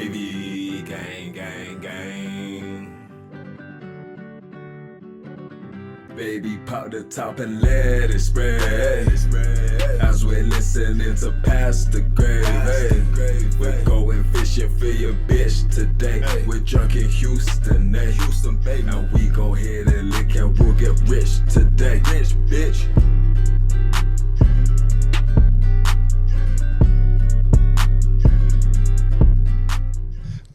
Gravy, gang, gang, gang. Baby, pop the top and let it spread. As we're listening to Pastor Gravy. We're going fishing for your bitch today. We're drunk in Houston, baby. And we go ahead and lick and we'll get rich today. Rich, bitch.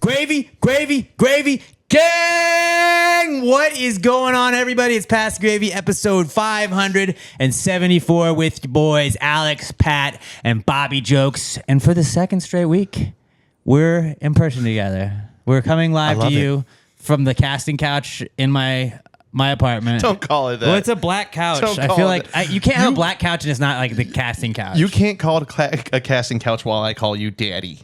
Gravy, gravy, gravy, gang! What is going on, everybody? It's Past Gravy, episode 574 with your boys, Alex, Pat, and Bobby Jokes. And for the second straight week, we're in person together. We're coming live to you from the casting couch in my apartment. Don't call it that. Well, it's a black couch. Don't I call feel it like you can't have a black couch and it's not like the casting couch. You can't call it a casting couch while I call you daddy.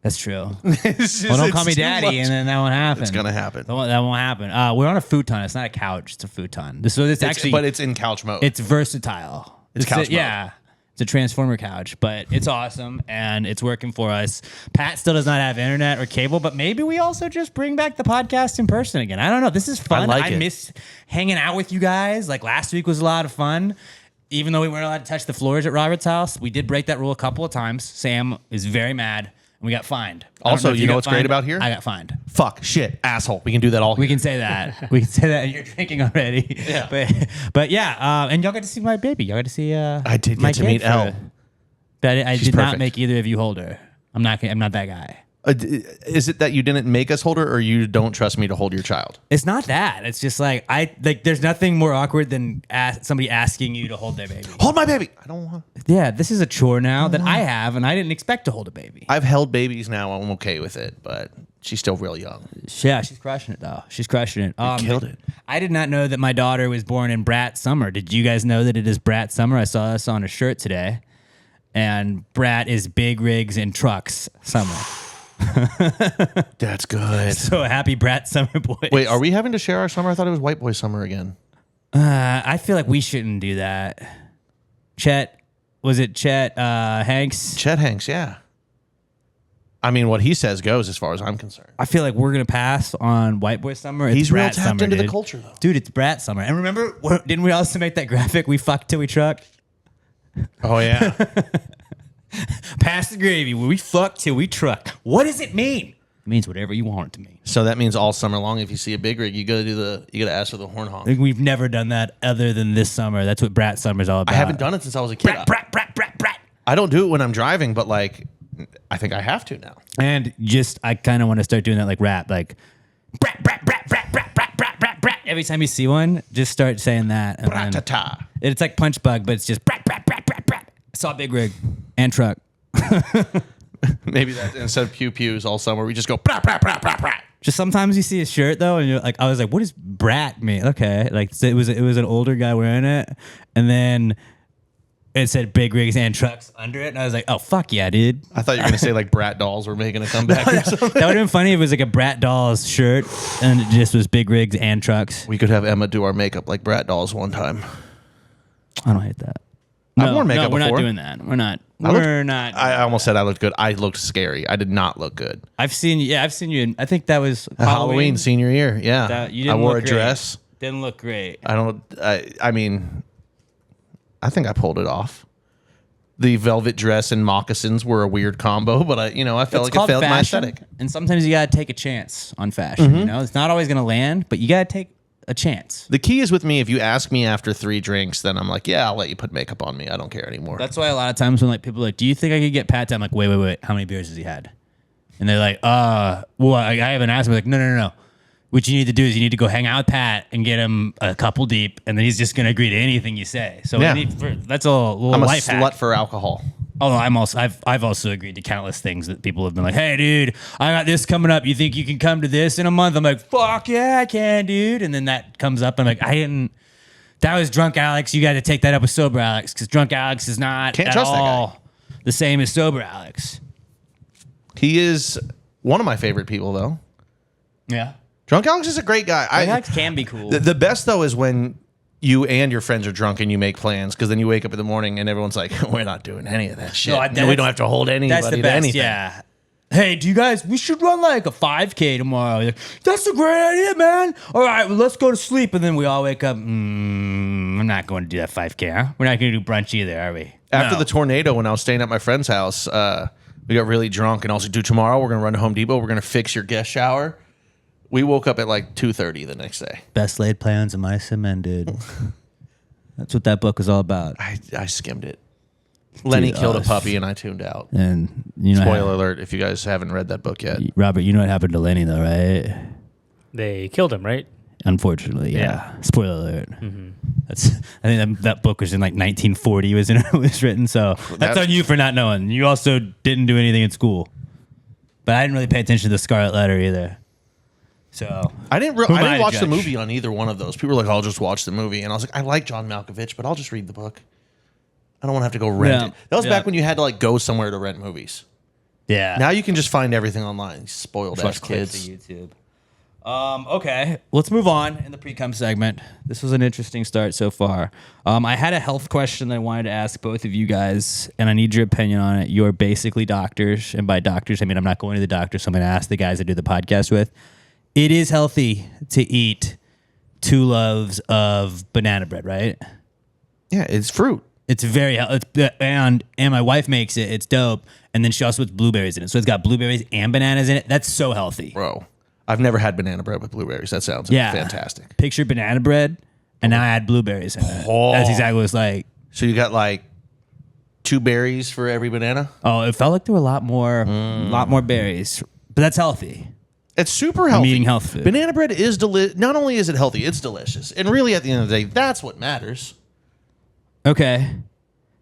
That's true. Well, Don't call me daddy, and then that won't happen. It's gonna happen. That won't happen. We're on a futon. It's not a couch. It's a futon. So it's actually, but it's in couch mode. it's versatile. It's couch mode. Yeah, it's a transformer couch, but it's awesome and it's working for us. Pat still does not have internet or cable, but maybe we also just bring back the podcast in person again. I don't know. This is fun. I like it. miss hanging out with you guys. Like last week was a lot of fun. Even though we weren't allowed to touch the floors at Robert's house, we did break that rule a couple of times. Sam is very mad. We got fined. Also, you know what's great about here? I got fined. Fuck, shit, asshole. We can do that all. We can say that. We can say that. And you're drinking already. Yeah. But yeah. And y'all got to see my baby. Y'all got to see. I did my get to kid meet for- Elle. But I She's did not perfect. make either of you hold her. I'm not that guy. Is it that you didn't make us hold her, or you don't trust me to hold your child? It's not that. It's just like there's nothing more awkward than somebody asking you to hold their baby. Hold my baby. I don't want. Yeah, this is a chore now that I have, and I didn't expect to hold a baby. I've held babies now. I'm okay with it, but she's still real young. Yeah, she's crushing it though. She's crushing it. Killed it. I did not know that my daughter was born in B.R.A.T summer. Did you guys know that it is B.R.A.T summer? I saw this on a shirt today. And B.R.A.T is big rigs and trucks summer. That's good. So happy B.R.A.T summer, boys. Wait, are we having to share our summer? I thought it was white boy summer again. I feel like we shouldn't do that. Chet Hanks? Chet Hanks, yeah. I mean, what he says goes as far as I'm concerned. I feel like we're going to pass on white boy summer. It's He's real B.R.A.T tapped summer, into the dude. culture, though. Dude, it's B.R.A.T summer. And remember, didn't we also make that graphic, we fuck till we truck? Oh, yeah. Pass the gravy, where we fuck till we truck. What does it mean? It means whatever you want it to mean. So that means all summer long, if you see a big rig, you gotta ask for the horn honk. I think we've never done that other than this summer. That's what B.R.A.T summer is all about. I haven't done it since I was a kid. Brat. I don't do it when I'm driving, but like, I think I have to now. And I kind of want to start doing that like rap, like brat. Every time you see one, just start saying that. And then Brat-ta-ta. it's like Punch Bug, but it's just brat. Saw big rig and truck. Maybe that instead of pew pews all summer, we just go brat. Just sometimes you see a shirt though, and you're like, I was like, what does brat mean? Okay, like so it was an older guy wearing it, and then it said big rigs and trucks under it, and I was like, oh fuck yeah, dude. I thought you were gonna say like brat dolls were making a comeback or something. That would have been funny if it was like a Brat Dolls shirt and it just was big rigs and trucks. We could have Emma do our makeup like brat dolls one time. I don't hate that. I've worn makeup we're before. not doing that. We're not. I almost said I looked good. I looked scary. I did not look good. I've seen you. In, I think that was Halloween senior year. Yeah, You didn't I wore look a dress. Great. Didn't look great. I mean, I think I pulled it off. The velvet dress and moccasins were a weird combo, but I felt like it felt my aesthetic. And sometimes you gotta take a chance on fashion. You know, it's not always gonna land, but you gotta take a chance. The key is with me. If you ask me after 3 drinks, then I'm like, yeah, I'll let you put makeup on me. I don't care anymore. That's why a lot of times when like people are like, do you think I could get Pat to? I'm like, wait, how many beers has he had? And they're like, well, I haven't asked him. I'm like, no. What you need to do is you need to go hang out with Pat and get him a couple deep, and then he's just gonna agree to anything you say. So Yeah. that's a little I'm a life slut hack. for alcohol. Oh, I've also agreed to countless things that people have been like, hey, dude, I got this coming up. You think you can come to this in a month? I'm like, fuck yeah, I can, dude. And then that comes up. I'm like, that was drunk Alex. You got to take that up with sober Alex, because drunk Alex is not Can't at trust that guy. all the same as sober Alex. He is one of my favorite people, though. Yeah. Drunk Alex is a great guy. Alex can be cool. The best, though, is when you and your friends are drunk and you make plans, because then you wake up in the morning and everyone's like, we're not doing any of that shit. No, we don't have to hold anybody That's the to best. anything. Yeah. hey, we should run like a 5K tomorrow. Like, that's a great idea, man. All right, well, let's go to sleep. And then we all wake up. I'm not going to do that 5K, huh? We're not going to do brunch either, are we? After the tornado, when I was staying at my friend's house, we got really drunk and I was like, dude, tomorrow we're going to run to Home Depot. We're going to fix your guest shower. We woke up at like 2:30 the next day. Best laid plans of mice and men, dude. That's what that book was all about. I skimmed it. Lenny killed a puppy and I tuned out. And you know, spoiler alert if you guys haven't read that book yet. Robert, you know what happened to Lenny though, right? They killed him, right? Unfortunately, yeah. Spoiler alert. Mm-hmm. I think that book was in like 1940 was written, so that's on you for not knowing. You also didn't do anything in school. But I didn't really pay attention to the Scarlet Letter either. So I didn't watch the movie on either one of those. People were like, I'll just watch the movie. And I was like, I like John Malkovich, but I'll just read the book. I don't want to have to go rent it. That was back when you had to like go somewhere to rent movies. Yeah. Now you can just find everything online. These spoiled ass kids. YouTube. Okay, let's move on in the pre-cum segment. This was an interesting start so far. I had a health question that I wanted to ask both of you guys, and I need your opinion on it. You're basically doctors, and by doctors, I mean I'm not going to the doctor, so I'm going to ask the guys I do the podcast with. It is healthy to eat 2 loaves of banana bread, right? Yeah, it's fruit. It's very healthy, and my wife makes it. It's dope, and then she also puts blueberries in it, so it's got blueberries and bananas in it. That's so healthy, bro. I've never had banana bread with blueberries. That sounds fantastic. Picture banana bread, and now I add blueberries in it. Oh. That's exactly what it's like. So you got like 2 berries for every banana? Oh, it felt like there were a lot more berries, but that's healthy. It's super healthy. I'm eating health food. Banana bread is not only is it healthy, it's delicious. And really, at the end of the day, that's what matters. Okay.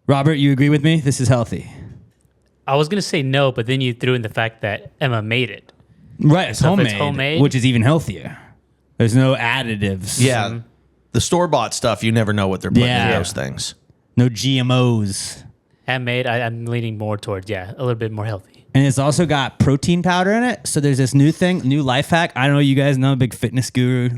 Robert, you agree with me? This is healthy. I was going to say no, but then you threw in the fact that Emma made it. Right, it's homemade, which is even healthier. There's no additives. Yeah. The store-bought stuff, you never know what they're putting in those things. No GMOs. Handmade, I'm leaning more towards, a little bit more healthy. And it's also got protein powder in it. So there's this new life hack. I don't know, you guys know, I'm a big fitness guru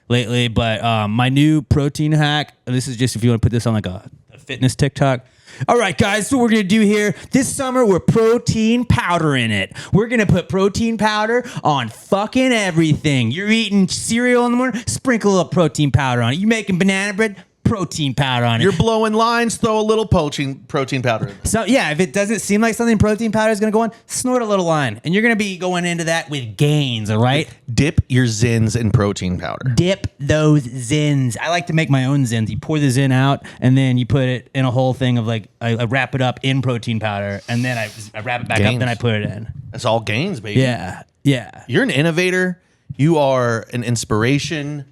lately, but my new protein hack, and this is just if you want to put this on like a fitness TikTok. All right, guys, so what we're going to do here, this summer, we're protein powder in it. We're going to put protein powder on fucking everything. You're eating cereal in the morning, sprinkle a little protein powder on it. You're making banana bread, protein powder on it. You're blowing lines, throw a little protein powder in. So, yeah, if it doesn't seem like something protein powder is going to go on, snort a little line. And you're going to be going into that with gains, all right? Dip your Zins in protein powder. Dip those Zins. I like to make my own Zins. You pour the Zin out, and then you put it in a whole thing of like, I wrap it up in protein powder, and then I wrap it back up, then I put it in. That's all gains, baby. Yeah, yeah. You're an innovator. You are an inspiration.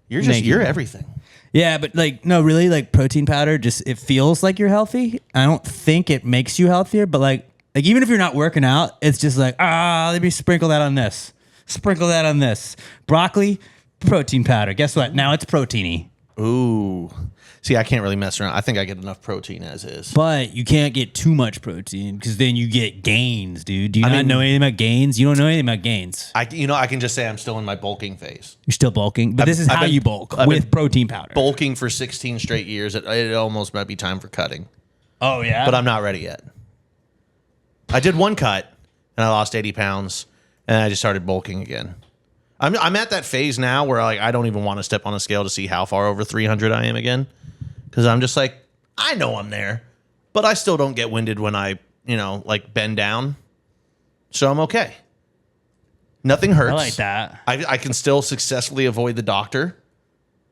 You're everything. Yeah, but no, really, protein powder, just it feels like you're healthy. I don't think it makes you healthier, but like even if you're not working out, it's just like, let me sprinkle that on this. Sprinkle that on this. Broccoli, protein powder. Guess what? Now it's proteiny. Ooh. See, I can't really mess around. I think I get enough protein as is. But you can't get too much protein because then you get gains, dude. Do you not know anything about gains? You don't know anything about gains. I can just say I'm still in my bulking phase. You're still bulking? But this is how you bulk, with protein powder. Bulking for 16 straight years. It almost might be time for cutting. Oh, yeah? But I'm not ready yet. I did one cut, and I lost 80 pounds, and I just started bulking again. I'm at that phase now where I don't even want to step on a scale to see how far over 300 I am again. Because I'm just like, I know I'm there, but I still don't get winded when I, bend down. So I'm okay. Nothing hurts. I like that. I can still successfully avoid the doctor.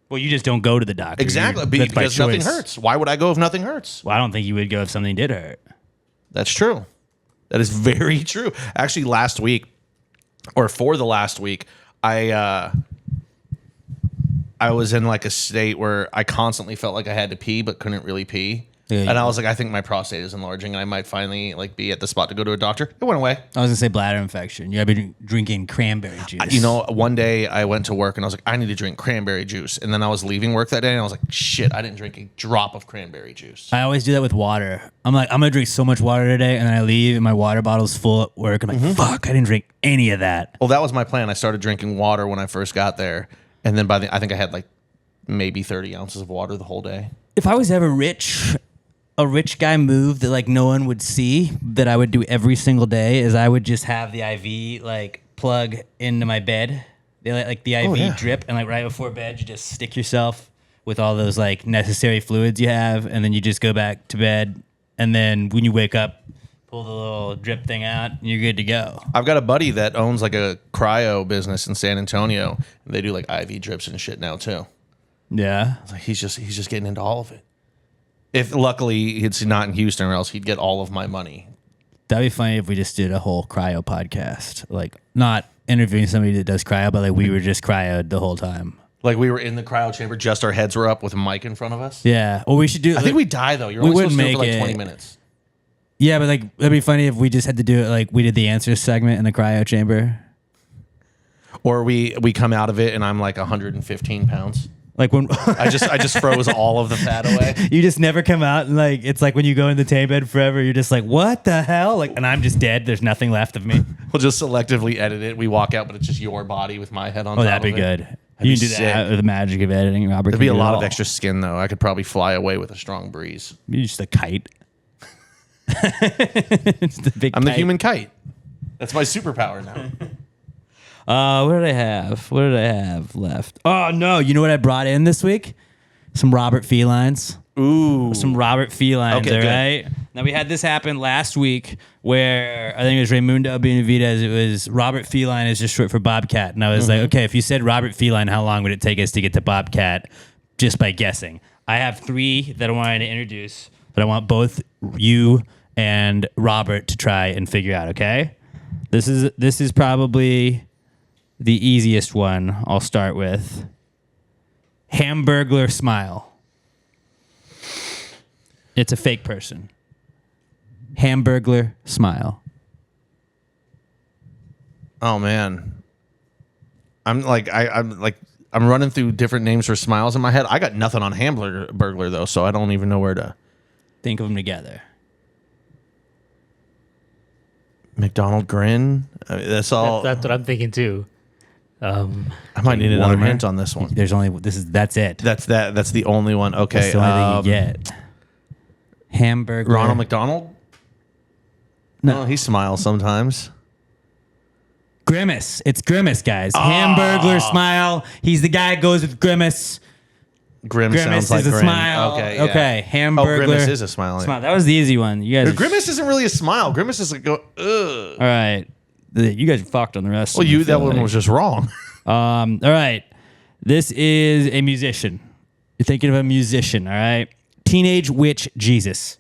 Well, you just don't go to the doctor. Exactly, because nothing hurts. Why would I go if nothing hurts? Well, I don't think you would go if something did hurt. That's true. That is very true. Actually, for the last week, I was in like a state where I constantly felt like I had to pee but couldn't really pee. Yeah, and I was like, I think my prostate is enlarging and I might finally be at the spot to go to a doctor. It went away. I was gonna say bladder infection. You've been drinking cranberry juice. One day I went to work and I was like, I need to drink cranberry juice. And then I was leaving work that day and I was like, shit, I didn't drink a drop of cranberry juice. I always do that with water. I'm like, I'm gonna drink so much water today, and then I leave and my water bottle's full at work. I'm like, fuck, I didn't drink any of that. Well, that was my plan. I started drinking water when I first got there. And then I think I had maybe 30 ounces of water the whole day. If I was ever rich, a rich guy move that like no one would see that I would do every single day is I would just have the IV like plug into my bed. They let like the IV drip, and like right before bed, you just stick yourself with all those like necessary fluids you have, and then you just go back to bed. And then when you wake up, pull the little drip thing out, and you're good to go. I've got a buddy that owns like a cryo business in San Antonio. And they do like IV drips and shit now too. Yeah. Like he's just getting into all of it. If luckily it's not in Houston, or else he'd get all of my money. That'd be funny if we just did a whole cryo podcast, like not interviewing somebody that does cryo, but like we were just cryoed the whole time. Like we were in the cryo chamber, just our heads were up with a mic in front of us. Yeah. Well, we should do. I think we die though. You're only supposed to do it for like 20 minutes. Yeah, but like it'd be funny if we just had to do it like we did the answers segment in the cryo chamber. Or we come out of it and I'm like 115 pounds. Like when I just froze all of the fat away. You just never come out, and like it's like when you go in the tank bed forever, you're just like, what the hell? Like, and I'm just dead. There's nothing left of me. We'll just selectively edit it. We walk out, but it's just your body with my head on top of it. Oh, that'd be good. You can do that with the magic of editing, Robert. There'd be a lot of extra skin though. I could probably fly away with a strong breeze. You're just a kite. It's the big I'm the kite. human kite. That's my superpower now. What did I have? What did I have left? Oh no! You know what I brought in this week? Some Robert Felines. Ooh. Some Robert Felines. Okay, all good. right. Now we had this happen last week, where I think it was Raymundo Benavidez. It was Robert Feline is just short for Bobcat, and I was like, okay, if you said Robert Feline, how long would it take us to get to Bobcat? Just by guessing. I have 3 that I wanted to introduce, but I want both you and Robert to try and figure out. Okay. This is probably the easiest one. I'll start with Hamburglar Smile. It's a fake person. Hamburglar Smile. Oh man. I'm running through different names for smiles in my head. I got nothing on Hamburglar though, so I don't even know where to Think of them together. McDonald grin. I mean, that's all. That's what I'm thinking too. I might need another Warmer. hint on this one. There's only that's it. That's the only one. Okay. That's the only thing you get. Hamburglar. Ronald McDonald? No, he smiles sometimes. Grimace. It's Grimace, guys. Hamburglar Smile. He's the guy who goes with Grimace. Grim Grimace sounds like is a grin. smile. Okay. Yeah. Okay. Hamburglar. Oh, Grimace is a smile. Smile. That was the easy one. You guys. Grimace isn't really a smile. Grimace is like go. Ugh. All right. You guys are fucked on the rest. Well, of them, I that feel one like. was just wrong. All right. This is a musician. You're thinking of a musician, all right? Teenage Witch Jesus.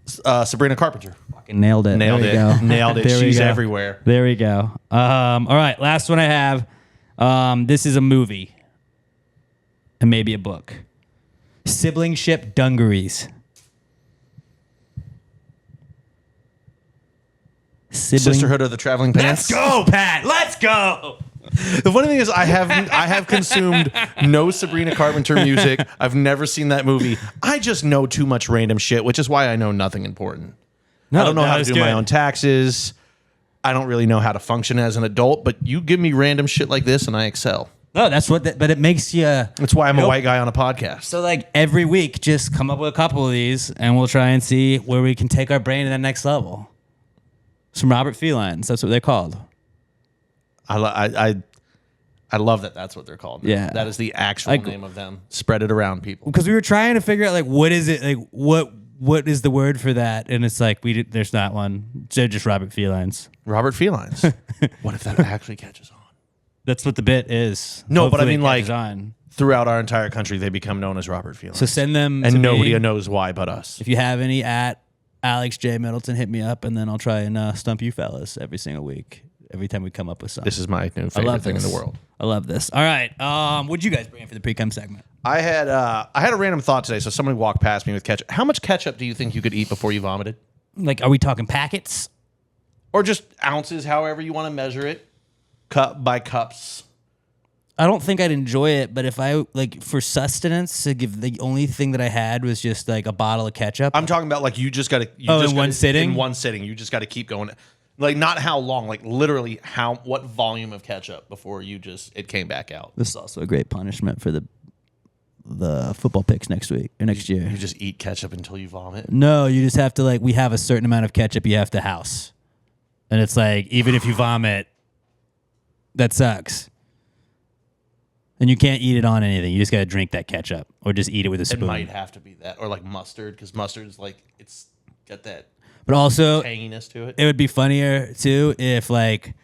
Sabrina Carpenter. Fucking nailed it. Nailed There it. we go. Nailed it. There we She's go. everywhere. There we go. All right. Last one I have. This is a movie. And maybe a book. Siblingship Dungarees. Sisterhood of the Traveling Pants. Let's go, Pat. Let's go. The funny thing is, I have consumed no Sabrina Carpenter music. I've never seen that movie. I just know too much random shit, which is why I know nothing important. I don't know how to do my own taxes. I don't really know how to function as an adult. But you give me random shit like this, and I excel. No, that's what. But it makes you. That's why I'm a white guy on a podcast. So like every week, just come up with a couple of these, and we'll try and see where we can take our brain to that next level. Some Robert Felines. That's what they're called. I love that. That's what they're called. Yeah. That is the actual name of them. Spread it around, people. Because we were trying to figure out like what is it like what is the word for that, and it's like there's not one. They're just Robert Felines. Robert Felines. What if that actually catches on? That's what the bit is. No, but I Hopefully mean it like catches on. throughout our entire country, they become known as Robert Felines. So send them, and to nobody me. knows why but us. If you have any at Alex J Middleton, hit me up, and then I'll try and stump you fellas every single week. Every time we come up with something. This is my new I favorite love thing in this. the world. I love this. All right. What'd you guys bring in for the pre-cum segment? I had a random thought today. So somebody walked past me with ketchup. How much ketchup do you think you could eat before you vomited? Like, are we talking packets? Or just ounces, however you want to measure it. Cup by cups. I don't think I'd enjoy it, but if I like for sustenance to give the only thing that I had was just like a bottle of ketchup. I'm talking about like you just got to. in one sitting? In one sitting, you just got to keep going. Like not how long, like literally what volume of ketchup before it came back out. This is also a great punishment for the the football picks next week or next year. You just eat ketchup until you vomit. No, you just have to like. We have a certain amount of ketchup you have to house, and it's like even if you vomit, that sucks. And you can't eat it on anything. You just got to drink that ketchup or just eat it with a spoon. It might have to be that. Or like mustard, because mustard is like, it's got that But also, tanginess to it. it would be funnier too if like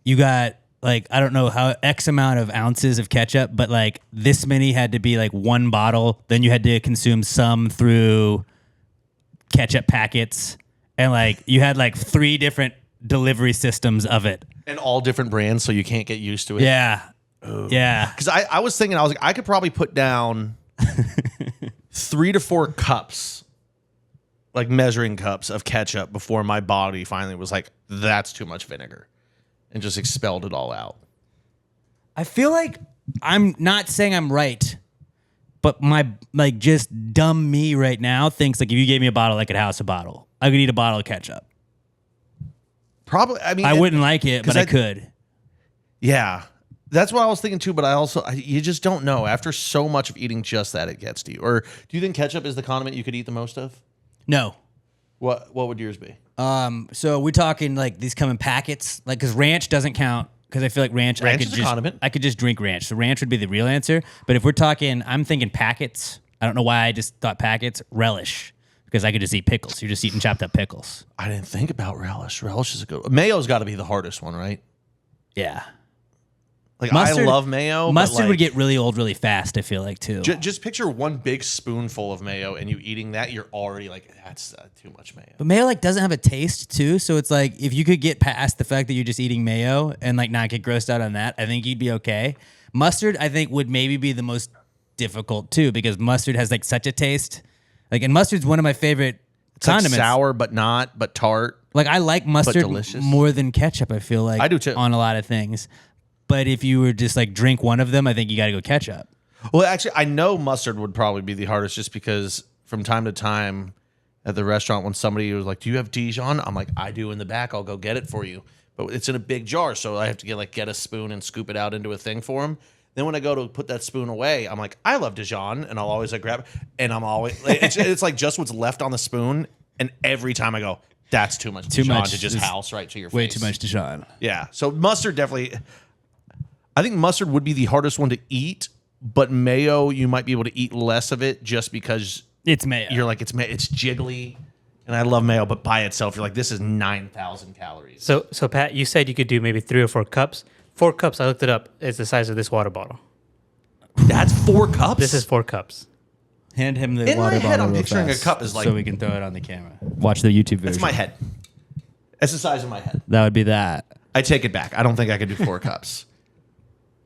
you got like, I don't know how X amount of ounces of ketchup, but like this many had to be like one bottle. Then you had to consume some through ketchup packets. And like you had like 3 different delivery systems of it. And all different brands, so you can't get used to it. Yeah. Yeah. Because I was thinking, I was like, I could probably put down 3 to 4 cups, like measuring cups of ketchup before my body finally was like, that's too much vinegar, and just expelled it all out. I feel like I'm not saying I'm right, but my like just dumb me right now thinks like if you gave me a bottle, I could house a bottle. I could eat a bottle of ketchup. Probably. I mean, I wouldn't like it, but I could. Yeah. That's what I was thinking too, but you just don't know. After so much of eating just that, it gets to you. Or do you think ketchup is the condiment you could eat the most of? No. What would yours be? So we're talking like these come in packets, like because ranch doesn't count because I feel like ranch is a condiment. I could just drink ranch. So ranch would be the real answer. But if we're talking, I'm thinking packets. I don't know why I just thought packets. Relish. Because I could just eat pickles. You're just eating chopped up pickles. I didn't think about relish. Relish is a good one. Mayo's got to be the hardest one, right? Yeah. Like mustard, I love mayo. Mustard but like, would get really old really fast, I feel like, too. Just picture one big spoonful of mayo and you eating that, you're already like, that's too much mayo. But mayo like doesn't have a taste, too. So it's like if you could get past the fact that you're just eating mayo and like not get grossed out on that, I think you'd be okay. Mustard, I think, would maybe be the most difficult, too, because mustard has like such a taste. Like, and mustard's one of my favorite condiments. Like sour, but tart. Like I like mustard more than ketchup. I feel like I do too on a lot of things. But if you were just like drink one of them, I think you got to go ketchup. Well, actually, I know mustard would probably be the hardest, just because from time to time at the restaurant when somebody was like, "Do you have Dijon?" I'm like, "I do in the back. I'll go get it for you." But it's in a big jar, so I have to get a spoon and scoop it out into a thing for them. Then when I go to put that spoon away, I'm like, I love Dijon, and I'll always like grab it, and I'm always it's like just what's left on the spoon, and every time I go, that's too much Dijon to just house right to your face. Way too much Dijon. Yeah, so mustard definitely. I think mustard would be the hardest one to eat, but mayo you might be able to eat less of it just because it's mayo. You're like it's jiggly, and I love mayo, but by itself you're like this is 9,000 calories. So Pat, you said you could do maybe 3 or 4 cups. 4 cups, I looked it up, is the size of this water bottle. That's 4 cups? This is 4 cups. Hand him the In water my head, bottle I'm real picturing fast a cup is like... so we can throw it on the camera. Watch the YouTube version. That's my head. That's the size of my head. That would be that. I take it back. I don't think I could do 4 cups.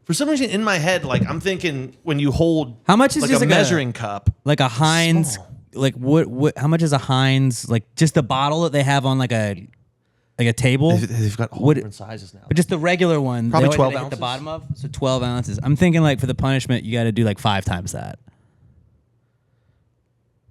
For some reason, in my head, like I'm thinking when you hold how much is like just a like measuring cup, like a Heinz, like what? How much is a Heinz? Like just the bottle that they have on like a table. They've got whole different sizes now. But just the regular one, probably they 12 hit ounces. the bottom of, so 12 ounces. I'm thinking like for the punishment, you got to do like 5 times that.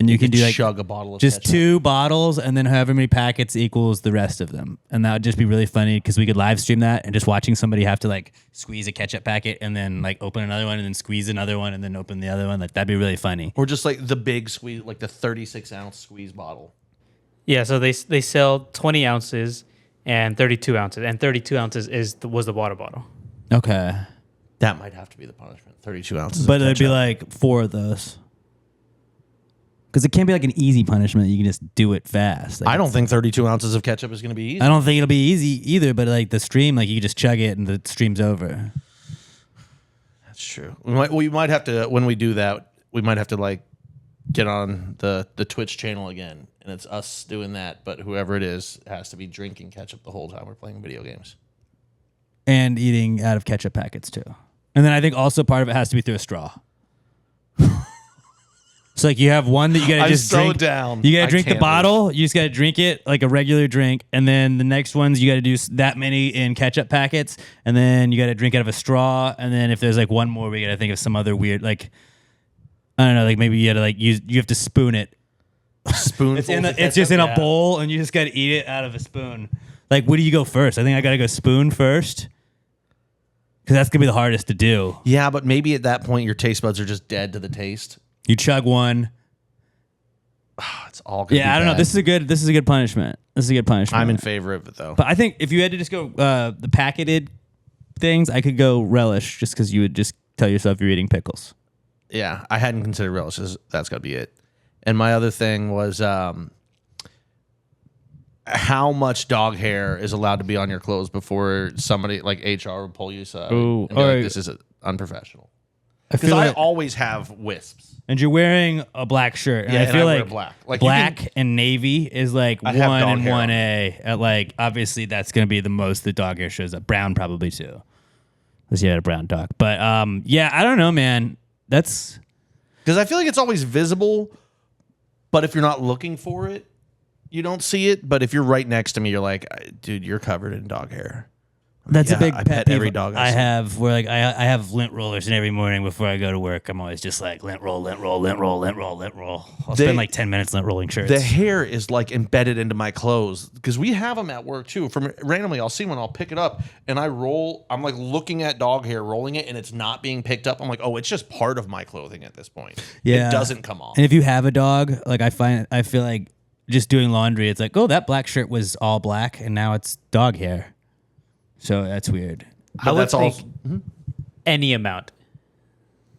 And you can do like chug a bottle of just ketchup. 2 bottles, and then however many packets equals the rest of them, and that would just be really funny because we could live stream that and just watching somebody have to like squeeze a ketchup packet and then like open another one and then squeeze another one and then open the other one. Like that'd be really funny. Or just like the big squeeze, like the 36-ounce squeeze bottle. Yeah, so they sell 20 ounces and 32 ounces, and 32 ounces was the water bottle. Okay, That might have to be the punishment. 32 ounces. but of it'd be ketchup. like 4 of those. Because it can't be like an easy punishment. You can just do it fast. Like I don't think 32 ounces of ketchup is going to be easy. I don't think it'll be easy either. But like the stream, like you can just chug it and the stream's over. That's true. We might have to, when we do that, we might have to like get on the Twitch channel again, and it's us doing that. But whoever it is has to be drinking ketchup the whole time we're playing video games And eating out of ketchup packets too. And then I think also part of it has to be through a straw. So like you have one that you gotta just so drink. down. You gotta I drink the can't bottle. You just gotta drink it like a regular drink, and then the next ones you gotta do that many in ketchup packets, and then you gotta drink out of a straw, and then if there's like one more, we gotta think of some other weird like I don't know, like maybe you gotta like you have to spoon it. Spoonful. It's just in a bowl, and you just gotta eat it out of a spoon. Like, where do you go first? I think I gotta go spoon first. Because that's going to be the hardest to do. Yeah, but maybe at that point your taste buds are just dead to the taste. You chug one. It's all good. Yeah, I don't know. This is a good punishment. I'm in favor of it though. But I think if you had to just go the packeted things, I could go relish just because you would just tell yourself you're eating pickles. Yeah, I hadn't considered relishes. That's got to be it. And my other thing was how much dog hair is allowed to be on your clothes before somebody like HR will pull you aside and be like, this is unprofessional. Because I always have wisps. And you're wearing a black shirt. And I feel like black and navy is like 1 and 1A. Like, obviously, that's going to be the most the dog hair shows up. Brown probably too. Unless you had a brown dog. But yeah, I don't know, man. That's because I feel like it's always visible, but if you're not looking for it, you don't see it. But if you're right next to me, you're like, dude, you're covered in dog hair. That's a big I pet pet every dog I have. Where like I have lint rollers, and every morning before I go to work, I'm always just like lint roll, lint roll, lint roll, lint roll, lint roll. I'll spend like 10 minutes lint rolling shirts. The hair is like embedded into my clothes because we have them at work too. From randomly, I'll see one, I'll pick it up, and I roll. I'm like looking at dog hair, rolling it, and it's not being picked up. I'm like, oh, it's just part of my clothing at this point. Yeah, it doesn't come off. And if you have a dog, like I feel like just doing laundry, it's like, oh, that black shirt was all black, and now it's dog hair. So that's weird. I would think any amount.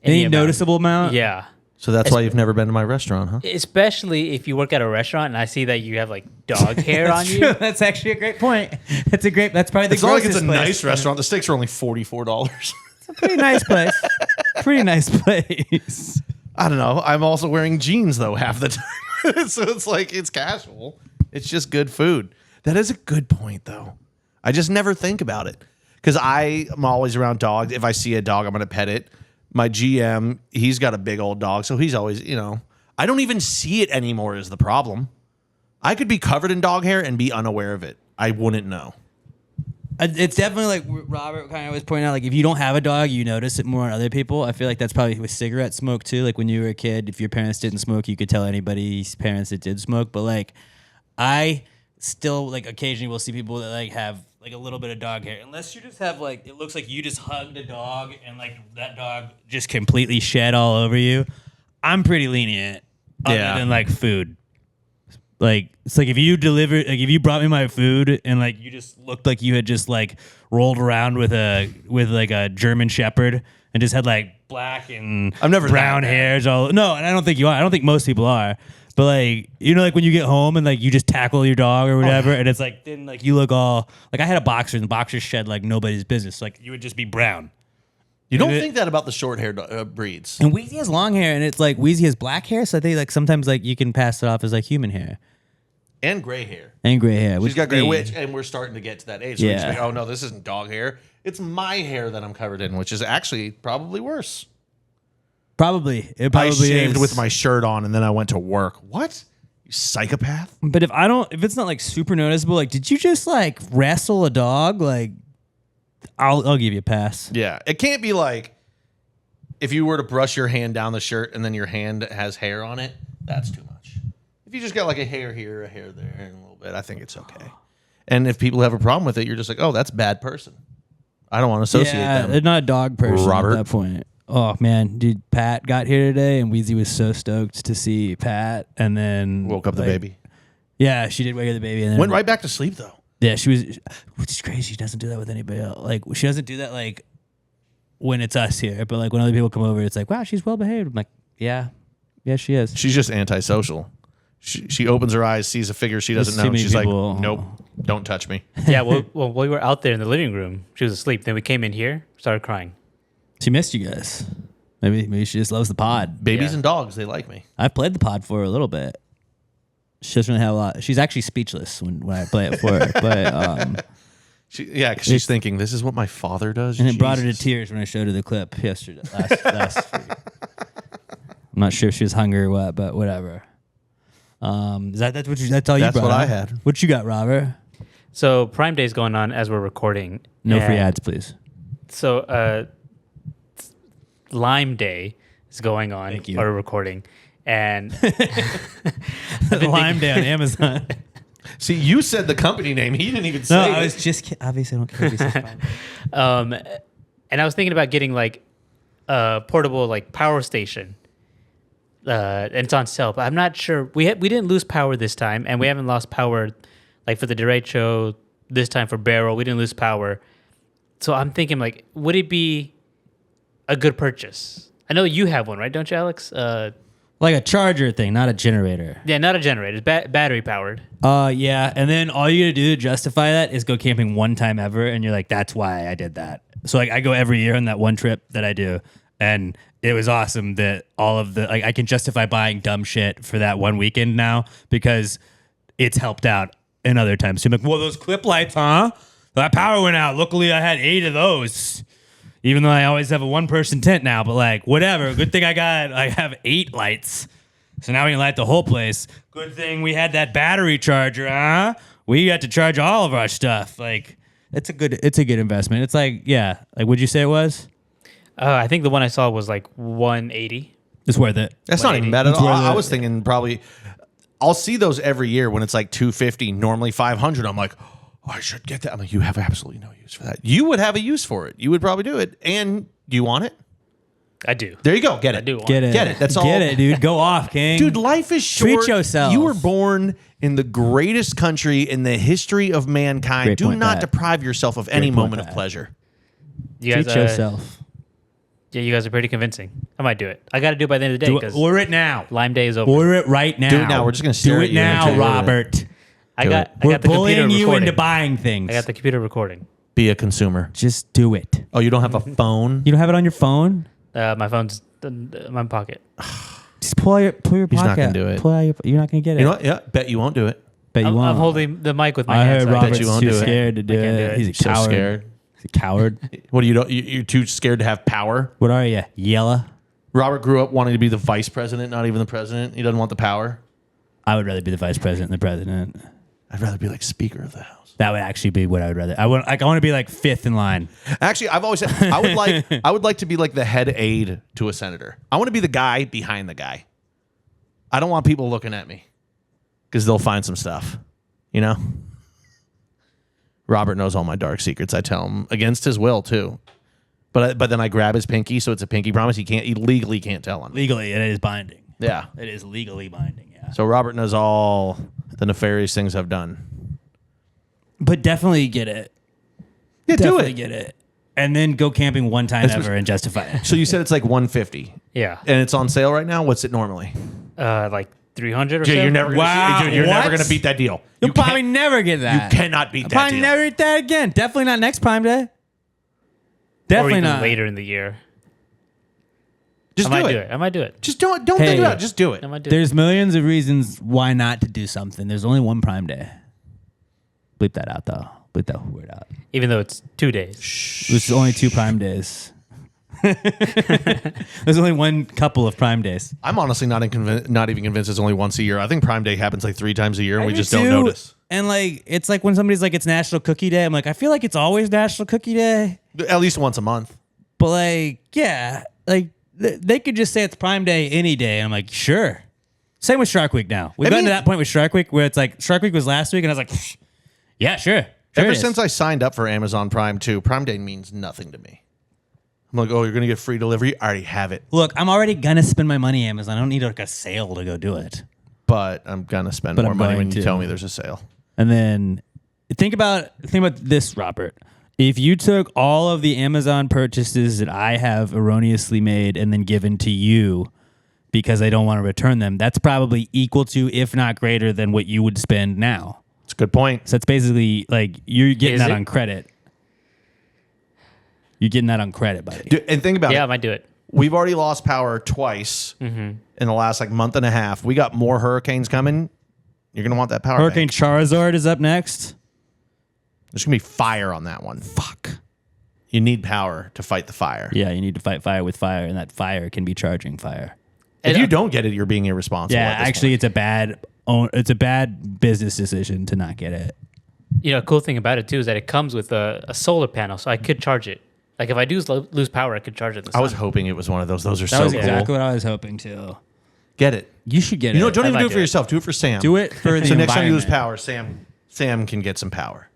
Any noticeable amount? Yeah. So that's why you've never been to my restaurant, huh? Especially if you work at a restaurant and I see that you have like dog hair on you. That's actually a great point. That's probably the It's not like it's a place. nice restaurant. The steaks are only $44. It's a pretty nice place. Pretty nice place. I don't know. I'm also wearing jeans though half the time. So it's like it's casual. It's just good food. That is a good point though. I just never think about it. Because I'm always around dogs. If I see a dog, I'm going to pet it. My GM, he's got a big old dog, so he's always, I don't even see it anymore is the problem. I could be covered in dog hair and be unaware of it. I wouldn't know. It's definitely like Robert kind of was pointing out, like if you don't have a dog, you notice it more on other people. I feel like that's probably with cigarette smoke too. Like when you were a kid, if your parents didn't smoke, you could tell anybody's parents that did smoke. But like I still like occasionally will see people that like have like a little bit of dog hair, unless you just have like, it looks like you just hugged a dog and like that dog just completely shed all over you. I'm pretty lenient other than like food. Like, it's like if you brought me my food and like you just looked like you had just like rolled around with like a German Shepherd and just had like black and I've never brown hairs all. No, and I don't think you are. I don't think most people are. But like, like when you get home and like you just tackle your dog or whatever, and it's like then like you look all like I had a boxer and the boxers shed like nobody's business. Like you would just be brown. You don't think that about the short hair breeds. And Wheezy has long hair, and it's like Wheezy has black hair, so I think like sometimes like you can pass it off as like human hair and gray hair. And gray hair. She's got gray, and we're starting to get to that age. So yeah. Like, oh no, this isn't dog hair. It's my hair that I'm covered in, which is actually probably worse. Probably. I shaved with my shirt on and then I went to work. What? You psychopath? But if it's not like super noticeable, like did you just like wrestle a dog? Like I'll give you a pass. Yeah. It can't be like if you were to brush your hand down the shirt and then your hand has hair on it, that's too much. If you just got like a hair here, a hair there, and a little bit, I think it's okay. And if people have a problem with it, you're just like, oh, that's a bad person. I don't want to associate them. They're not a dog person Robert. At that point. Oh man, dude, Pat got here today, and Wheezy was so stoked to see Pat, and then woke up the baby. Yeah, she did wake up the baby, and then went right back to sleep though. Yeah, she was, which is crazy. She doesn't do that with anybody else. Like she doesn't do that like when it's us here, but like when other people come over, it's like, wow, she's well behaved. I'm like, yeah, she is. She's just antisocial. She opens her eyes, sees a figure she doesn't know. She's people. Like, nope, don't touch me. Yeah, well, we were out there in the living room. She was asleep. Then we came in here, started crying. She missed you guys. Maybe she just loves the pod. Babies and dogs, they like me. I've played the pod for her a little bit. She doesn't really have a lot. She's actually speechless when I play it for her. But because she's thinking, this is what my father does. And it brought her to tears when I showed her the clip yesterday. Last week. I'm not sure if she was hungry or what, but whatever. That's what that's all you brought? That's what I had. What you got, Robert? So Prime Day is going on as we're recording. No free ads, please. So Lime Day is going on. Thank you. Or recording. And Lime Day on Amazon. See, you said the company name. He didn't even say it. No, I was just kidding. Obviously, I don't care if he says Prime Day. And I was thinking about getting like a portable like power station. and it's on sale. But I'm not sure. We didn't lose power this time, and we haven't lost power like for the derecho this time for Barrel. We didn't lose power, so I'm thinking like, would it be a good purchase? I know you have one, right? Don't you, Alex? Like a charger thing, not a generator. Yeah, not a generator. It's battery powered. Yeah, and then all you gotta do to justify that is go camping one time ever, and you're like, that's why I did that. So like, I go every year on that one trip that I do, and it was awesome that all of the like I can justify buying dumb shit for that one weekend now because it's helped out in other times. So I'm like, well, those clip lights, huh? That power went out. Luckily, I had 8 of those. Even though I always have a 1-person tent now, but like whatever. Good thing I have 8 lights. So now we can light the whole place. Good thing we had that battery charger, huh? We got to charge all of our stuff. Like it's a good investment. It's like, yeah. Like what'd you say it was? I think the one I saw was like 180. It's worth it. That's not even bad at It's all. worth I it. was thinking probably I'll see those every year when it's like 250, normally 500. I'm like, oh, I should get that. I'm like, you have absolutely no use for that. You would have a use for it. You would probably do it. And do you want it? I do. There you go. Get it. I do want Get it. Get it. That's all. Get it, dude. Go off, King. Dude, life is short. Treat yourself. You were born in the greatest country in the history of mankind. Great Do point, not Pat. deprive yourself of any point, moment of Pat. pleasure. You guys, treat yourself. Yeah, you guys are pretty convincing. I might do it. I got to do it by the end of the day Do it. because Order it now. Lime Day is over. Order it right now. Do it now. We're just gonna stare do at it you now, until you order it. Robert. I Do got it. I We're got the computer bullying you recording. into buying things. I got the computer recording. Be a consumer. Just do it. Oh, you don't have a phone? You don't have it on your phone? My phone's in my pocket. Just pull out your pocket. He's not gonna do it. Pull out you're not gonna get it. You know what? Yeah, bet you won't do it. Bet you I'm won't. holding the mic with my I hands. heard so Robert's you won't too do it. scared to do I can't do it. it. He's a So coward. scared. He's a coward. What do you don't? You're too scared to have power. What are you? Yella? Robert grew up wanting to be the vice president, not even the president. He doesn't want the power. I would rather be the vice president than the president. I'd rather be like Speaker of the House. That would actually be what I would rather. I want to be like 5th in line. Actually, I've always said I would like to be like the head aide to a senator. I want to be the guy behind the guy. I don't want people looking at me because they'll find some stuff, you know. Robert knows all my dark secrets. I tell him against his will too, but then I grab his pinky, so it's a pinky promise. He legally can't tell him. Legally, it is binding. Yeah. It is legally binding. Yeah. So Robert knows all the nefarious things I've done. But definitely get it. Yeah, Definitely get it. And then go camping one time ever and justify it. So you said it's like 150, Yeah, and it's on sale right now. What's it normally? like 300 or Dude, so. you're never gonna Wow, dude, you're never what? gonna beat that deal. You'll You probably can't- never get that. You cannot beat I'll that probably deal. never get that again. Definitely not next Prime Day. or Definitely even not. later in the year. Just I might do do it. it. I might do it. Just don't Hey. think about it. Just do it. I might do it. There's millions of reasons why not to do something. There's only one Prime Day. Bleep that out, though. Bleep that word out. Even though it's 2 days. There's only 2 Prime Days. There's only one couple of Prime Days. I'm honestly not even convinced it's only once a year. I think Prime Day happens like 3 times a year, and we just don't notice. And like, it's like when somebody's like, it's National Cookie Day. I'm like, I feel like it's always National Cookie Day. At least once a month. But like, yeah, like they could just say it's Prime Day any day. And I'm like, sure. Same with Shark Week now. We've gotten to that point with Shark Week where it's like Shark Week was last week, and I was like, yeah, sure. Ever since I signed up for Amazon Prime too, Prime Day means nothing to me. I'm like, oh, you're gonna get free delivery? I already have it, Look, I'm already gonna spend my money on Amazon. I don't need like a sale to go do it. but I'm gonna spend But more I'm money going when you to. tell me there's a sale. And then think about this, Robert. If you took all of the Amazon purchases that I have erroneously made and then given to you because I don't want to return them, that's probably equal to, if not greater than, what you would spend now. It's a good point. So it's basically like you're getting Is that it? on credit. You're getting that on credit, buddy. And think about Yeah, I it. might do it. We've already lost power twice in the last like month and a half. We got more hurricanes coming. You're gonna want that power. Hurricane bank. Charizard is up next. There's gonna be fire on that one. Fuck. You need power to fight the fire. Yeah, you need to fight fire with fire, and that fire can be charging fire. If you don't get it, you're being irresponsible. Yeah, at this actually, point. it's a bad business decision to not get it. You know, cool thing about it too is that it comes with a solar panel, so I could charge it. Like if I do lose power, I could charge it. In the I was sun. hoping it was one of those. Those are That so was cool. exactly what I was hoping to. Get it. You should get You it. know, don't I even might do it do for it. yourself. Do it for Sam. Do it for the So next time you lose environment. power, Sam can get some power.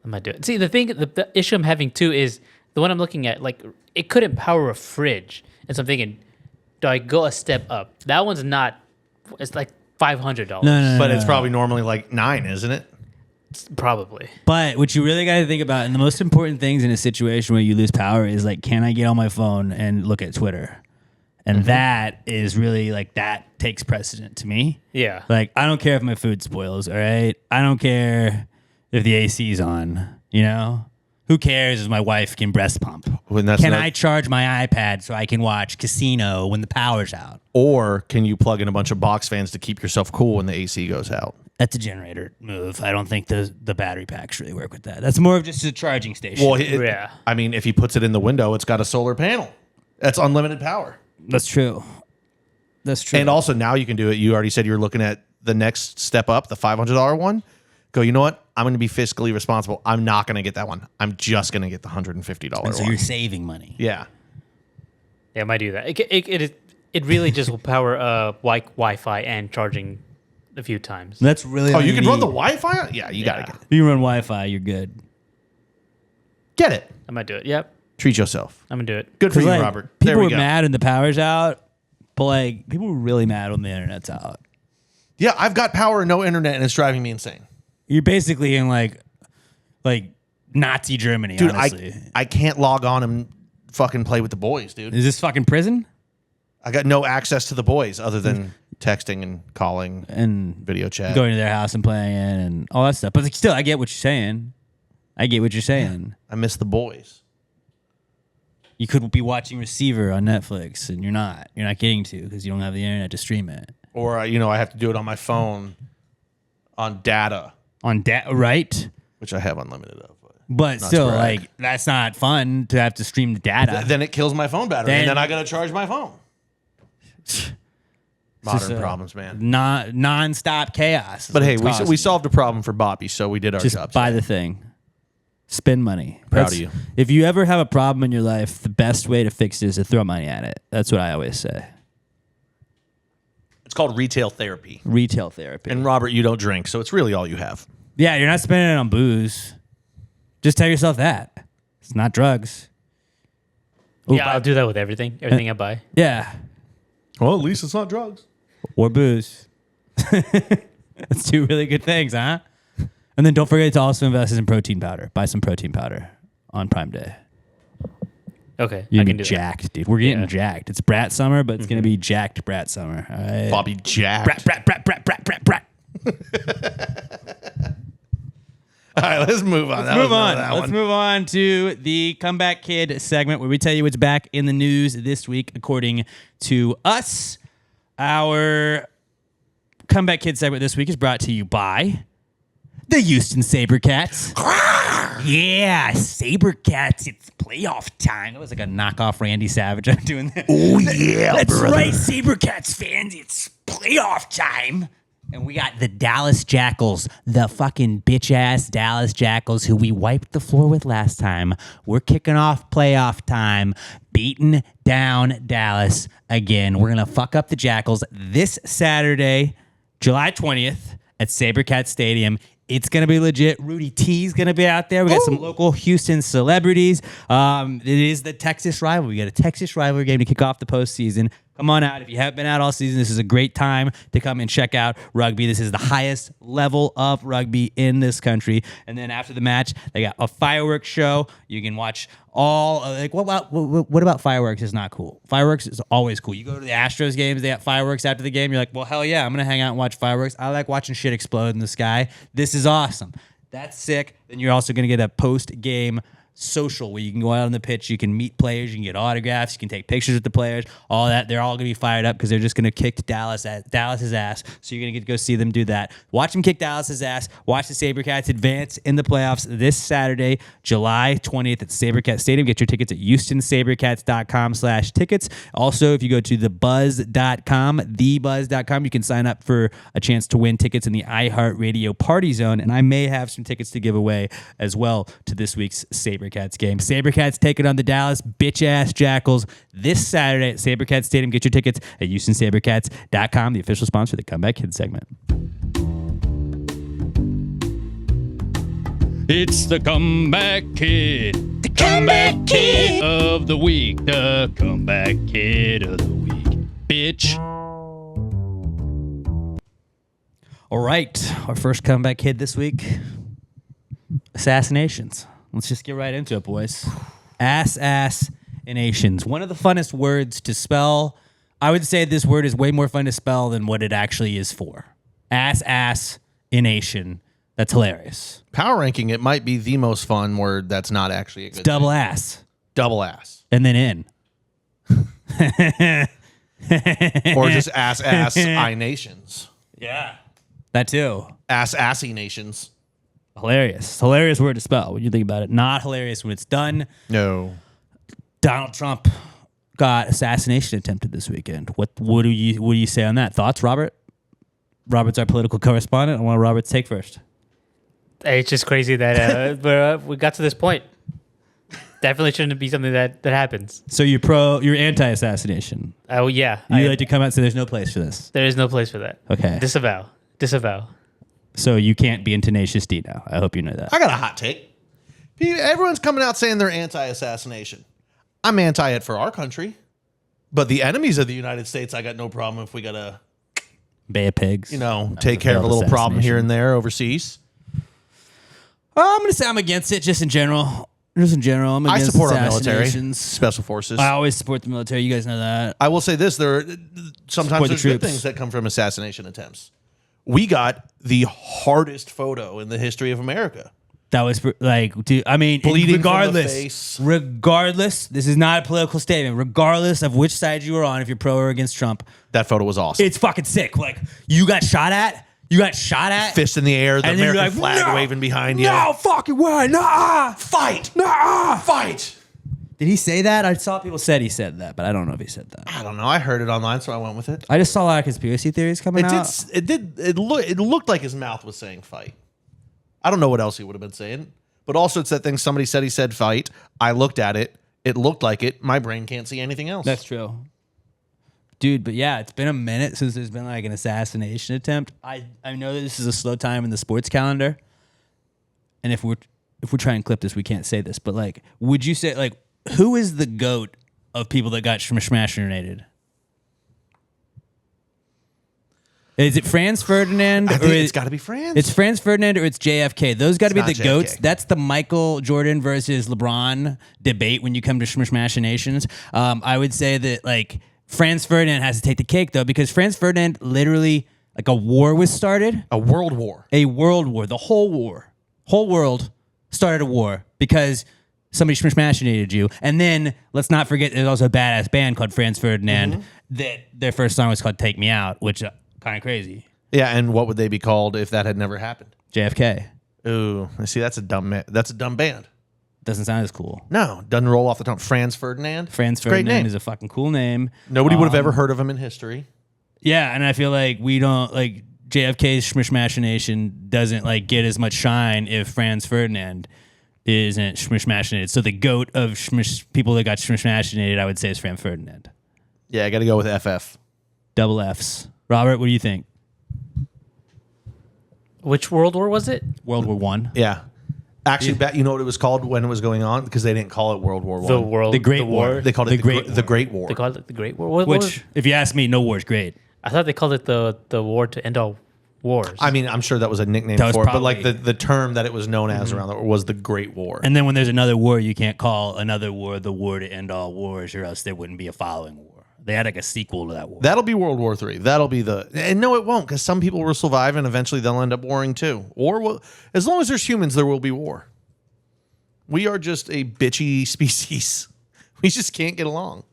I might do it. See, the issue I'm having too is the one I'm looking at. Like, it couldn't power a fridge, and so I'm thinking, do I go a step up? That one's not. It's like $500. No. But it's probably normally like 9, isn't it? Probably. But what you really got to think about, and the most important things in a situation where you lose power is like, can I get on my phone and look at Twitter? And that is really like, that takes precedent to me. Yeah. Like, I don't care if my food spoils, all right? I don't care if the AC is on, you know? Who cares if my wife can breast pump? Can I charge my iPad so I can watch Casino when the power's out? Or can you plug in a bunch of box fans to keep yourself cool when the AC goes out? That's a generator move. I don't think the battery packs really work with that. That's more of just a charging station. Well, Yeah. I mean, if he puts it in the window, it's got a solar panel. That's unlimited power. That's true. That's true. And also now you can do it. You already said you're looking at the next step up, the $500 one. Go, you know what? I'm going to be fiscally responsible. I'm not going to get that one. I'm just going to get the $150 And so one. you're saving money. Yeah. Yeah, I might do that. It really just will power Wi-Fi and charging a few times. That's really Oh, all you can run the need. Wi-Fi? Yeah, you got to get it. You can run Wi-Fi, you're good. Get it. I might do it. Yep. Treat yourself. I'm going to do it. Good for you, Like, Robert. There people we were go. mad when the power's out, but like people were really mad when the internet's out. Yeah, I've got power and no internet, and it's driving me insane. You're basically in like Nazi Germany, Dude, honestly. I can't log on and fucking play with the boys, dude. Is this fucking prison? I got no access to the boys other than texting and calling And video chat. going to their house and playing it and all that stuff. But like, still, I get what you're saying. I I miss the boys. You could be watching Receiver on Netflix, and you're not. You're not getting to because you don't have the internet to stream it. Or, I have to do it on my phone on data, Right? which I have unlimited of. But Not still, to brag. like, that's not fun to have to stream the data. Then it kills my phone battery, Then- and then I got to charge my phone. Modern problems, man. Non-stop chaos. is But what hey, it's we causing. solved a problem for Bobby, so we did our Just job. buy the thing. Spend money. Proud That's- of you. If you ever have a problem in your life, the best way to fix it is to throw money at it. That's what I always say. It's called retail therapy. Retail therapy. And Robert, you don't drink, so it's really all you have. Yeah, you're not spending it on booze. Just tell yourself that. It's not drugs. Ooh, Yeah, I'll do that with everything. Everything I buy. Yeah. Well, at least it's not drugs. Or booze. That's two really good things, huh? And then don't forget to also invest in protein powder. Buy some protein powder on Prime Day. Okay, You're I gonna can be do jacked, dude. We're getting Yeah. jacked. It's Brat summer, but it's gonna be jacked Brat summer. All right. Bobby jacked. Brat. All right, let's move on. Let's move on to the Comeback Kid segment where we tell you what's back in the news this week, according to us. Our Comeback Kid segment this week is brought to you by the Houston SaberCats. Yeah, SaberCats, it's playoff time. That was like a knockoff Randy Savage. I'm doing that. Oh, yeah, That's brother. right, SaberCats fans. It's playoff time. And we got the Dallas Jackals, the fucking bitch-ass Dallas Jackals who we wiped the floor with last time. We're kicking off playoff time, beating down Dallas again. We're going to fuck up the Jackals this Saturday, July 20th at SaberCat Stadium. It's going to be legit. Rudy T's going to be out there. We got some local Houston celebrities. It is the Texas rivalry. We got a Texas rivalry game to kick off the postseason. Come on out. If you haven't been out all season, this is a great time to come and check out rugby. This is the highest level of rugby in this country. And then after the match, they got a fireworks show. You can watch all like what about fireworks is not cool. Fireworks is always cool. You go to the Astros games, they got fireworks after the game. You're like, well, hell yeah, I'm gonna hang out and watch fireworks. I like watching shit explode in the sky. This is awesome. That's sick. Then you're also gonna get a post-game social where you can go out on the pitch, you can meet players, you can get autographs, you can take pictures with the players, all that. They're all gonna be fired up because they're just gonna kick Dallas's ass. So you're gonna get to go see them do that. Watch them kick Dallas's ass. Watch the SaberCats advance in the playoffs this Saturday, July 20th at SaberCat Stadium. Get your tickets at HoustonSaberCats.com/tickets. Also, if you go to thebuzz.com, you can sign up for a chance to win tickets in the iHeartRadio Party Zone, and I may have some tickets to give away as well to this week's SaberCats game. SaberCats taking on the Dallas bitch-ass Jackals this Saturday at SaberCats Stadium. Get your tickets at HoustonSaberCats.com, the official sponsor of the Comeback Kid segment. It's the Comeback Kid. The Comeback Kid of the week. The Comeback Kid of the week. bitch. All right, our first comeback hit this week. Assassinations. Let's just get right into it, boys. Assassinations. One of the funnest words to spell. I would say this word is way more fun to spell than what it actually is for. Assassination. That's hilarious. Power ranking, it might be the most fun word that's not actually a good Double thing. ass. Double ass. And then in. Or just I nations. Yeah. That too. Assy nations. Hilarious. Hilarious word to spell when you think about it. Not hilarious when it's done. No. Donald Trump got assassination attempted this weekend. What do you say on that? Thoughts, Robert? Robert's our political correspondent. I want Robert's take first. It's just crazy that we got to this point. Definitely shouldn't be something that happens. So you're anti-assassination. Oh yeah, You like to come out and say there's no place for this. there is no place for that. Okay. Disavow. So you can't be in Tenacious D now. I hope you know that. I got a hot take. Everyone's coming out saying they're anti-assassination. I'm anti it for our country. But the enemies of the United States, I got no problem if we got to, Bay of Pigs. take care of a little problem here and there overseas. I'm going to say I'm against it just in general. I'm I against support our military, assassinations. special forces. I always support the military. You guys know that. I will say this: sometimes there's good troops. things that come from assassination attempts. We got the hardest photo in the history of America. That was like, dude, I mean, Bleeding regardless, from the face. regardless, this is not a political statement. Regardless of which side you were on, if you're pro or against Trump, That photo was awesome. it's fucking sick. Like, you got shot at. Fist in the air, the and then you're American like, flag "No, waving behind you. No fucking way. Nah. Fight! Nah. Fight! Did he say that? I saw people said he said that, but I don't know if he said that. I don't know. I heard it online, so I went with it. I just saw a lot of conspiracy theories coming out. It looked like his mouth was saying fight. I don't know what else he would have been saying, but also it's that thing somebody said he said fight. I looked at it. It looked like it. My brain can't see anything else. That's true. Dude, but yeah, it's been a minute since there's been like an assassination attempt. I know that this is a slow time in the sports calendar. And if we're trying to clip this, we can't say this, but like, would you say like who is the GOAT of people that got smash-grenaded? Is it Franz Ferdinand? I think it's got to be France. It's Franz Ferdinand or it's JFK. Those got to be not the JFK. GOATs. That's the Michael Jordan versus LeBron debate when you come to smash-nations. I would say that like Franz Ferdinand has to take the cake though, because Franz Ferdinand literally like a war was started. a world war. A world war. The whole world started a war because somebody smash-nated you. And then let's not forget there's also a badass band called Franz Ferdinand that their first song was called Take Me Out, which kind of crazy. Yeah, and what would they be called if that had never happened? JFK. Ooh, see, that's a dumb band. Doesn't sound as cool. No, doesn't roll off the tongue. Franz Ferdinand. Franz Great Ferdinand name. is a fucking cool name. Nobody would have ever heard of him in history. Yeah, and I feel like we don't like JFK's Smashmachination doesn't like get as much shine if Franz Ferdinand isn't Smashmachinated. So the GOAT of people that got Smashmachinated, I would say, is Franz Ferdinand. Yeah, I got to go with FF. Double Fs. Robert, what do you think? Which World War was it? World War One. Yeah. Actually, you know what it was called when it was going on? Because they didn't call it World War One. The Great War. They called it the Great War. They called it the Great War. What Which, was- if you ask me, no war is great. I thought they called it the war to end all wars. I mean, I'm sure that was a nickname That was for it, but like probably- the term that it was known as around that was the Great War. And then when there's another war, you can't call another war the war to end all wars, or else there wouldn't be a following war. They had like a sequel to that war. That'll be World War III. That'll be and no, it won't, because some people will survive and eventually they'll end up warring too. Or as long as there's humans, there will be war. We are just a bitchy species. We just can't get along.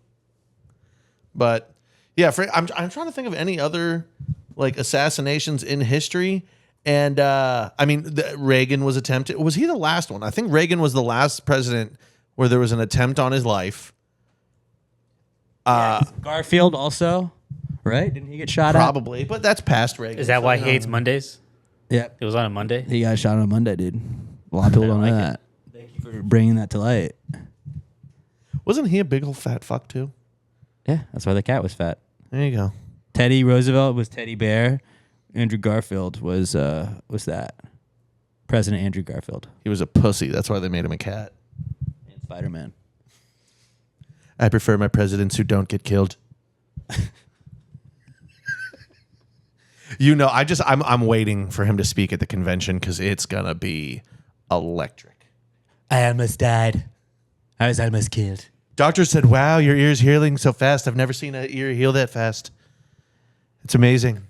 But yeah, I'm trying to think of any other like assassinations in history. And I mean, Reagan was attempted. Was he the last one? I think Reagan was the last president where there was an attempt on his life. Garfield also, right? Didn't he get shot Probably, but that's past Reagan. Is that so, why you he know. hates Mondays? at? Yeah. It was on a Monday. He got shot on Monday, dude. A lot of people don't know like that. Thank you for bringing that to light. Wasn't he a big old fat fuck too? Yeah, that's why the cat was fat. There you go. Teddy Roosevelt was Teddy Bear. Andrew Garfield was that. President Andrew Garfield. He was a pussy. That's why they made him a cat. And Spider-Man. I prefer my presidents who don't get killed. I'm waiting for him to speak at the convention because it's gonna be electric. I almost died. I was almost killed. Doctor said, "Wow, your ear's healing so fast. I've never seen an ear heal that fast. It's amazing."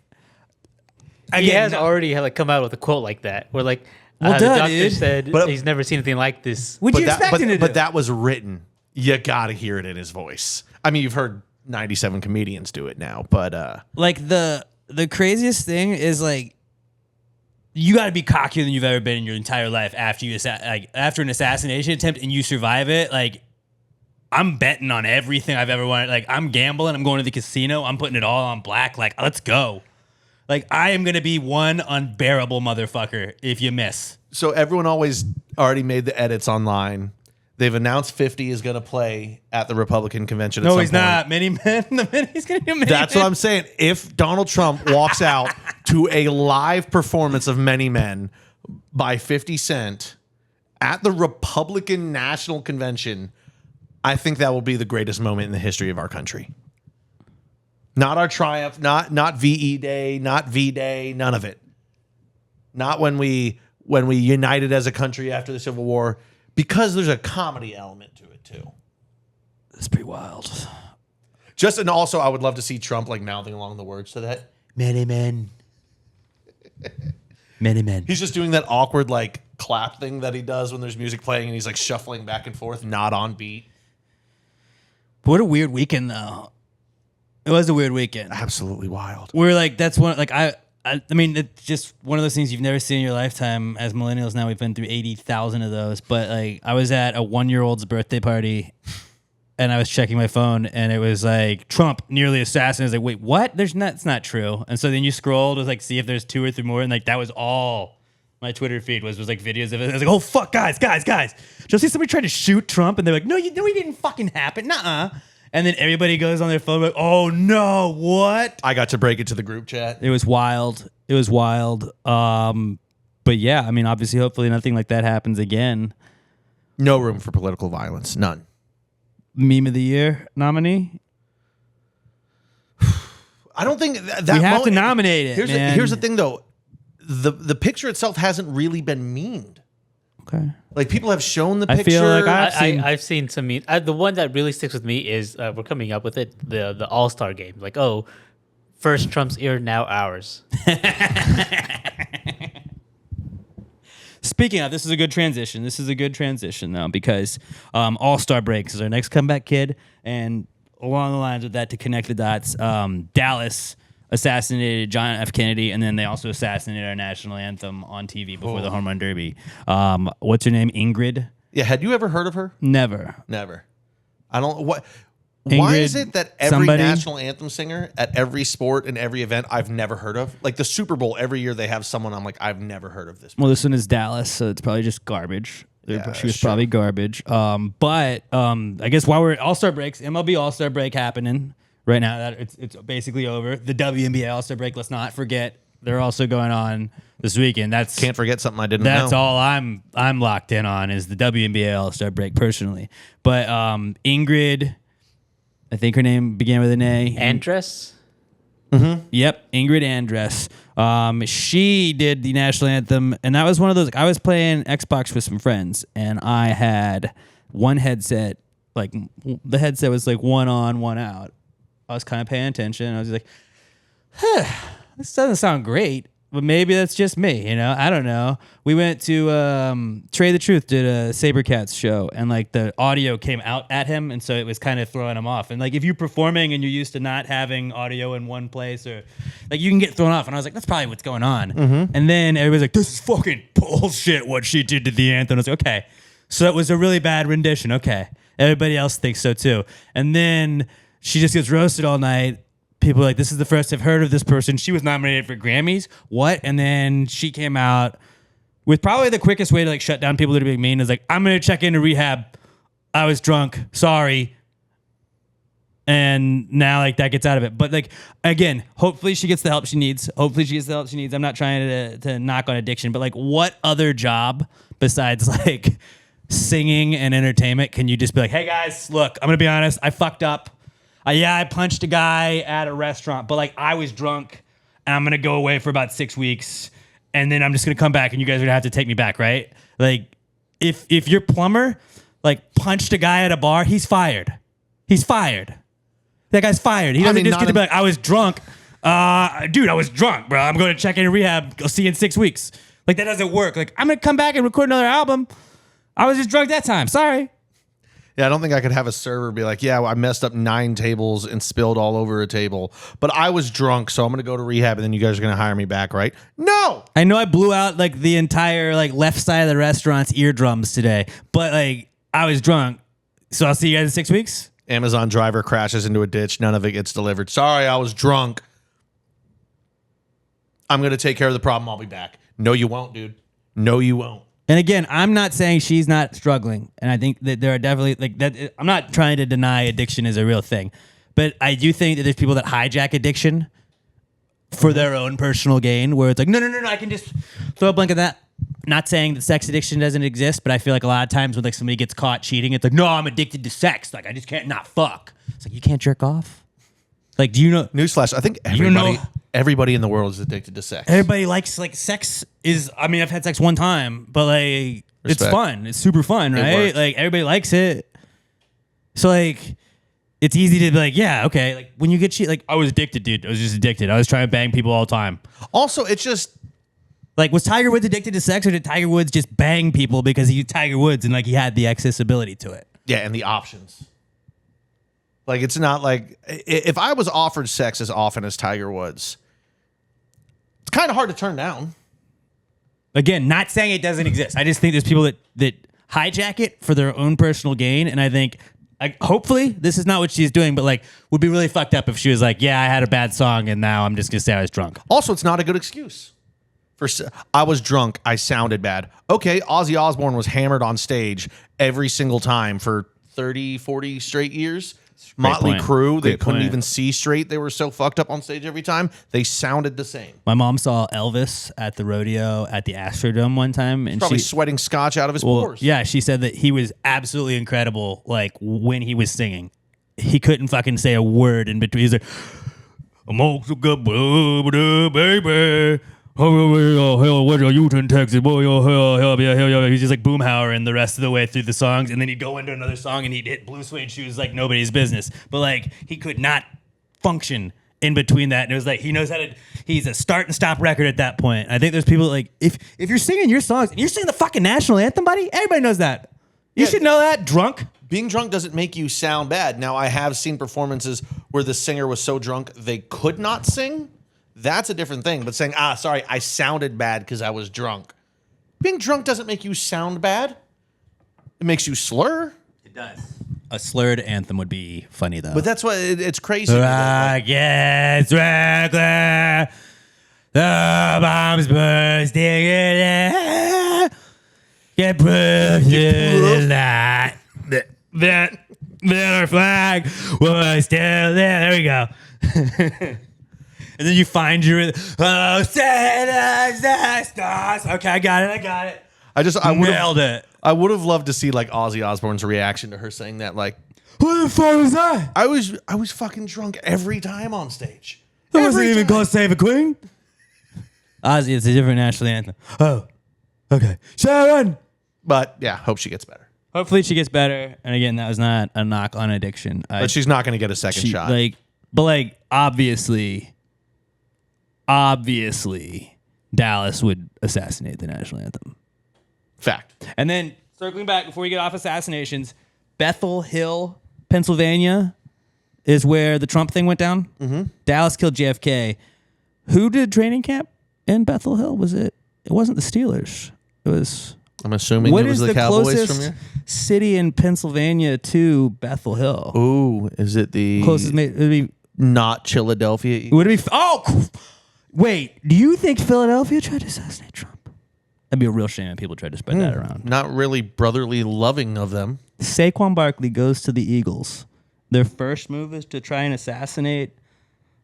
He has already come out with a quote like that, where the duh, doctor dude. said But- he's never seen anything like this. Would you expect him to do? But that was written. You gotta hear it in his voice. I mean, you've heard 97 comedians do it now, but Like the craziest thing is like you got to be cockier than you've ever been in your entire life after after an assassination attempt and you survive it. Like I'm betting on everything I've ever wanted. Like I'm gambling. I'm going to the casino. I'm putting it all on black. Like let's go. Like I am gonna be one unbearable motherfucker if you miss. so everyone always already made the edits online. They've announced 50 is going to play at the Republican convention. No, at some he's point. not. Mini Men. He's gonna do Mini That's Men. what I'm saying. If Donald Trump walks out to a live performance of Many Men by 50 Cent at the Republican National Convention, I think that will be the greatest moment in the history of our country. Not our triumph, not VE Day, not V Day, none of it. Not when we united as a country after the Civil War, because there's a comedy element to it too. That's pretty wild. And also I would love to see Trump mouthing along the words to that. Many Men. Many Men. He's just doing that awkward clap thing that he does when there's music playing and he's shuffling back and forth, not on beat. What a weird weekend though. It was a weird weekend. Absolutely wild. We're that's one I mean, it's just one of those things you've never seen in your lifetime. As millennials now, we've been through 80,000 of those. But I was at a 1-year-old's birthday party, and I was checking my phone, and it was Trump nearly assassinated. I was like, wait, what? It's not true. And so then you scrolled, was see if there's 2 or 3 more, and that was all my Twitter feed was videos of it. I was like, oh fuck, guys, did you see somebody try to shoot Trump? And they're like, no, it didn't fucking happen, nuh-uh. And then everybody goes on their phone like, oh no, what? I got to break it to the group chat. It was wild. But yeah, I mean, obviously, hopefully nothing like that happens again. No room for political violence. None. Meme of the year nominee? I don't think that We have to nominate it, man. Here's the thing, though. The picture itself hasn't really been memed. Okay. People have shown the I picture. feel like I've seen some memes. The one that really sticks with me is we're coming up with it, the All-Star game. First Trump's ear, now ours. Speaking of, this is a good transition now because All-Star Break is our next comeback kid. And along the lines of that, to connect the dots, Dallas assassinated John F. Kennedy, and then they also assassinated our national anthem on TV before the Home Run Derby. What's her name? Ingrid? Yeah, had you ever heard of her? Never. Never. I don't. What? Why Ingrid, is it that every somebody? national anthem singer at every sport and every event I've never heard of? The Super Bowl, every year they have someone I'm I've never heard of this. Well, this one is Dallas, so it's probably just garbage. Yeah, She was sure. probably garbage. But I guess while we're at All-Star breaks, MLB All-Star break happening right now. That it's basically over. The WNBA All-Star break, let's not forget, they're also going on this weekend. Can't forget something I didn't know. That's all I'm locked in on is the WNBA All-Star break personally. But Ingrid, I think her name began with an A. Andress? Yep, Ingrid Andress. She did the national anthem, and that was one of those. I was playing Xbox with some friends, and I had one headset. The headset was one on, one out. I was kind of paying attention. I was like, this doesn't sound great, but maybe that's just me. I don't know. We went to Trey the Truth did a Sabercats show, and the audio came out at him, and so it was kind of throwing him off. And if you're performing and you're used to not having audio in one place, or you can get thrown off. And I was like, that's probably what's going on. And then everybody's like, this is fucking bullshit what she did to the anthem. I was like, okay, so it was a really bad rendition. Okay, everybody else thinks so too. And then she just gets roasted all night. People are like, this is the first I've heard of this person. She was nominated for Grammys. What? And then she came out with probably the quickest way to shut down people that are being mean is I'm going to check into rehab. I was drunk. Sorry. And now that gets out of it. But again, hopefully she gets the help she needs. I'm not trying to knock on addiction, but what other job besides singing and entertainment can you just be hey guys, look, I'm going to be honest. I fucked up. I punched a guy at a restaurant, but I was drunk and I'm gonna go away for about 6 weeks, and then I'm just gonna come back, and you guys are gonna have to take me back, right? Like, if your plumber like punched a guy at a bar, he's fired. He's fired. That guy's fired. He doesn't just get to be like, I was drunk. Dude, I was drunk, bro. I'm going to check into rehab. I'll see you in 6 weeks. Like, that doesn't work. Like, I'm going to come back and record another album. I was just drunk that time. Sorry. Yeah, I don't think I could have a server be like, yeah, well, I messed up 9 tables and spilled all over a table, but I was drunk, so I'm going to go to rehab, and then you guys are going to hire me back, right? No! I know I blew out, like, the entire, like, left side of the restaurant's eardrums today, but, like, I was drunk. So I'll see you guys in 6 weeks. Amazon driver crashes into a ditch. None of it gets delivered. Sorry, I was drunk. I'm going to take care of the problem. I'll be back. No, you won't, dude. No, you won't. And again, I'm not saying she's not struggling. And I think that there are definitely, like, that. I'm not trying to deny addiction is a real thing. But I do think that there's people that hijack addiction for their own personal gain, where it's like, no, I can just throw a blank on that. Not saying that sex addiction doesn't exist, but I feel like a lot of times when like somebody gets caught cheating, it's like, no, I'm addicted to sex. Like, I just can't not fuck. It's like, you can't jerk off. Like, do you know? Newsflash, I think everybody in the world is addicted to sex. Everybody likes, like, sex is, I mean, I've had sex one time, but like, Respect. It's fun. It's super fun, right? Like, everybody likes it. So like, it's easy to be like, yeah, okay. Like, when you get cheated, like, I was addicted, dude. I was just addicted. I was trying to bang people all the time. Also, it's just, like, was Tiger Woods addicted to sex, or did Tiger Woods just bang people because he's Tiger Woods and like he had the accessibility to it? yeah, and the options. Like, it's not like, if I was offered sex as often as Tiger Woods, it's kind of hard to turn down. Again, not saying it doesn't exist. I just think there's people that hijack it for their own personal gain, and I think, hopefully, this is not what she's doing, but like, would be really fucked up if she was like, yeah, I had a bad song, and now I'm just gonna say I was drunk. Also, it's not a good excuse. I was drunk. I sounded bad. Okay, Ozzy Osbourne was hammered on stage every single time for 30, 40 straight years. Motley Crue, they couldn't even see straight. They were so fucked up on stage every time. They sounded the same. My mom saw Elvis at the rodeo at the Astrodome one time, and Probably sweating scotch out of his pores. Yeah, she said that he was absolutely incredible. Like, when he was singing, he couldn't fucking say a word in between. He's like, "I'm also good, baby. Oh, hell, what are you in Texas? Boy, oh, hell, yeah. He's just like boomhowering the rest of the way through the songs, and then he'd go into another song and he'd hit Blue Suede Shoes like nobody's business. But like, he could not function in between that. And it was like, he knows how to. He's a start and stop record at that point. I think there's people like, if you're singing your songs and you're singing the fucking national anthem, buddy, everybody knows that. You should know that. Drunk. Being drunk doesn't make you sound bad. Now, I have seen performances where the singer was so drunk they could not sing. That's a different thing. But saying, sorry, I sounded bad because I was drunk. Being drunk doesn't make you sound bad. It makes you slur. It does. A slurred anthem would be funny, though. But that's what it's crazy. Rockets, reckless, the bombs bursting in air. Get proof to the light that our flag was still there. There we go. And then you find your stars. Okay, I got it. I nailed it. I would have loved to see like Ozzy Osbourne's reaction to her saying that. Like, What the fuck was that? I was fucking drunk every time on stage. That wasn't even called Save a Queen. Ozzy, it's a different national anthem. Oh, okay. Sharon. But yeah, hope she gets better. Hopefully she gets better. And again, that was not a knock on addiction. But she's not going to get a second shot. Obviously, Dallas would assassinate the national anthem. Fact. And then circling back before we get off assassinations, Bethel Hill, Pennsylvania, is where the Trump thing went down. Mm-hmm. Dallas killed JFK. Who did training camp in Bethel Hill? Was it? It wasn't the Steelers. It was. I'm assuming it was the Cowboys from here. City in Pennsylvania to Bethel Hill. Ooh, is it the closest? It would be not Philadelphia. Would it be? Wait. Do you think Philadelphia tried to assassinate Trump? That'd be a real shame if people tried to spread that around. Not really brotherly loving of them. Saquon Barkley goes to the Eagles. Their first move is to try and assassinate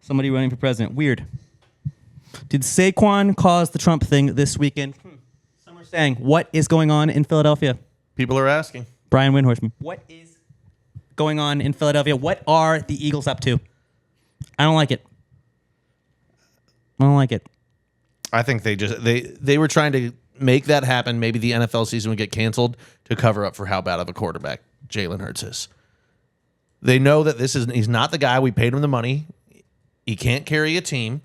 somebody running for president. Weird. Did Saquon cause the Trump thing this weekend? Some are saying, what is going on in Philadelphia? People are asking. Brian Windhorst, what is going on in Philadelphia? What are the Eagles up to? I don't like it. I don't like it. I think they were trying to make that happen. Maybe the NFL season would get canceled to cover up for how bad of a quarterback Jalen Hurts is. They know that he's not the guy. We paid him the money. He can't carry a team.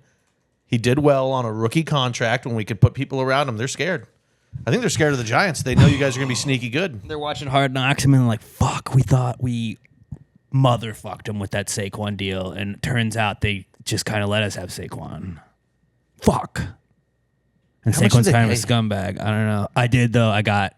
He did well on a rookie contract when we could put people around him. They're scared. I think they're scared of the Giants. They know you guys are going to be sneaky good. They're watching Hard Knocks and they're like, fuck, we thought we motherfucked him with that Saquon deal. And it turns out they just kind of let us have Saquon. Fuck. And How much did Saquon's they kind of a pay? scumbag. I don't know. I did though. I got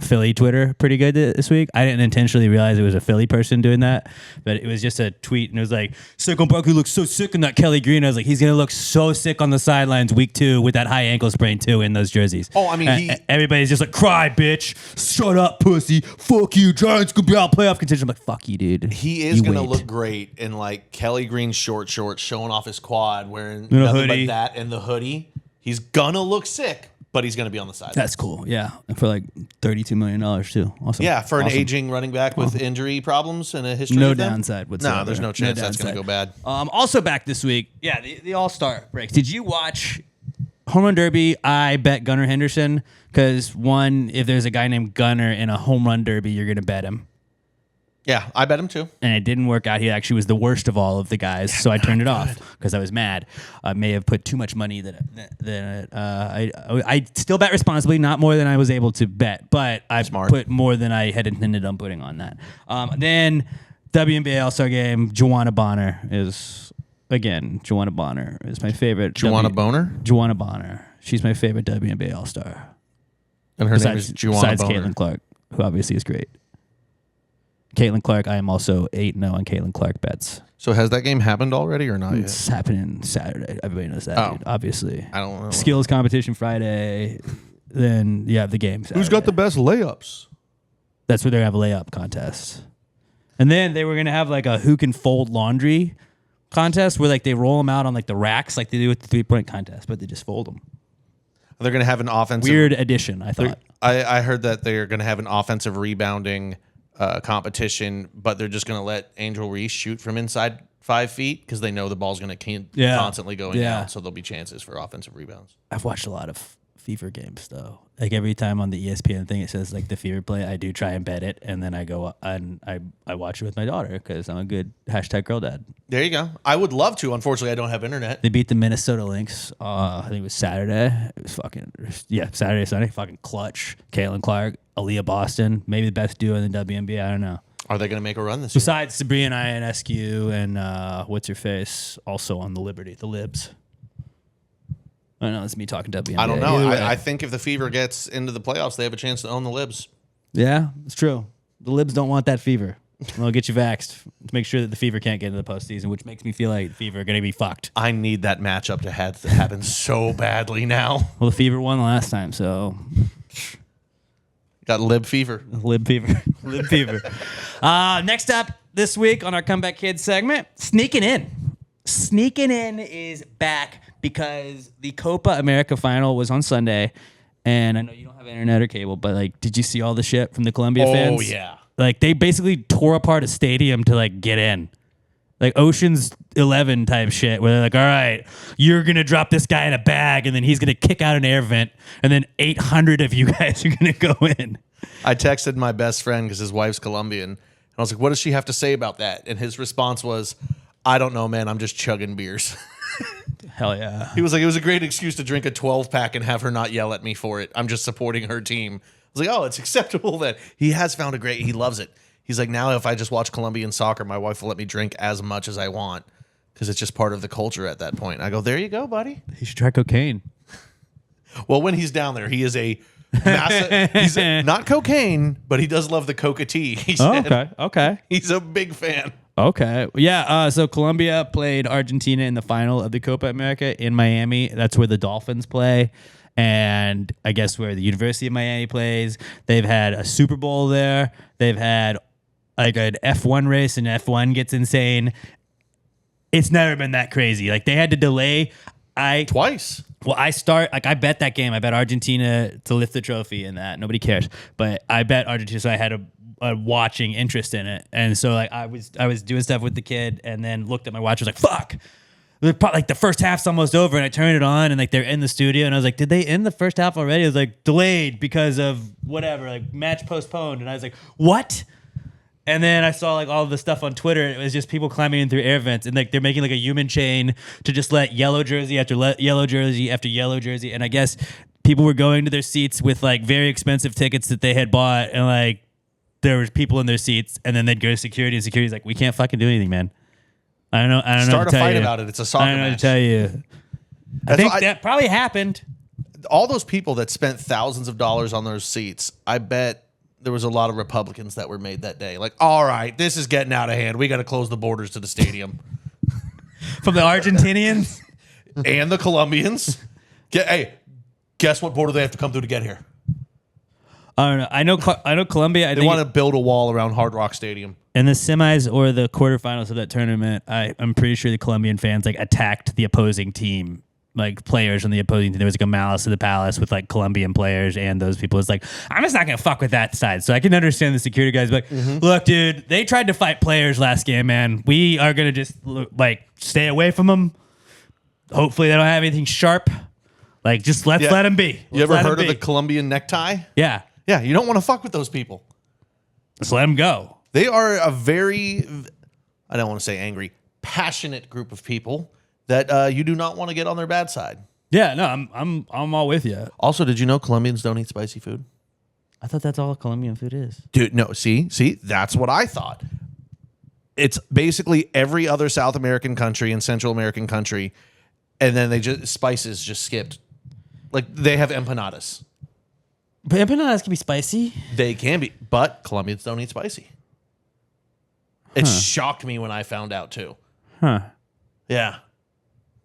Philly Twitter pretty good this week. I didn't intentionally realize it was a Philly person doing that, but it was just a tweet and it was like, Saquon Barkley looks so sick in that Kelly Green. I was like, he's gonna look so sick on the sidelines week 2 with that high ankle sprain too in those jerseys. Oh, I mean, And everybody's just like, cry, bitch. Shut up, pussy. Fuck you. Giants could be out playoff contention. I'm like, fuck you, dude. He is You going to wait. look great in like Kelly Green shorts, showing off his quad, wearing a nothing hoodie. but that and the hoodie. He's gonna look sick, but he's going to be on the side. That's cool. Yeah. And for like $32 million too. Awesome. Yeah, for an Awesome. aging running back with injury problems and a history. No of them. downside whatsoever. No, there's no chance that's going to downside. go bad. Also back this week, yeah, the All-Star breaks. Did you watch Home Run Derby? I bet Gunnar Henderson because one, if there's a guy named Gunnar in a Home Run Derby, you're gonna bet him. Yeah, I bet him too. And it didn't work out. He actually was the worst of all of the guys, so I turned it off because I was mad. I may have put too much money I still bet responsibly, not more than I was able to bet, but I Smart. put more than I had intended on putting on that. Then WNBA All-Star Game, Joanna Bonner is my favorite. Juwanna Bonner? Joanna Bonner. She's my favorite WNBA All-Star. And her name is Juwanna Besides Bonner. Caitlin Clark, who obviously is great. Caitlin Clark, I am also 8-0 on Caitlin Clark bets. So has that game happened already or not yet? It's happening Saturday. Everybody knows that, dude, obviously. I don't know. Skills competition Friday. Then you have the game Saturday. Who's got the best layups? That's where they have a layup contest. And then they were going to have like a who can fold laundry contest where like they roll them out on like the racks like they do with the 3-point contest, but they just fold them. They're going to have an offensive. Weird addition, I thought. I heard that they're going to have an offensive rebounding competition, but they're just going to let Angel Reese shoot from inside 5 feet because they know the ball's going to constantly going out, so there'll be chances for offensive rebounds. I've watched a lot of Fever games though. Like every time on the ESPN thing, it says like the Fever play. I do try and bet it, and then I go and I watch it with my daughter because I'm a good #girl dad. There you go. I would love to. Unfortunately, I don't have internet. They beat the Minnesota Lynx. I think it was Saturday. It was Saturday, Sunday. Fucking clutch. Caitlin Clark, Aaliyah Boston, maybe the best duo in the WNBA. I don't know. Are they going to make a run this year? Besides Sabrina Ionescu and what's her face, also on the Liberty, the Libs. I don't know. It's me talking WNBA. I don't know. Either way. I think if the Fever gets into the playoffs, they have a chance to own the Libs. Yeah, it's true. The Libs don't want that Fever. They'll get you vaxxed to make sure that the Fever can't get into the postseason, which makes me feel like the Fever are going to be fucked. I need that matchup to happen so badly now. Well, the Fever won the last time, so Got Lib Fever. Lib Fever. Lib Fever. Next up this week on our Comeback Kids segment, Sneaking In. Sneaking In is back because the Copa America final was on Sunday, and I know you don't have internet or cable, but like, did you see all the shit from the Colombia fans? Oh, yeah. Like, they basically tore apart a stadium to like get in. Like Ocean's 11 type shit where they're like, all right, you're going to drop this guy in a bag and then he's going to kick out an air vent and then 800 of you guys are going to go in. I texted my best friend because his wife's Colombian. And I was like, what does she have to say about that? And his response was, I don't know, man. I'm just chugging beers. Hell yeah. He was like, it was a great excuse to drink a 12-pack and have her not yell at me for it. I'm just supporting her team. I was like, oh, it's acceptable that he has found he loves it. He's like, now if I just watch Colombian soccer, my wife will let me drink as much as I want because it's just part of the culture at that point. I go, there you go, buddy. He should try cocaine. Well, when he's down there, he is a massive, he's not cocaine, but he does love the coca tea. He said. Okay. He's a big fan. Okay. Yeah. So Colombia played Argentina in the final of the Copa America in Miami. That's where the Dolphins play. And I guess where the University of Miami plays. They've had a Super Bowl there. They've had like an F1 race, and F1 gets insane. It's never been that crazy. Like they had to delay. Twice. Well, I bet that game. I bet Argentina to lift the trophy in that. Nobody cares. But I bet Argentina, so I had a watching interest in it. And so like I was doing stuff with the kid and then looked at my watch, was like, fuck. like the first half's almost over, and I turned it on, and like they're in the studio, and I was like, did they end the first half already? It was like delayed because of whatever, like match postponed, and I was like, what? And then I saw like all of the stuff on Twitter, and it was just people climbing in through air vents, and like they're making like a human chain to just let yellow jersey after yellow jersey after yellow jersey, and I guess people were going to their seats with like very expensive tickets that they had bought, and like there was people in their seats, and then they'd go to security, and security's like, we can't fucking do anything, man. I don't know. Start a fight about it. It's a soccer match. I don't know what to tell you. I think that probably happened. All those people that spent thousands of dollars on those seats, I bet there was a lot of Republicans that were made that day. Like, all right, this is getting out of hand. We got to close the borders to the stadium. From the Argentinians? And the Colombians. Hey, guess what border they have to come through to get here? I don't know. I know Colombia. They want to build a wall around Hard Rock Stadium. In the semis or the quarterfinals of that tournament, I'm pretty sure the Colombian fans like attacked the opposing team, like players from the opposing team. There was like a malice of the palace with like Colombian players and those people. It's like, I'm just not going to fuck with that side. So I can understand the security guys. Like, look, dude, they tried to fight players last game, man. We are going to just like stay away from them. Hopefully they don't have anything sharp. Like, just let them be. You ever heard of the Colombian necktie? Yeah. Yeah, you don't want to fuck with those people. Just let them go. They are a very, I don't want to say angry, passionate group of people that you do not want to get on their bad side. Yeah, no, I'm all with you. Also, did you know Colombians don't eat spicy food? I thought that's all Colombian food is. Dude, no, see, that's what I thought. It's basically every other South American country and Central American country, and then spices just skipped. Like, they have empanadas. But empanadas can be spicy. They can be, but Colombians don't eat spicy. It shocked me when I found out too. Huh. Yeah.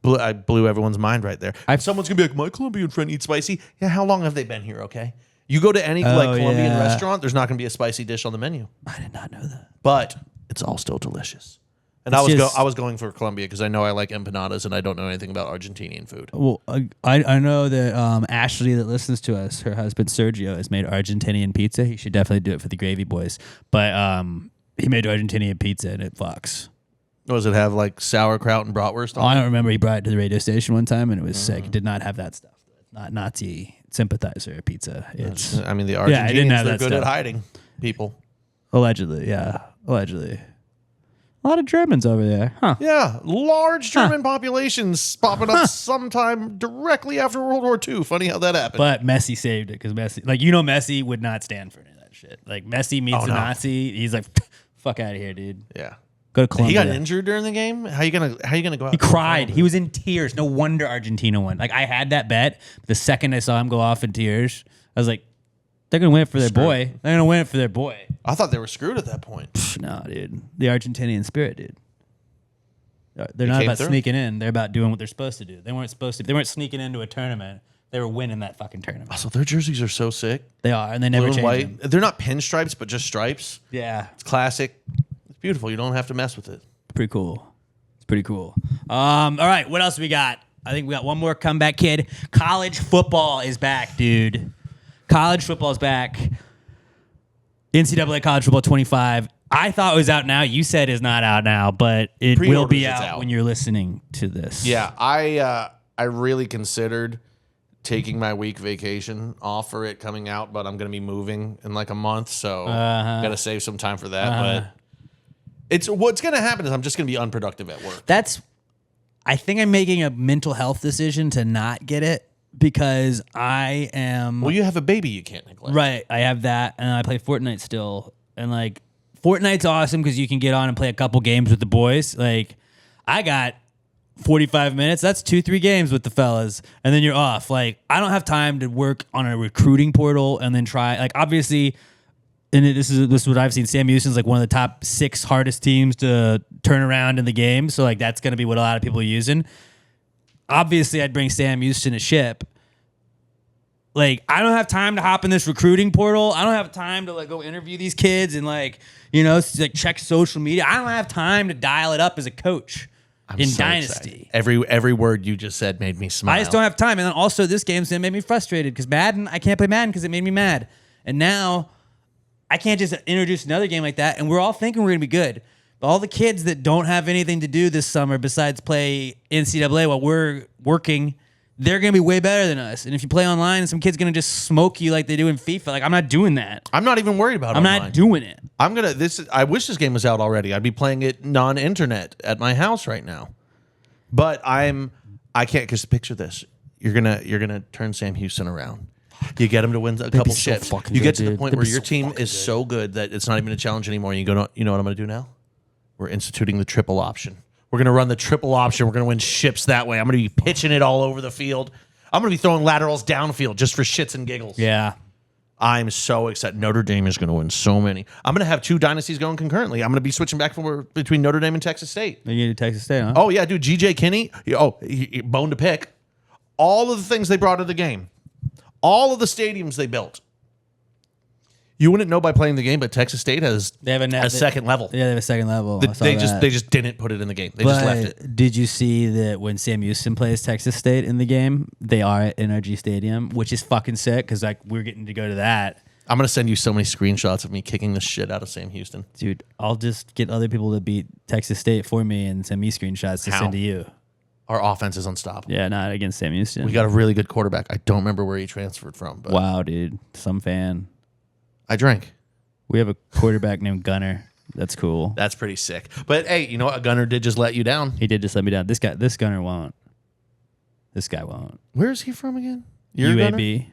I blew everyone's mind right there. Someone's going to be like, my Colombian friend eats spicy. Yeah, how long have they been here, okay? You go to any Colombian restaurant, there's not going to be a spicy dish on the menu. I did not know that. But it's all still delicious. And I was going for Colombia because I know I like empanadas and I don't know anything about Argentinian food. Well, I know that Ashley that listens to us, her husband Sergio, has made Argentinian pizza. He should definitely do it for the Gravy Boys. But he made Argentinian pizza and it fucks. Does it have like sauerkraut and bratwurst on it? I don't remember. He brought it to the radio station one time and it was sick. It did not have that stuff. It's not Nazi sympathizer pizza. It's the Argentinians, it didn't have they're that good stuff. at hiding people. Allegedly, yeah. Allegedly. A lot of Germans over there, huh? Yeah, large German populations popping up sometime directly after World War II. Funny how that happened. But Messi saved it because Messi would not stand for any of that shit. Like Messi meets a Nazi, he's like, fuck out of here, dude. Yeah. Go to Colombia. He got injured during the game? How you gonna go out? He cried. He was in tears. No wonder Argentina won. Like I had that bet. The second I saw him go off in tears, I was like, they're gonna win it for their boy. They're gonna win it for their boy. I thought they were screwed at that point. No, dude. The Argentinian spirit, dude. They're not about sneaking in. They're about doing what they're supposed to do. They weren't sneaking into a tournament. They were winning that fucking tournament. Also, their jerseys are so sick. They are, and they never Blue and change white. them. They're not pinstripes, but just stripes. Yeah. It's classic. It's beautiful. You don't have to mess with it. Pretty cool. It's pretty cool. All right, what else we got? I think we got one more comeback kid. College football is back, dude. College football is back. NCAA College Football 25. I thought it was out now. You said it's not out now, but it will be out when you're listening to this. Yeah, I really considered taking my week vacation off for it coming out, but I'm going to be moving in like a month, so got to save some time for that. But what's going to happen is I'm just going to be unproductive at work. I think I'm making a mental health decision to not get it because I am. Well, you have a baby you can't neglect. Right, I have that, and I play Fortnite still, and like Fortnite's awesome because you can get on and play a couple games with the boys. Like I got 45 minutes. That's 2-3 games with the fellas, and then you're off. Like I don't have time to work on a recruiting portal and then try. Like obviously, and this is what I've seen. Sam Houston's like one of the top 6 hardest teams to turn around in the game. So like that's going to be what a lot of people are using. Obviously, I'd bring Sam Houston a ship. Like I don't have time to hop in this recruiting portal. I don't have time to like go interview these kids and like like check social media. I don't have time to dial it up as a coach. In so Dynasty. Excited. Every word you just said made me smile. I just don't have time. And then also this game's gonna make me frustrated because Madden, I can't play Madden because it made me mad. And now I can't just introduce another game like that and we're all thinking we're gonna be good. all the kids that don't have anything to do this summer besides play NCAA while we're working, they're going to be way better than us. And if you play online, some kid's going to just smoke you like they do in FIFA. Like, I'm not doing that. I'm not even worried about I'm online. not doing it. I wish this game was out already. I'd be playing it non-internet at my house right now. But I can't, because picture this. You're gonna turn Sam Houston around. You get him to win a couple so shits. fucking You good, get to the dude. point They'd where be your so team fucking is so good that it's not even a challenge anymore. And you go, you know what I'm gonna do now? We're instituting the triple option. We're gonna run the triple option. We're gonna win ships that way. I'm gonna be pitching it all over the field. I'm gonna be throwing laterals downfield just for shits and giggles. Yeah. I'm so excited. Notre Dame is going to win so many. I'm going to have 2 dynasties going concurrently. I'm going to be switching back between Notre Dame and Texas State. Are you going to Texas State, huh? Oh, yeah, dude. G.J. Kinney. Bone to pick. All of the things they brought to the game. All of the stadiums they built. You wouldn't know by playing the game, but Texas State has a second level. Yeah, they have a second level. They just didn't put it in the game. They just left it. Did you see that when Sam Houston plays Texas State in the game, they are at NRG Stadium, which is fucking sick because like we're getting to go to that. I'm going to send you so many screenshots of me kicking the shit out of Sam Houston. Dude, I'll just get other people to beat Texas State for me and send me screenshots to How? send to you. Our offense is unstoppable. Yeah, not against Sam Houston. We got a really good quarterback. I don't remember where he transferred from. But wow, dude. Some fan. I drank. We have a quarterback named Gunner. That's cool. That's pretty sick. But hey, you know what? A Gunner did just let you down. He did just let me down. This Gunner won't. This guy won't. Where is he from again? Your Gunner? UAB.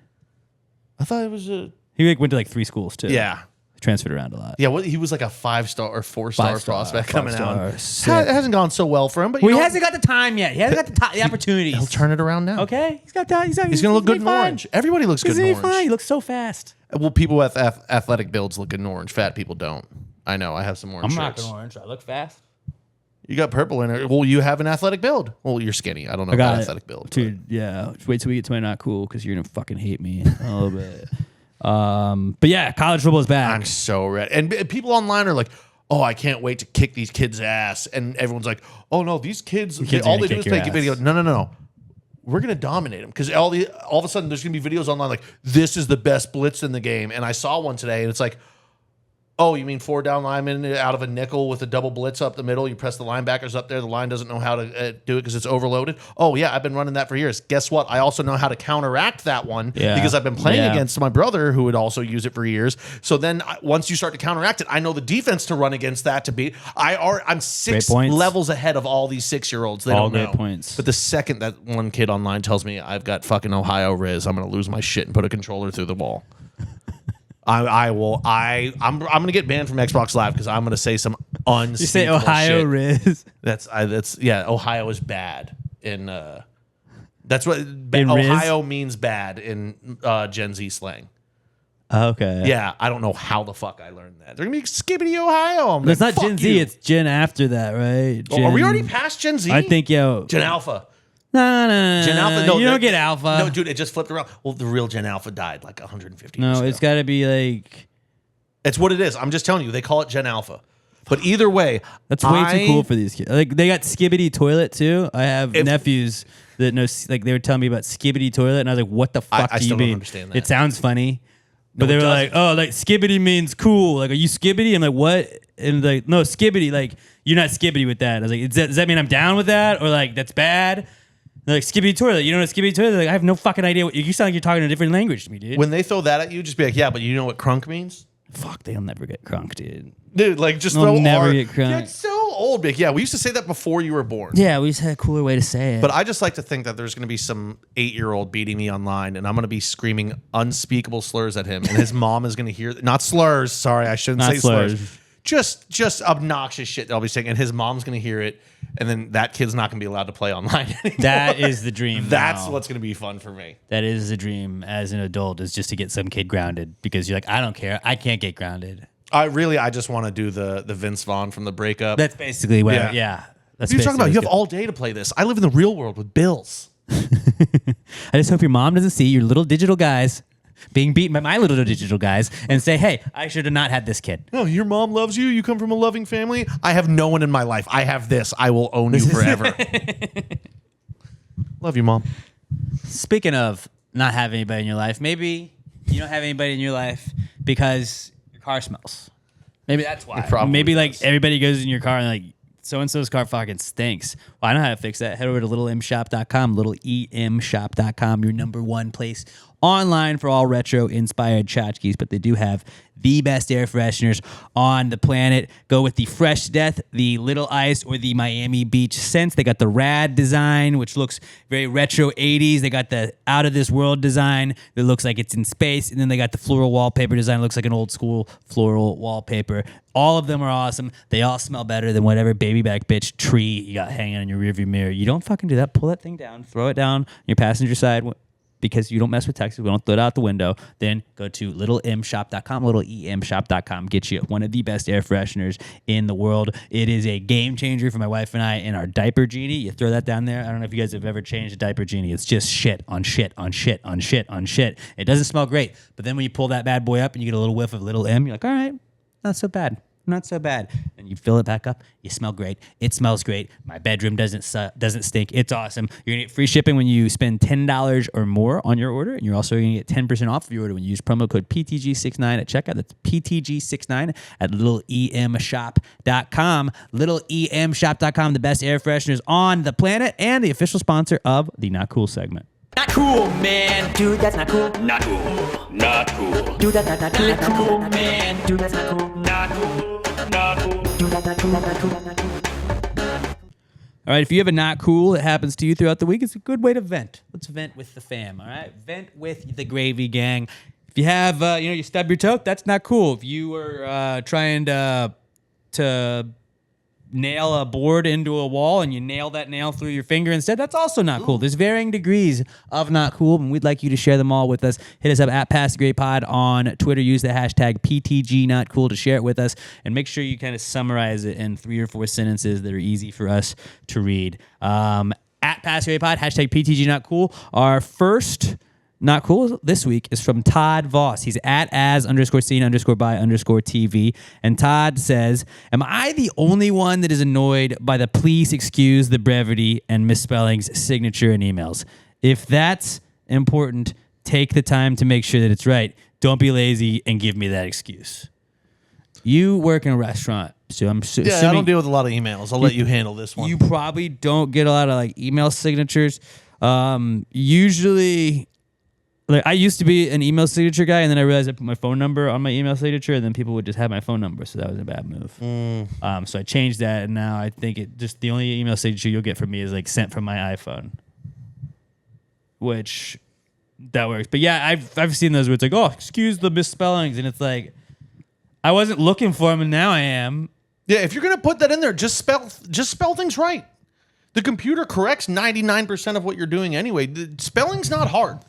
I thought it was a... He like, went to like 3 schools too. Yeah. Transferred around a lot. Yeah, he was like a 5-star or 4-star prospect coming out. Sick. It hasn't gone so well for him, but Well, he hasn't got the time yet. He hasn't got the opportunities. he'll turn it around now. Okay, he's got that. He's going to look good in orange. Everybody looks good in orange. Fine. He looks so fast. Well, people with athletic builds look good in orange. Fat people don't. I know. I have some orange I'm not shirts. going orange. I look fast. You got purple in it. Well, you have an athletic build. Well, you're skinny. I don't know about athletic build. Dude, yeah. Wait till we get to my not cool because you're going to fucking hate me a little bit. But yeah, college football is back. I'm so ready. And people online are like, oh, I can't wait to kick these kids' ass. And everyone's like, oh, no, these kids all they do is play videos. No. We're going to dominate them. Because all of a sudden, there's going to be videos online like, this is the best blitz in the game. And I saw one today, and it's like, oh, you mean 4 down linemen out of a nickel with a double blitz up the middle? You press the linebackers up there. The line doesn't know how to do it because it's overloaded. Oh, yeah, I've been running that for years. Guess what? I also know how to counteract that one because I've been playing against my brother who would also use it for years. So then once you start to counteract it, I know the defense to run against that to beat. I'm 6 levels ahead of all these 6-year-olds. They don't know. Great points. But the second that one kid online tells me I've got fucking Ohio Riz, I'm going to lose my shit and put a controller through the wall. I'm gonna get banned from Xbox Live because I'm gonna say some unspeakable shit. You say Ohio Riz. That's Ohio is bad in that's what Riz? Ohio means bad in Gen Z slang. Okay. Yeah, I don't know how the fuck I learned that. They're gonna be skibbity Ohio. But it's not Gen Z, it's Gen after that, right? Are we already past Gen Z? I think Gen Alpha. No. Gen Alpha. No, you don't get Alpha. No, dude, it just flipped around. Well, the real Gen Alpha died like 150 years No, ago. it's got to be like. It's what it is. I'm just telling you. They call it Gen Alpha. But either way, that's way too cool for these kids. Like they got Skibbity Toilet too. I have nephews that know. Like they were telling me about Skibbity Toilet, and I was like, "What the fuck do you still mean?" don't understand that. It sounds funny, but they it were doesn't. like, "Oh, like Skibbity means cool. Like, are you Skibbity?" I'm like, "What?" And like, no, Skibbity. Like, you're not Skibbity with that. I was like, does that mean I'm down with that, or like that's bad? They're like Skibbity Toilet. You know what Skibbity Toilet? Like, I have no fucking idea. You sound like you're talking a different language to me, dude. When they throw that at you, just be like, yeah, but you know what crunk means? Fuck, they'll never get crunk, dude. Dude, like just They'll throw never R. get crunk. Yeah, it's so old, Big. Yeah, we used to say that before you were born. Yeah, we just had a cooler way to say it. But I just like to think that there's going to be some 8-year-old beating me online, and I'm going to be screaming unspeakable slurs at him, and his mom is going to hear not slurs. Sorry, I shouldn't say slurs. Just obnoxious shit that I'll be saying, and his mom's going to hear it, and then that kid's not going to be allowed to play online anymore. That is the dream. That's now. what's going to be fun for me. That is the dream as an adult, is just to get some kid grounded because you're like, I don't care. I can't get grounded. I just want to do the Vince Vaughn from the breakup. That's basically what, Yeah. yeah. That's What are you talking about? You have good. all day to play this. I live in the real world with bills. I just hope your mom doesn't see your little digital guys being beaten by my little digital guys and say, hey, I should have not had this kid. No, your mom loves you. You come from a loving family. I have no one in my life. I have this. I will own you forever. Love you, Mom. Speaking of not having anybody in your life, maybe you don't have anybody in your life because your car smells. Maybe that's why. probably Maybe like does. everybody goes in your car and like so-and-so's car fucking stinks. Well, I know how to fix that. Head over to littleemshop.com, littleemshop.com, your number one place online for all retro-inspired tchotchkes, but they do have the best air fresheners on the planet. Go with the Fresh Death, the Little Ice, or the Miami Beach scents. They got the Rad design, which looks very retro 80s. They got the Out of This World design that looks like it's in space. And then they got the floral wallpaper design. It looks like an old school floral wallpaper. All of them are awesome. They all smell better than whatever baby back bitch tree you got hanging on your rearview mirror. You don't fucking do that. Pull that thing down, throw it down on your passenger side, because you don't mess with Texas. We don't throw it out the window. Then go to littleemshop.com, littleemshop.com. Get you one of the best air fresheners in the world. It is a game changer for my wife and I in our diaper genie. You throw that down there. I don't know if you guys have ever changed a diaper genie. It's just shit on shit on shit on shit on shit. It doesn't smell great. But then when you pull that bad boy up and you get a little whiff of Little M, you're like, all right, not so bad. Not so bad. And you fill it back up. You smell great. It smells great. My bedroom doesn't stink. It's awesome. You're going to get free shipping when you spend $10 or more on your order. And you're also going to get 10% off of your order when you use promo code PTG69 at checkout. That's PTG69 at littleemshop.com. Littleemshop.com, the best air fresheners on the planet and the official sponsor of the Not Cool segment. Not cool, man. Dude, that's not cool. Not cool. Not cool. Dude, that's not cool. Not cool, man. Dude, that's not cool. Not cool. Not cool. Dude, that's not cool. Not cool. Not cool. All right, if you have a not cool that happens to you throughout the week, it's a good way to vent. Let's vent with the fam, all right? Vent with the Gravy Gang. If you have, you stub your toe, that's not cool. If you were trying to nail a board into a wall and you nail that nail through your finger instead, that's also not cool. There's varying degrees of not cool, and we'd like you to share them all with us. Hit us up at Pass the Great Pod on Twitter. Use the hashtag PTGNotCool to share it with us, and make sure you kind of summarize it in 3 or 4 sentences that are easy for us to read. At Pass the Great Pod, hashtag PTGNotCool. Our first not cool this week is from Todd Voss. He's at as_scene_by_TV. And Todd says, am I the only one that is annoyed by the please excuse the brevity and misspellings signature in emails? If that's important, take the time to make sure that it's right. Don't be lazy and give me that excuse. You work in a restaurant, so I'm assuming I don't deal with a lot of emails. I'll let you handle this one. You probably don't get a lot of like email signatures. Usually... Like, I used to be an email signature guy, and then I realized I put my phone number on my email signature, and then people would just have my phone number, so that was a bad move. So I changed that, and now I think it just the only email signature you'll get from me is like sent from my iPhone, which that works. But yeah, I've seen those where it's like, oh, excuse the misspellings, and it's like I wasn't looking for them, and now I am. Yeah, if you're gonna put that in there, just spell things right. The computer corrects 99% of what you're doing anyway. The spelling's not hard.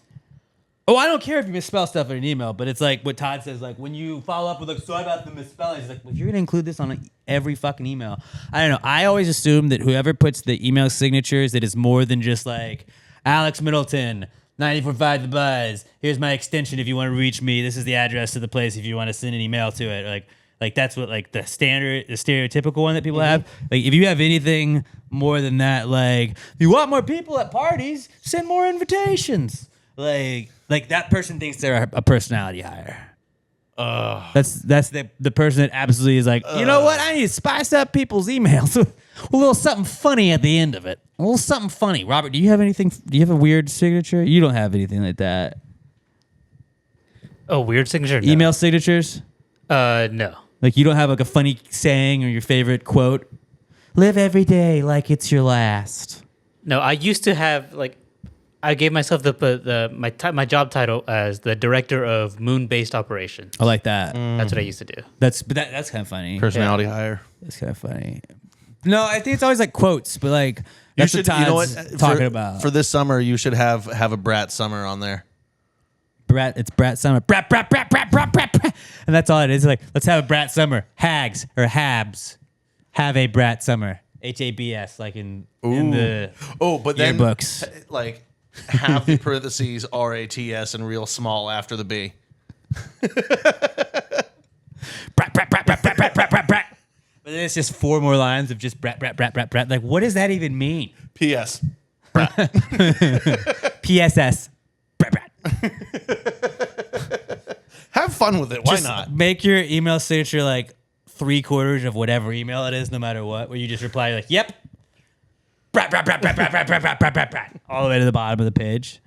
Oh, I don't care if you misspell stuff in an email, but it's like what Todd says, like when you follow up with like, sorry about the misspelling, he's like, well, you're going to include this on every fucking email. I don't know. I always assume that whoever puts the email signatures, that it's more than just like Alex Middleton, 94.5 The Buzz. Here's my extension if you want to reach me. This is the address to the place if you want to send an email to it. Like that's what like the stereotypical one that people have. Like if you have anything more than that, like if you want more people at parties, send more invitations. Like that person thinks they're a personality hire. That's the person that absolutely is like, you know what? I need to spice up people's emails with a little something funny at the end of it. A little something funny. Robert, do you have anything? Do you have a weird signature? You don't have anything like that. Oh, weird signature? No. Email signatures? No. Like you don't have like a funny saying or your favorite quote? Live every day like it's your last. No, I used to have like. I gave myself my job title as the director of moon-based operations. I like that. That's what I used to do. That's kind of funny. Personality hire. That's kind of funny. No, I think it's always like quotes, but like that's what Todd's talking about. For this summer, you should have a Brat summer on there. It's Brat Summer. Brat. And that's all it is. Like, let's have a Brat Summer. Hags or Habs. Have a Brat Summer. HABS, like in the but then yearbooks. Like have the parentheses RATS and real small after the B. Brat. But then it's just 4 more lines of just brat. Like, what does that even mean? P.S. PSS. Brat. Have fun with it. Why Just not? make your email signature like 3/4 of whatever email it is, no matter what, where you just reply like, "Yep," brat, brat, brat, brat, brat, brat, brat, brat, brat, brat, brat, all the way to the bottom of the page.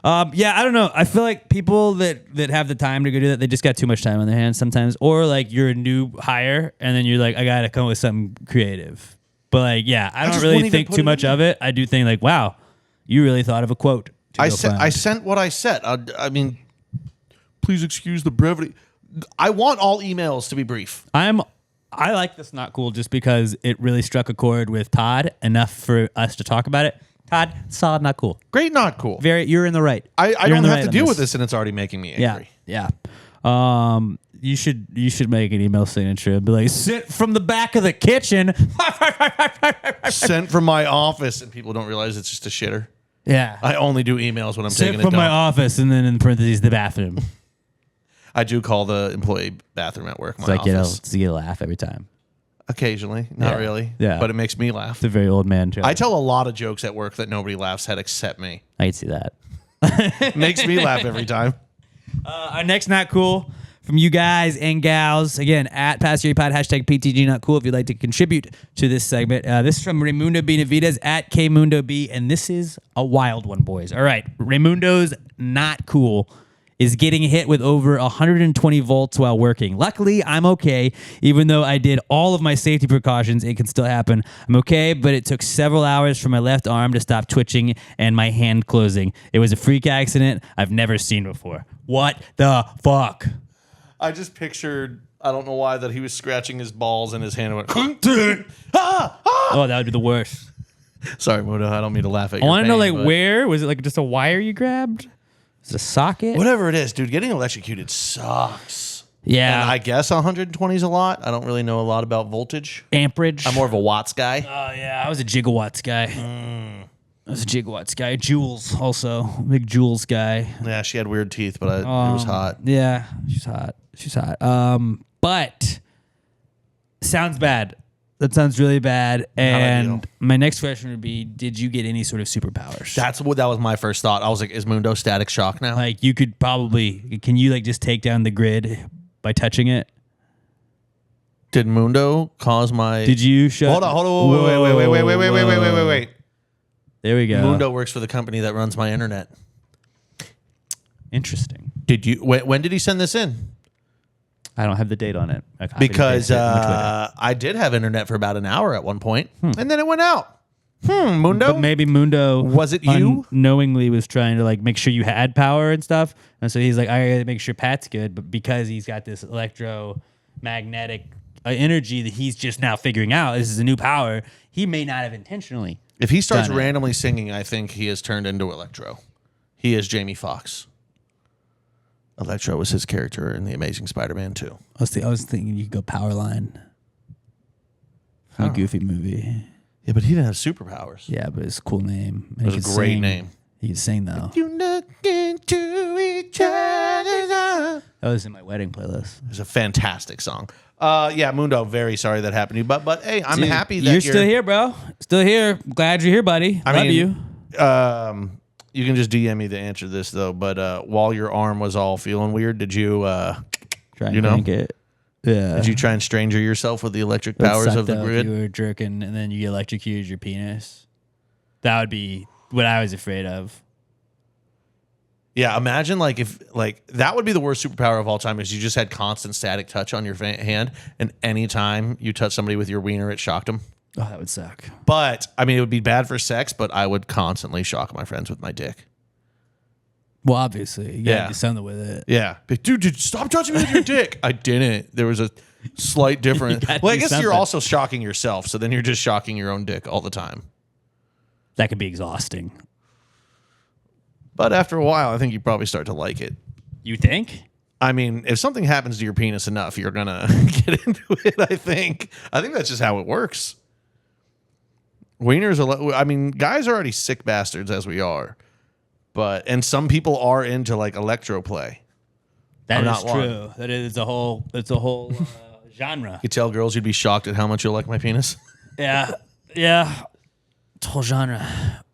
Yeah, I don't know. I feel like people that have the time to go do that, they just got too much time on their hands sometimes. Or like you're a new hire and then you're like, I gotta come up with something creative. But like, yeah, I don't just really won't even think put too it much in. of it. I do think like, wow, you really thought of a quote. I sent what I said. I mean, please excuse the brevity. I want all emails to be brief. I like this not cool just because it really struck a chord with Todd enough for us to talk about it. Todd, solid, not cool. Great, not cool. You're in the right. I You're don't in the have right to on deal with this, and it's already making me angry. Yeah. You should make an email signature and be like, "Sent from the back of the kitchen." Sent from my office, and people don't realize it's just a shitter. Yeah. I only do emails when I'm Sent taking a from dump. my office, and then in parentheses the bathroom. I do call the employee bathroom at work my It's like office. you get a laugh every time. Occasionally, not Yeah. really. Yeah. But it makes me laugh. It's a very old man joke. I tell a lot of jokes at work that nobody laughs at except me. I can see that. Makes me laugh every time. Our next not cool from you guys and gals, again, at Pass Your Pod, hashtag PTG not cool if you'd like to contribute to this segment. This is from Raymundo Benavides at KMundoB, and this is a wild one, boys. All right, Raymundo's not cool is getting hit with over 120 volts while working. Luckily, I'm okay. Even though I did all of my safety precautions, it can still happen. I'm okay, but it took several hours for my left arm to stop twitching and my hand closing. It was a freak accident I've never seen before. What the fuck? I just pictured, I don't know why, that he was scratching his balls and his hand went, Oh, that would be the worst. Sorry, Mudo, I don't mean to laugh at I you. want to know, like, where? Was it like just a wire you grabbed? Was it a socket? Whatever it is, dude, getting electrocuted sucks. Yeah. And I guess 120 is a lot. I don't really know a lot about voltage. Amperage. I'm more of a watts guy. Oh, yeah. I was a gigawatts guy. I was a gigawatts guy. Joules also. Big Joules guy. Yeah, she had weird teeth, but it was hot. Yeah. She's hot. She's hot. But sounds bad. That sounds really bad. And my next question would be, did you get any sort of superpowers? That was my first thought. I was like, is Mundo static shock now? Like, you could probably, can you like just take down the grid by touching it? Did Mundo cause my... Did you shut... Hold on. Wait. There we go. Mundo works for the company that runs my internet. Interesting. Did you... When did he send this in? I don't have the date on it. I copied and Because pasted it on Twitter. I did have internet for about an hour at one point, and then it went out. Mundo? But maybe Mundo Was it you? unknowingly was trying to like make sure you had power and stuff, and so he's like, I gotta make sure Pat's good, but because he's got this electromagnetic energy that he's just now figuring out, this is a new power. He may not have intentionally. If he starts done it. randomly singing, I think he has turned into Electro. He is Jamie Foxx. Electro was his character in The Amazing Spider-Man 2. I was thinking you could go Powerline. From a Goofy movie. Yeah, but he didn't have superpowers. Yeah, but it's a cool name. And It he was a could great sing. name. He could sing though. You look into each other's eyes. That was in my wedding playlist. It's a fantastic song. Yeah, Mundo, very sorry that happened to you. But hey, I'm Dude, happy that you're still here, bro. Still here. Glad you're here, buddy. Love you. You can just DM me the answer to this, though. But while your arm was all feeling weird, did you Try and you know? crank it. Yeah. did you try and stranger yourself with the electric That powers sucked of the though, if grid? you were jerking and then you get electrocuted your penis. That would be what I was afraid of. Yeah, imagine like if like that would be the worst superpower of all time is you just had constant static touch on your hand, and anytime you touch somebody with your wiener, it shocked them. Oh, that would suck. But I mean, it would be bad for sex, but I would constantly shock my friends with my dick. Well, obviously, you gotta Yeah. do something with it. Yeah, but dude, stop touching me with your dick. I didn't. There was a slight difference. gotta Well, I do guess something. you're also shocking yourself, so then you're just shocking your own dick all the time. That could be exhausting. But after a while, I think you probably start to like it. You think? I mean, if something happens to your penis enough, you're gonna get into it. I think that's just how it works. Wieners, I mean, guys are already sick bastards as we are, and some people are into like electro play. That I'm is not one. true. That is it's a whole genre. You tell girls you'd be shocked at how much you like my penis. Yeah. It's a whole genre.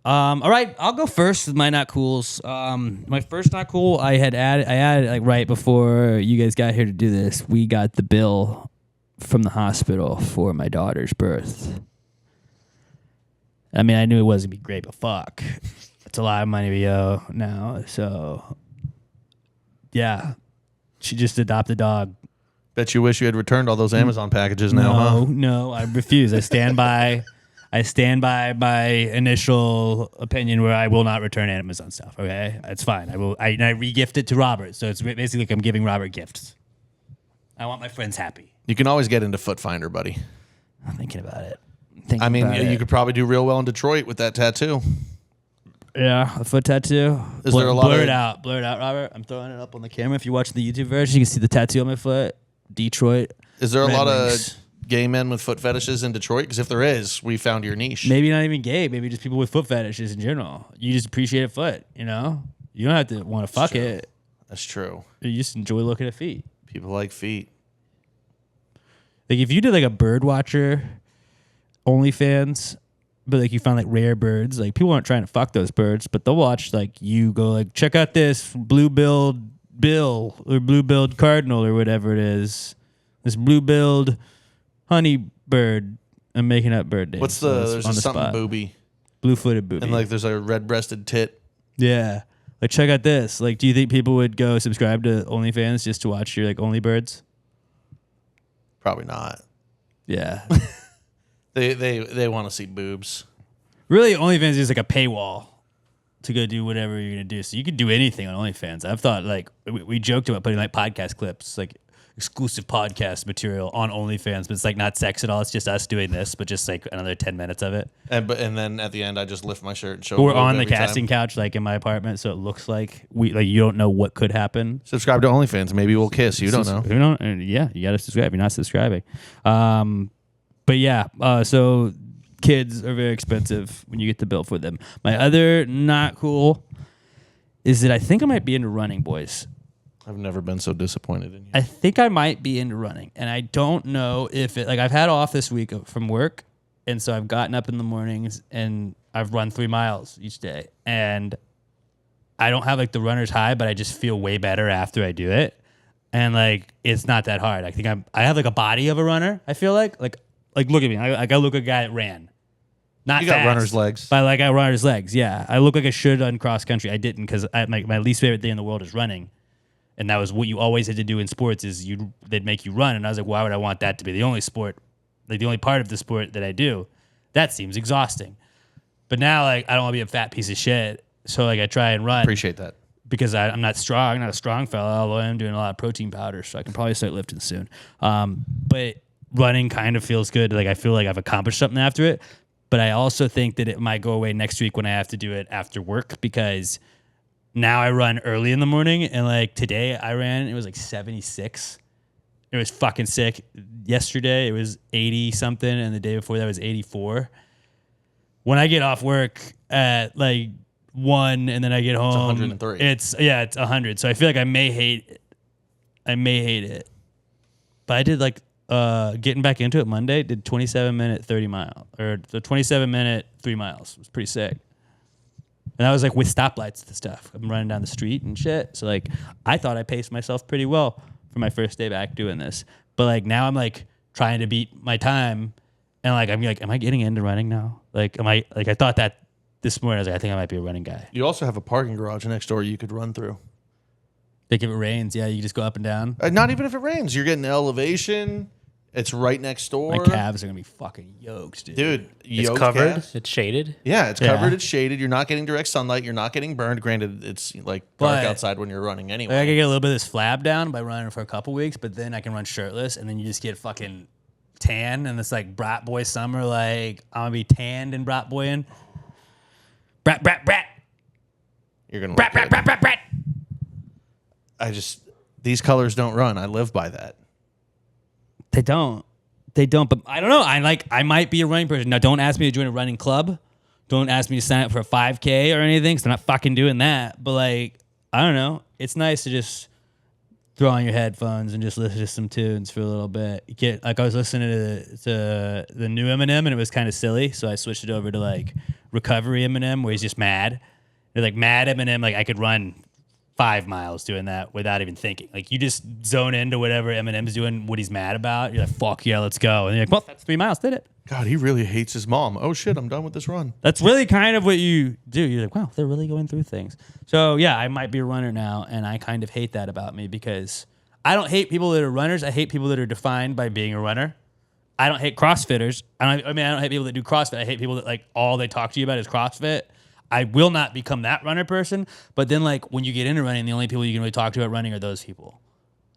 All right, I'll go first with my not cools. My first not cool, I added like right before you guys got here to do this. We got the bill from the hospital for my daughter's birth. I mean, I knew it wasn't gonna be great, but fuck, it's a lot of money we owe now. So, yeah, she just adopted a dog. Bet you wish you had returned all those Amazon packages now, huh? No, I refuse. I stand by my initial opinion where I will not return Amazon stuff. Okay, it's fine. I re-gift it to Robert. So it's basically like I'm giving Robert gifts. I want my friends happy. You can always get into Foot Finder, buddy. I'm thinking about it. You could probably do real well in Detroit with that tattoo. Yeah, a foot tattoo. Is there a lot blur of- it out, Robert? I'm throwing it up on the camera. If you watch the YouTube version, you can see the tattoo on my foot. Detroit. Is there a Red lot Wings. of gay men with foot fetishes in Detroit? Because if there is, we found your niche. Maybe not even gay. Maybe just people with foot fetishes in general. You just appreciate a foot. You know, you don't have to want to fuck true. it. That's true. You just enjoy looking at feet. People like feet. Like if you did like a bird watcher OnlyFans, but like you found like rare birds, like people aren't trying to fuck those birds, but they'll watch like you go like, check out this blue-billed bill or blue-billed cardinal or whatever it is. This blue-billed honey bird. I'm making up bird names. What's there's on a something spot. booby. Blue-footed booby. And like there's a red-breasted tit. Yeah. Like check out this. Like do you think people would go subscribe to OnlyFans just to watch your like only birds? Probably not. Yeah. They want to see boobs. Really, OnlyFans is like a paywall to go do whatever you're gonna do. So you can do anything on OnlyFans. I've thought like we joked about putting like podcast clips, like exclusive podcast material on OnlyFans, but it's like not sex at all. It's just us doing this, but just like another 10 minutes of it. And then at the end, I just lift my shirt and show. We're a boob on the every casting time. couch, like in my apartment, so it looks like you don't know what could happen. Subscribe to OnlyFans. Maybe we'll kiss. You don't know. Who don't? And yeah, you got to subscribe. You're not subscribing. But yeah, so kids are very expensive when you get the bill for them. My other not cool is that I think I might be into running, boys. I've never been so disappointed in you. I think I might be into running, and I don't know if it. Like I've had off this week from work, and so I've gotten up in the mornings and I've run 3 miles each day, and I don't have like the runner's high, but I just feel way better after I do it, and like it's not that hard. I think I have like a body of a runner. I feel like look at me. I look like a guy that ran. Not You got fast, runner's legs. but like I got runner's legs. Yeah, I look like I should on cross country. I didn't because my least favorite thing in the world is running. And that was what you always had to do in sports is they'd make you run. And I was like, why would I want that to be the only sport, like the only part of the sport that I do? That seems exhausting. But now like I don't want to be a fat piece of shit. So like I try and run. Appreciate that. Because I'm not strong, not a strong fella, although I am doing a lot of protein powder, so I can probably start lifting soon. But running kind of feels good. Like I feel like I've accomplished something after it. But I also think that it might go away next week when I have to do it after work because now I run early in the morning, and like today I ran, it was like 76. It was fucking sick. Yesterday it was 80 something, and the day before that was 84. When I get off work at like 1 and then I get home, 103. It's 100. So I feel like I may hate it. But I did like getting back into it Monday, did 27-minute 30 mile or the 27-minute 3 miles. It was pretty sick. And that was like with stoplights and stuff. I'm running down the street and shit. So like I thought I paced myself pretty well for my first day back doing this. But like now I'm like trying to beat my time, and like am I getting into running now? Like I thought that this morning. I was like, I think I might be a running guy. You also have a parking garage next door you could run through. Like if it rains, yeah, you just go up and down. Not even if it rains. You're getting elevation. It's right next door. My calves are gonna be fucking yoked, dude. Dude, It's yoked covered. calves. It's shaded. Yeah, it's Yeah. covered. It's shaded. You're not getting direct sunlight. You're not getting burned. Granted, it's like dark But- outside when you're running Like, I anyway. can get a little bit of this flab down by running for a couple weeks, but then I can run shirtless, and then you just get fucking tan, and it's like Brat Boy summer. Like I'm gonna be tanned and Brat Boying. Brat. You're gonna look good. These colors don't run. I live by that. They don't, but I don't know. I might be a running person. Now, don't ask me to join a running club. Don't ask me to sign up for a 5K or anything, because I'm not fucking doing that. But like, I don't know. It's nice to just throw on your headphones and just listen to some tunes for a little bit. I was listening to the new Eminem, and it was kind of silly, so I switched it over to like recovery Eminem, where he's just mad. They're like mad Eminem. Like I could run 5 miles doing that without even thinking. Like you just zone into whatever Eminem's doing, what he's mad about. You're like, fuck yeah, let's go. And you're like, well, that's 3 miles, did it? God, he really hates his mom. Oh shit, I'm done with this run. That's really kind of what you do. You're like, wow, they're really going through things. So yeah, I might be a runner now, and I kind of hate that about me because I don't hate people that are runners. I hate people that are defined by being a runner. I don't hate CrossFitters. I don't hate people that do CrossFit. I hate people that like all they talk to you about is CrossFit. I will not become that runner person. But then like when you get into running, the only people you can really talk to about running are those people.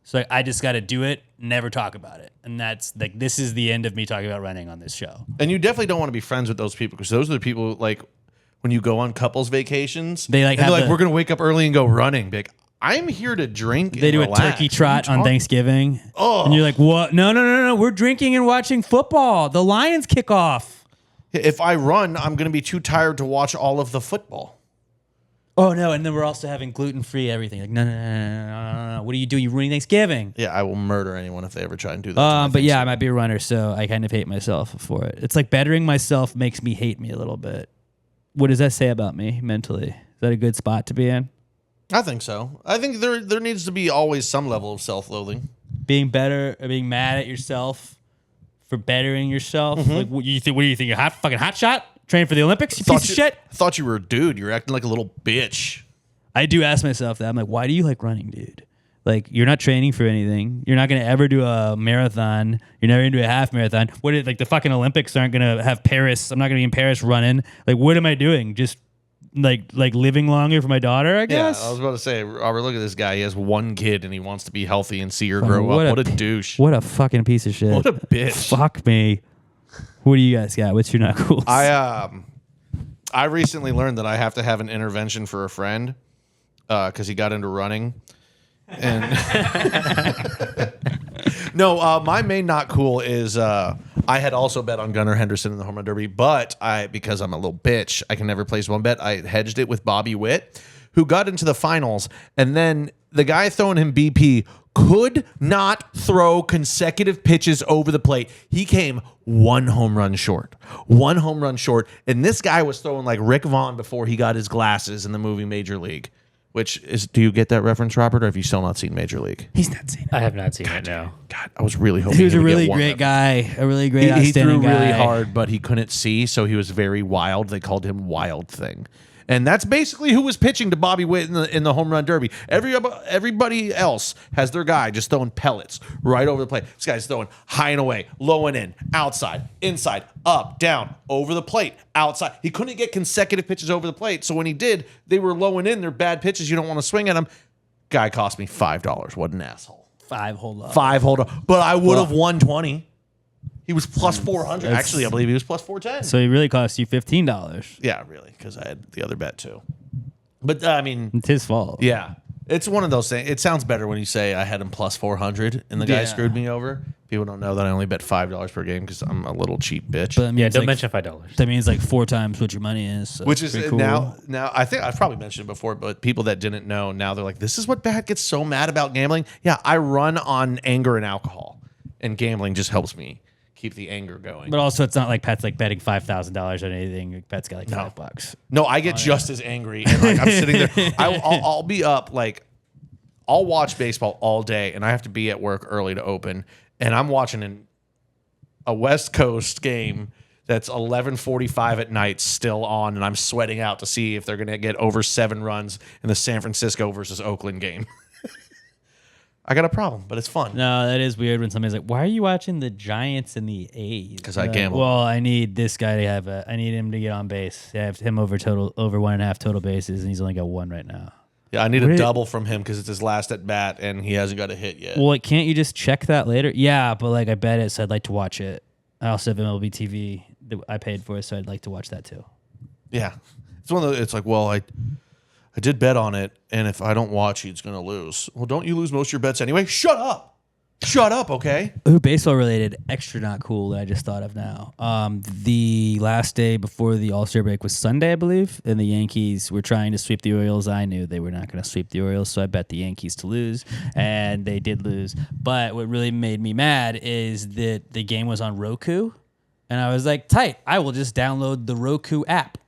So like, I just got to do it, never talk about it. And that's like, this is the end of me talking about running on this show. And you definitely don't want to be friends with those people because those are the people like when you go on couples vacations, They like, and have they're like, the- we're going to wake up early and go running. Be like, I'm here to drink. They and do relax. a turkey trot on Thanksgiving. Oh. And you're like, what? No. We're drinking and watching football. The Lions kick off. If I run, I'm going to be too tired to watch all of the football. Oh, no. And then we're also having gluten-free everything. Like, no. What do you do? You ruining Thanksgiving. Yeah, I will murder anyone if they ever try and do that. But yeah, I might be a runner, so I kind of hate myself for it. It's like bettering myself makes me hate me a little bit. What does that say about me mentally? Is that a good spot to be in? I think so. I think there needs to be always some level of self-loathing. Being better or being mad at yourself for bettering yourself? Mm-hmm. Like, what do you think? You're fucking hot shot? Training for the Olympics? You piece of shit? I thought you were a dude. You're acting like a little bitch. I do ask myself that. I'm like, why do you like running, dude? Like, you're not training for anything. You're not going to ever do a marathon. You're never going to do a half marathon. Like, the fucking Olympics aren't going to have Paris. I'm not going to be in Paris running. Like, what am I doing? Just, like living longer for my daughter, I guess? Yeah, I was about to say, Robert, look at this guy. He has one kid, and he wants to be healthy and see her grow up. What a douche. What a fucking piece of shit. What a bitch. Fuck me. What do you guys got? What's your not cool? I recently learned that I have to have an intervention for a friend because he got into running. And no, my main not cool is I had also bet on Gunnar Henderson in the home run derby, but because I'm a little bitch, I can never place one bet. I hedged it with Bobby Witt, who got into the finals, and then the guy throwing him BP could not throw consecutive pitches over the plate. He came one home run short. And this guy was throwing like Rick Vaughn before he got his glasses in the movie Major League. Do you get that reference, Robert, or have you still not seen Major League? He's not seen it. I have not seen it, no. God, I was really hoping He was a would really get one. great guy. A really great, He threw outstanding really guy. hard, but he couldn't see, so he was very wild. They called him Wild Thing. And that's basically who was pitching to Bobby Witt in the home run derby. Everybody else has their guy just throwing pellets right over the plate. This guy's throwing high and away, low and in, outside, inside, up, down, over the plate, outside. He couldn't get consecutive pitches over the plate. So when he did, they were low and in. They're bad pitches. You don't want to swing at them. Guy cost me $5. What an asshole. hold up. But I would have won 20. He was plus 400. Actually, I believe he was plus 410. So he really cost you $15. Yeah, really, because I had the other bet too. But I mean, It's his fault. yeah, it's one of those things. It sounds better when you say I had him plus 400 and the guy Yeah. screwed me over. People don't know that I only bet $5 per game because I'm a little cheap bitch. But that means Yeah, don't like, mention $5. That means like 4 times what your money is. So Which it's is pretty cool. now I think I've probably mentioned it before, but people that didn't know now they're like, this is what Pat gets so mad about gambling. Yeah, I run on anger and alcohol, and gambling just helps me keep the anger going. But also, it's not like Pat's like betting $5,000 on anything. Pat's got like $5. No, I get just as angry, and like I'm sitting there. I'll be up like I'll watch baseball all day, and I have to be at work early to open, and I'm watching a West Coast game that's 11:45 at night still on, and I'm sweating out to see if they're going to get over 7 runs in the San Francisco versus Oakland game. I got a problem, but it's fun. No, that is weird when somebody's like, "Why are you watching the Giants and the A's?" 'Cause I gamble. Well, I need this guy to have I need him to get on base. I have him over 1.5 total bases, and he's only got 1 right now. Yeah, I need What a is- double from him because it's his last at bat, and he hasn't got a hit yet. Well, can't you just check that later? Yeah, but like I bet it, so I'd like to watch it. I also have MLB TV that I paid for, so I'd like to watch that too. Yeah, it's one of those. It's like, well, I did bet on it, and if I don't watch, he's going to lose. Well, don't you lose most of your bets anyway? Shut up, okay? Ooh, baseball related, extra not cool that I just thought of now. The last day before the All-Star break was Sunday, I believe, and the Yankees were trying to sweep the Orioles. I knew they were not going to sweep the Orioles, so I bet the Yankees to lose, and they did lose. But what really made me mad is that the game was on Roku, and I was like, tight, I will just download the Roku app.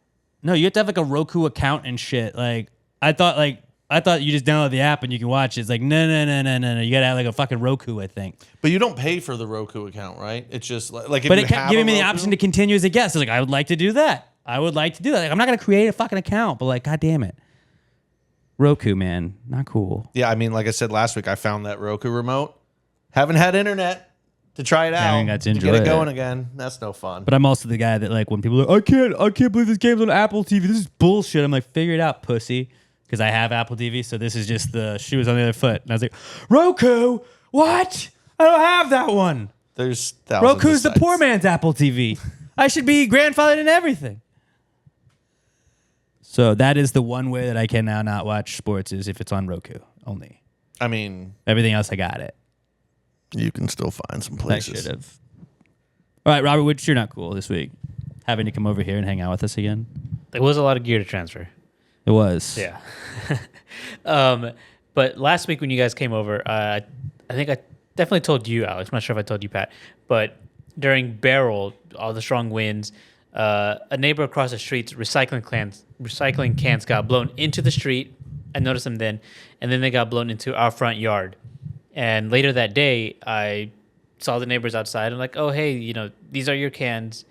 No, you have to have like a Roku account and shit. Like, I thought like I thought you just download the app and you can watch it. It's like, no. You got to have like a fucking Roku, I think. But you don't pay for the Roku account, right? It's just like if But you it kept have giving a me the Roku- option to continue as a guest. I was like, I would like to do that. Like, I'm not going to create a fucking account, but like, God damn it. Roku, man. Not cool. Yeah, I mean, like I said last week, I found that Roku remote. Haven't had internet to try it out. Haven't got to enjoy get it it. going again. That's no fun. But I'm also the guy that like when people are like, I can't believe this game's on Apple TV. This is bullshit. I'm like, figure it out, pussy. Because I have Apple TV, so this is just the shoe is on the other foot. And I was like, Roku? What? I don't have that one. There's thousands Roku's of the sites. poor man's Apple TV. I should be grandfathered in everything. So that is the one way that I can now not watch sports is if it's on Roku only. I mean, Everything else, I got it. you can still find some I places. should have. All right, Robert, which you're not cool this week. Having to come over here and hang out with us again. There was a lot of gear to transfer. It was. Yeah. But last week when you guys came over, I think I definitely told you, Alex. I'm not sure if I told you, Pat. But during B.R.A.T, all the strong winds, a neighbor across the street's recycling cans got blown into the street. I noticed them then. And then they got blown into our front yard. And later that day, I saw the neighbors outside. I'm like, oh, hey, these are your cans.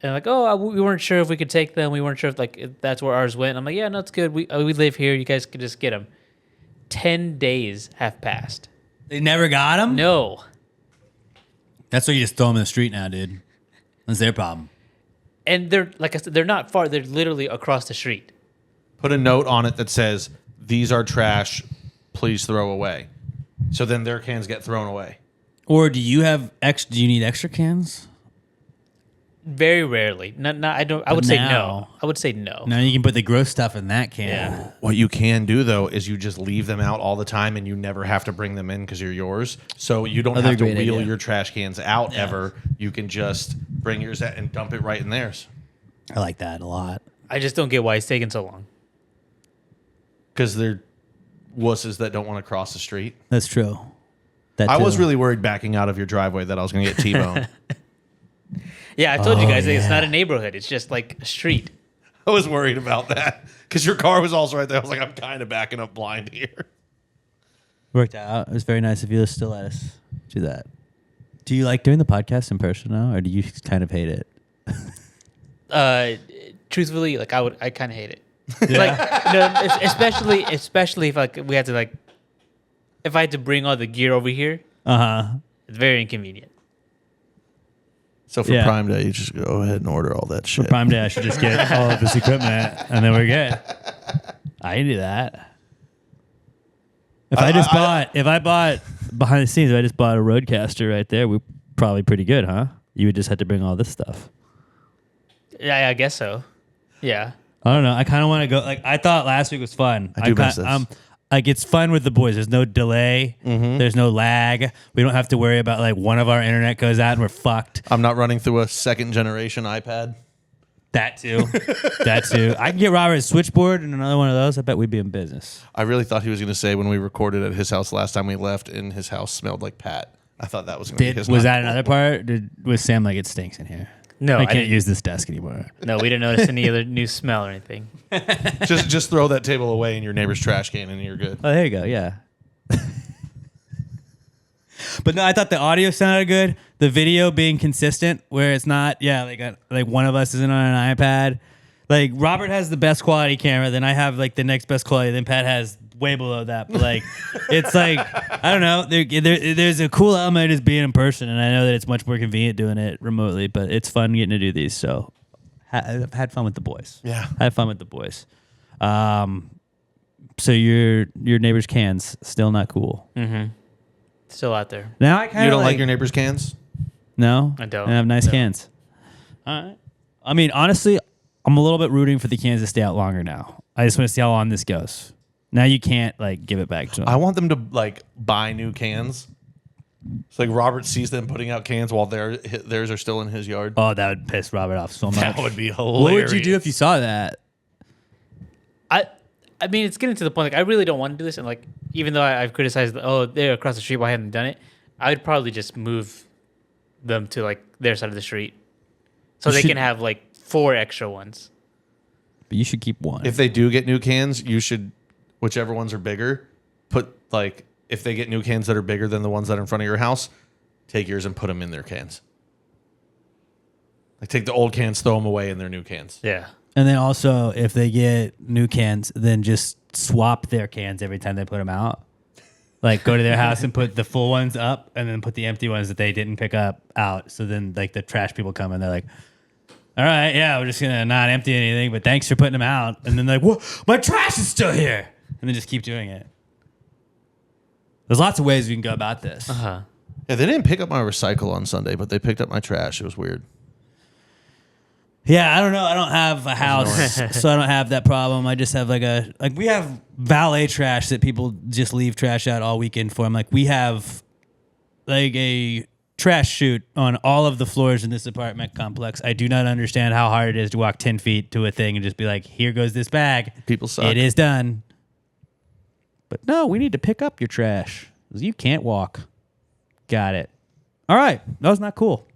And like, oh, we weren't sure if we could take them. We weren't sure if that's where ours went. I'm like, yeah, no, it's good. We live here. You guys can just get them. 10 days have passed. They never got him? No. That's why you just throw them in the street now, dude. That's their problem. And they're, like I said, they're not far. They're literally across the street. Put a note on it that says, these are trash, please throw away. So then their cans get thrown away. Or do you need extra cans? Very rarely. I would say no. now- I would say no. Now you can put the gross stuff in that can. Yeah. What you can do, though, is you just leave them out all the time and you never have to bring them in because you're yours. So you don't Another have to great wheel idea. your trash cans out ever. You can just bring yours out and dump it right in theirs. I like that a lot. I just don't get why it's taking so long. Because they're wusses that don't want to cross the street. That's true. I was really worried backing out of your driveway that I was going to get T-boned. Yeah, I told you guys it's not a neighborhood. It's just like a street. I was worried about that because your car was also right there. I was like, I'm kind of backing up blind here. Worked out. It was very nice of you to still let us do that. Do you like doing the podcast in person now, or do you kind of hate it? Truthfully, like I kind of hate it. Like, no, especially if like we had to like, if I had to bring all the gear over here, it's very inconvenient. So for Prime Day, you just go ahead and order all that shit. Prime Day, I should just get all of this equipment, and then we're good. I can do that. If I bought behind the scenes, if I just bought a Roadcaster right there, we're probably pretty good, huh? You would just have to bring all this stuff. Yeah, I guess so. Yeah. I don't know. I kind of want to go. Like I thought last week was fun. I do miss this. Like it's fun with the boys. There's no delay. Mm-hmm. There's no lag. We don't have to worry about like one of our internet goes out and we're fucked. I'm not running through a second generation iPad. That too. That too. I can get Robert a switchboard and another one of those. I bet we'd be in business. I really thought he was going to say when we recorded at his house last time we left, and his house smelled like Pat. I thought that was going to be his. Was that another part? Was Sam like it stinks in here? No, I I can't didn't. use this desk anymore. No, we didn't notice any other new smell or anything. just throw that table away in your neighbor's trash can, and you're good. Oh, there you go. Yeah. But no, I thought the audio sounded good. The video being consistent, where it's not, like one of us isn't on an iPad. Like Robert has the best quality camera, then I have like the next best quality, then Pat has way below that. But like, it's like I don't know. There's a cool element of just being in person, and I know that it's much more convenient doing it remotely. But it's fun getting to do these. So I've had fun with the boys. Yeah, I had fun with the boys. So your neighbor's cans still not cool. Mm-hmm. Still out there. Now I kind of you don't like your neighbor's cans? No, I don't. I have nice cans. All right. I mean, honestly, I'm a little bit rooting for the cans to stay out longer now. I just want to see how long this goes. Now you can't like give it back to them. I want them to like buy new cans. It's like Robert sees them putting out cans while theirs are still in his yard. Oh, that would piss Robert off so much. That would be hilarious. What would you do if you saw that? I mean, it's getting to the point, like, I really don't want to do this. And, like, even though I've criticized, they're across the street, why I haven't done it, I would probably just move them to, like, their side of the street. So they can have, like, 4 extra ones. But you should keep one. If they do get new cans, you should whichever ones are bigger, put like if they get new cans that are bigger than the ones that are in front of your house, take yours and put them in their cans. Like take the old cans, throw them away in their new cans. Yeah. And then also, if they get new cans, then just swap their cans every time they put them out. Like go to their house and put the full ones up, and then put the empty ones that they didn't pick up out. So then, like the trash people come and they're like, "All right, yeah, we're just gonna not empty anything, but thanks for putting them out." And then like, "What? My trash is still here," and then just keep doing it. There's lots of ways we can go about this. Yeah, they didn't pick up my recycle on Sunday, but they picked up my trash. It was weird. Yeah, I don't know. I don't have a house, so I don't have that problem. I just have we have valet trash that people just leave trash out all weekend for. I'm like, we have like a trash chute on all of the floors in this apartment complex. I do not understand how hard it is to walk 10 feet to a thing and just be like, here goes this bag. People suck. It is done. But no, we need to pick up your trash. You can't walk. Got it. All right. That was not cool.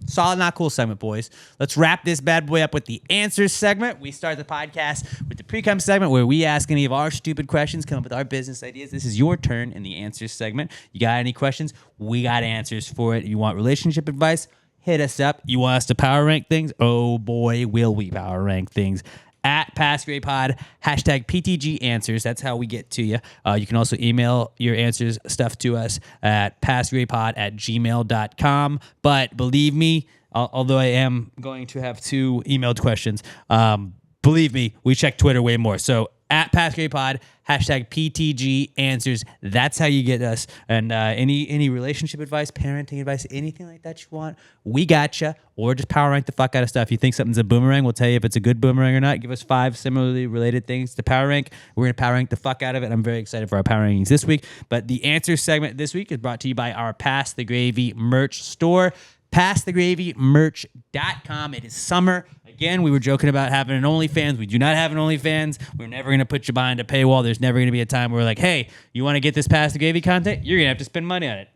Solid, not cool segment, boys. Let's wrap this bad boy up with the answers segment. We start the podcast with the Precome segment where we ask any of our stupid questions, come up with our business ideas. This is your turn in the answers segment. You got any questions? We got answers for it. You want relationship advice? Hit us up. You want us to power rank things? Oh boy, will we power rank things. At @PassGrayPod, #PTG Answers. That's how we get to you. You can also email your answers stuff to us at passgraypod@gmail.com. But believe me, although I am going to have 2 emailed questions, believe me, we check Twitter way more. So at @PassGrayPod, #PTG Answers. That's how you get us. And any relationship advice, parenting advice, anything like that you want, we gotcha. Or just power rank the fuck out of stuff. You think something's a boomerang, we'll tell you if it's a good boomerang or not. Give us 5 similarly related things to power rank. We're going to power rank the fuck out of it. I'm very excited for our power rankings this week. But the answer segment this week is brought to you by our Pass the Gravy merch store. PassTheGravyMerch.com. It is summer. Again, we were joking about having an OnlyFans. We do not have an OnlyFans. We're never going to put you behind a paywall. There's never going to be a time where we're like, hey, you want to get this Pass the Gravy content? You're going to have to spend money on it.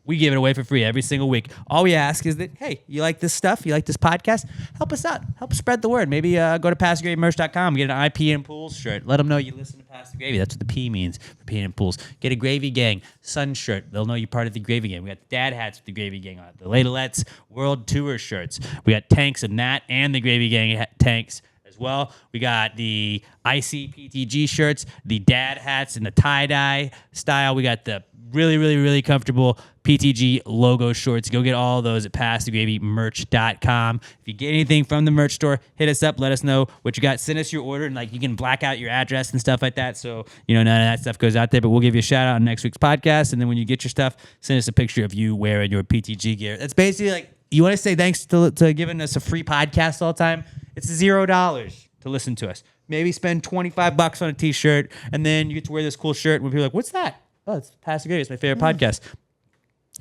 We give it away for free every single week. All we ask is that, hey, you like this stuff? You like this podcast? Help us out. Help spread the word. Maybe go to PassTheGravyMerch.com. Get an IP and Pools shirt. Let them know you listen to Pass the Gravy. That's what the P means for P and Pools. Get a Gravy Gang Sun shirt. They'll know you're part of the Gravy Gang. We got the dad hats with the Gravy Gang on it. The Ladalettes World Tour shirts. We got tanks of Nat and the Gravy Gang tanks as well. We got the ICPTG shirts, the dad hats in the tie-dye style. We got the really, really, really comfortable PTG logo shorts. Go get all those at PassTheGravyMerch.com. If you get anything from the merch store, hit us up. Let us know what you got. Send us your order, and like you can black out your address and stuff like that. So none of that stuff goes out there. But we'll give you a shout out on next week's podcast. And then when you get your stuff, send us a picture of you wearing your PTG gear. That's basically like you want to say thanks to giving us a free podcast all the time. It's $0 to listen to us. Maybe spend $25 on a t-shirt, and then you get to wear this cool shirt. And we'll be like, "What's that?" Oh, it's Pass the Gravy. It's my favorite podcast.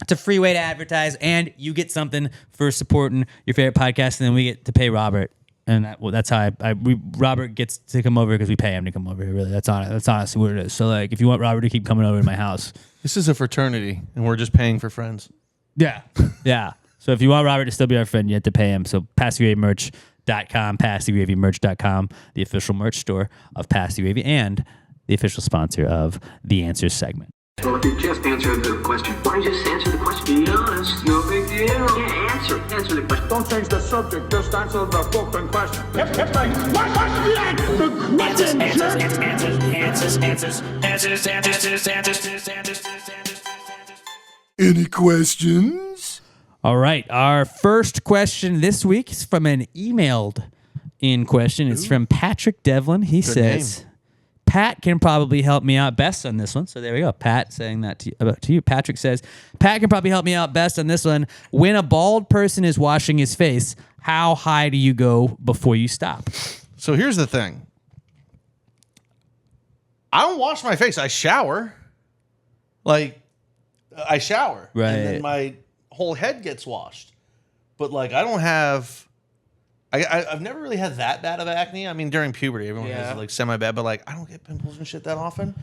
It's a free way to advertise, and you get something for supporting your favorite podcast, and then we get to pay Robert. And that's how Robert gets to come over because we pay him to come over here. Really, that's honestly what it is. So, like, if you want Robert to keep coming over to my house, This is a fraternity, and we're just paying for friends. yeah. So if you want Robert to still be our friend, you have to pay him. So PassTheGravyMerch.com, PassTheGravyMerch.com, the official merch store of Pass the Gravy and the official sponsor of the Answers segment. Well, if you just answered the question, why don't you just answer the question? Be honest, no big deal. Yeah, answer the question. Don't change the subject, just answer the fucking question. Answers. Any questions? All right. Our first question this week is from an emailed in question. It's from Patrick Devlin. He says, Pat can probably help me out best on this one. So there we go. Pat saying that to you. Patrick says, Pat can probably help me out best on this one. When a bald person is washing his face, how high do you go before you stop? So here's the thing. I don't wash my face. I shower. Like, I shower. Right. And then my whole head gets washed. But, like, I don't have... I've never really had that bad of acne. I mean, during puberty, everyone has like semi-bad, but like I don't get pimples and shit that often.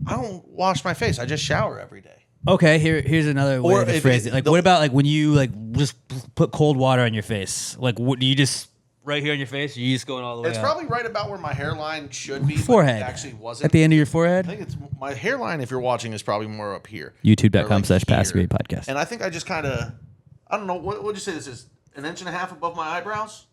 I don't wash my face. I just shower every day. Okay, here's another way to phrase it. Like, what about like when you like just put cold water on your face? Like, what do you just right here on your face? Or are you just going all the way It's up? probably right about where my hairline should be. Forehead. But it actually wasn't. At the end of your I forehead? think it's my hairline, if you're watching, is probably more up here. YouTube.com/PassGrade here. podcast. And I think I just kind of, I don't know, what would you say this is? 1.5 inches above my eyebrows?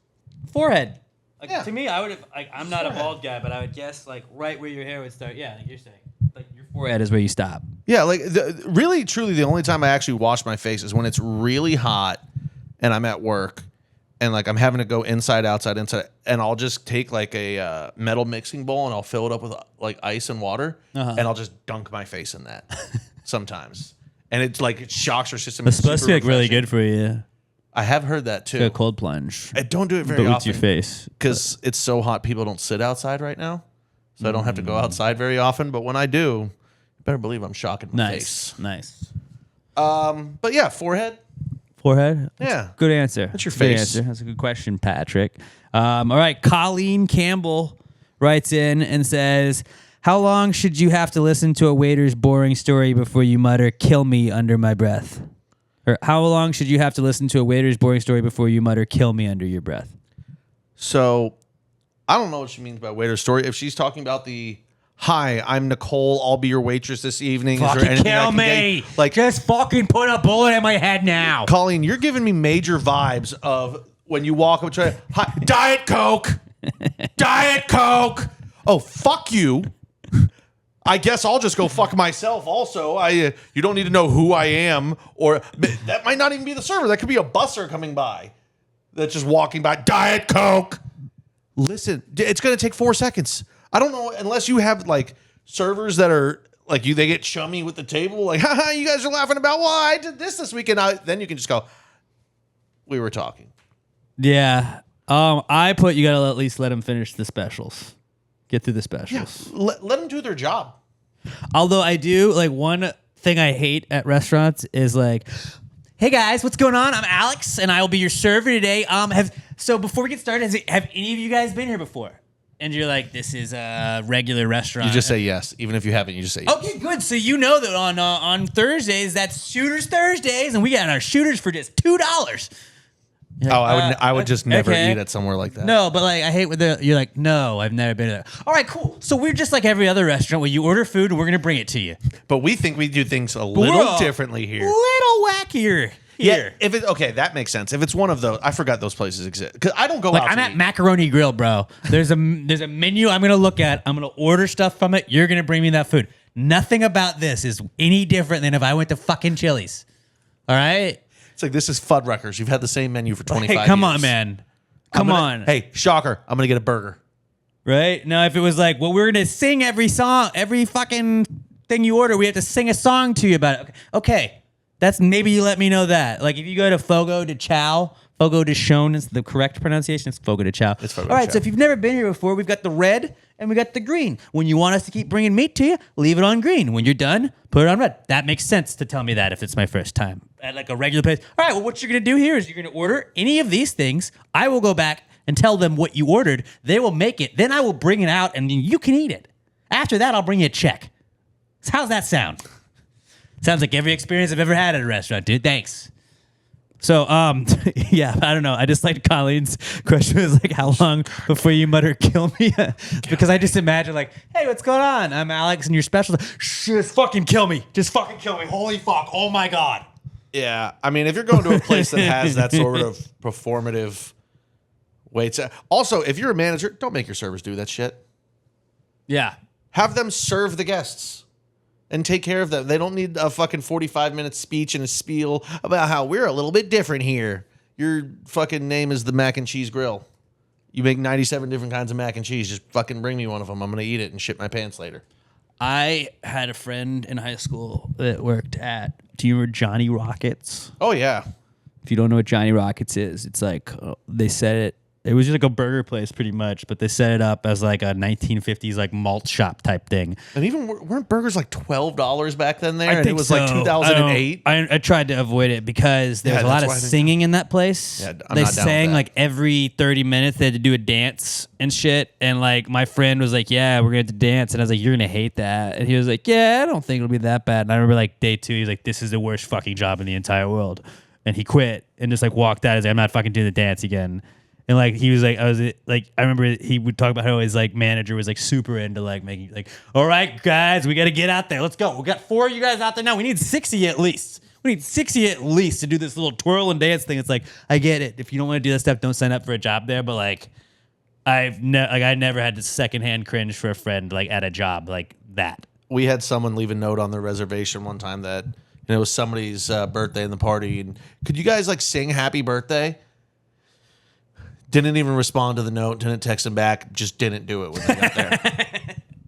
Forehead. Like, Yeah. To me, I would have. Like, I'm not a Forehead. bald guy, but I would guess like right where your hair would start. Yeah, like you're saying. Like your forehead is where you stop. Yeah, like really, truly, the only time I actually wash my face is when it's really hot and I'm at work and like I'm having to go inside, outside, and I'll just take like a metal mixing bowl and I'll fill it up with like ice and water and I'll just dunk my face in that sometimes. And it's like it shocks your system. It's supposed to be like really good for you. I have heard that too. A cold plunge. I don't do it very But with often your face. because it's so hot. People don't sit outside right now, so I don't have to go outside very often. But when I do, you better believe I'm shocking my face. Nice. But yeah, forehead. Forehead? Yeah. Good answer. That's your Good face. answer. That's a good question, Patrick. All right. Colleen Campbell writes in and says, how long should you have to listen to a waiter's boring story before you mutter, kill me under my breath? Or how long should you have to listen to a waiter's boring story before you mutter, kill me under your breath? So I don't know what she means by waiter story. If she's talking about the, hi, I'm Nicole. I'll be your waitress this evening. Is there anything I can get you?" Like, just fucking put a bullet in my head now. Colleen, you're giving me major vibes of when you walk up to hi, Diet Coke. Diet Coke. Oh, fuck you. I guess I'll just go fuck myself also. You don't need to know who I am, or that might not even be the server. That could be a busser coming by that's just walking by. Diet Coke. Listen, it's going to take 4 seconds. I don't know, unless you have like servers that are like they get chummy with the table. Like, haha, you guys are laughing about, well, I did this weekend. Then you can just go, we were talking. Yeah. I put you got to at least let them finish the specials. Get through the specials. Let them do their job. Although I do, like, one thing I hate at restaurants is like, hey guys, what's going on? I'm Alex and I will be your server today. So before we get started, have any of you guys been here before? And you're like, this is a regular restaurant. You just say yes. Even if you haven't, you just say yes. Okay, good. So you know that on Thursdays, that's Shooters Thursdays, and we got our shooters for just $2. You're like, I would just never okay. eat at somewhere like that. No, but like I hate when you're like, no, I've never been there. All right, cool. So we're just like every other restaurant where you order food and we're gonna bring it to you. But we think we do things a we're little all differently here. Little wackier here. If it okay, that makes sense. If it's one of those, I forgot those places exist because I don't go Like out. I'm to at eat. Macaroni Grill, bro. There's a menu I'm gonna look at. I'm gonna order stuff from it. You're gonna bring me that food. Nothing about this is any different than if I went to fucking Chili's. All right. It's like this is Fuddruckers. You've had the same menu for 25 years. Hey, come on, man. Come on. Hey, shocker! I'm gonna get a burger. Right? Now, if it was like, well, we're going to sing every song, every fucking thing you order, we have to sing a song to you about it. Okay. That's maybe you let me know that. Like if you go to Fogo de Chao, Fogo de Chão is the correct pronunciation. It's Fogo de Chao. It's Fogo All de right. Chao. So if you've never been here before, we've got the red and we got the green. When you want us to keep bringing meat to you, leave it on green. When you're done, put it on red. That makes sense to tell me that if it's my first time at like a regular place. All right. Well, what you're going to do here is you're going to order any of these things. I will go back and tell them what you ordered. They will make it. Then I will bring it out and you can eat it. After that, I'll bring you a check. So how's that sound? Sounds like every experience I've ever had at a restaurant, dude. Thanks. So, yeah, I don't know. I just liked Colleen's question was like, how long before you mutter kill me? Because I just imagine like, hey, what's going on? I'm Alex and you're special. Just fucking kill me. Just fucking kill me. Holy fuck. Oh my God. Yeah, I mean, if you're going to a place that has that sort of performative weights. Also, if you're a manager, don't make your servers do that shit. Yeah. Have them serve the guests and take care of them. They don't need a fucking 45-minute speech and a spiel about how we're a little bit different here. Your fucking name is the Mac and Cheese Grill. You make 97 different kinds of mac and cheese. Just fucking bring me one of them. I'm going to eat it and shit my pants later. I had a friend in high school that worked at, do you remember Johnny Rockets? Oh, yeah. If you don't know what Johnny Rockets is, it's like they said it was just like a burger place pretty much, but they set it up as like a 1950s like malt shop type thing. And even weren't burgers like $12 back then there? I And think it was so. like 2008. I tried to avoid it because there was a lot that's of why I think- singing in that place. Yeah, I'm they not down with sang that. like every 30 minutes. They had to do a dance and shit. And like my friend was like, yeah, we're going to dance. And I was like, you're going to hate that. And he was like, yeah, I don't think it'll be that bad. And I remember like day 2, he's like, this is the worst fucking job in the entire world. And he quit and just like walked out. He's like, I'm not fucking doing the dance again. And like he was like, I remember he would talk about how his like manager was like super into like making like, all right, guys, we got to get out there. Let's go. We got 4 of you guys out there now. We need 60 at least. We need 60 at least to do this little twirl and dance thing. It's like, I get it. If you don't want to do that stuff, don't sign up for a job there. But like, I never had to secondhand cringe for a friend like at a job like that. We had someone leave a note on their reservation one time that it was somebody's birthday in the party, and could you guys like sing happy birthday? Didn't even respond to the note, didn't text him back, just didn't do it when they got there.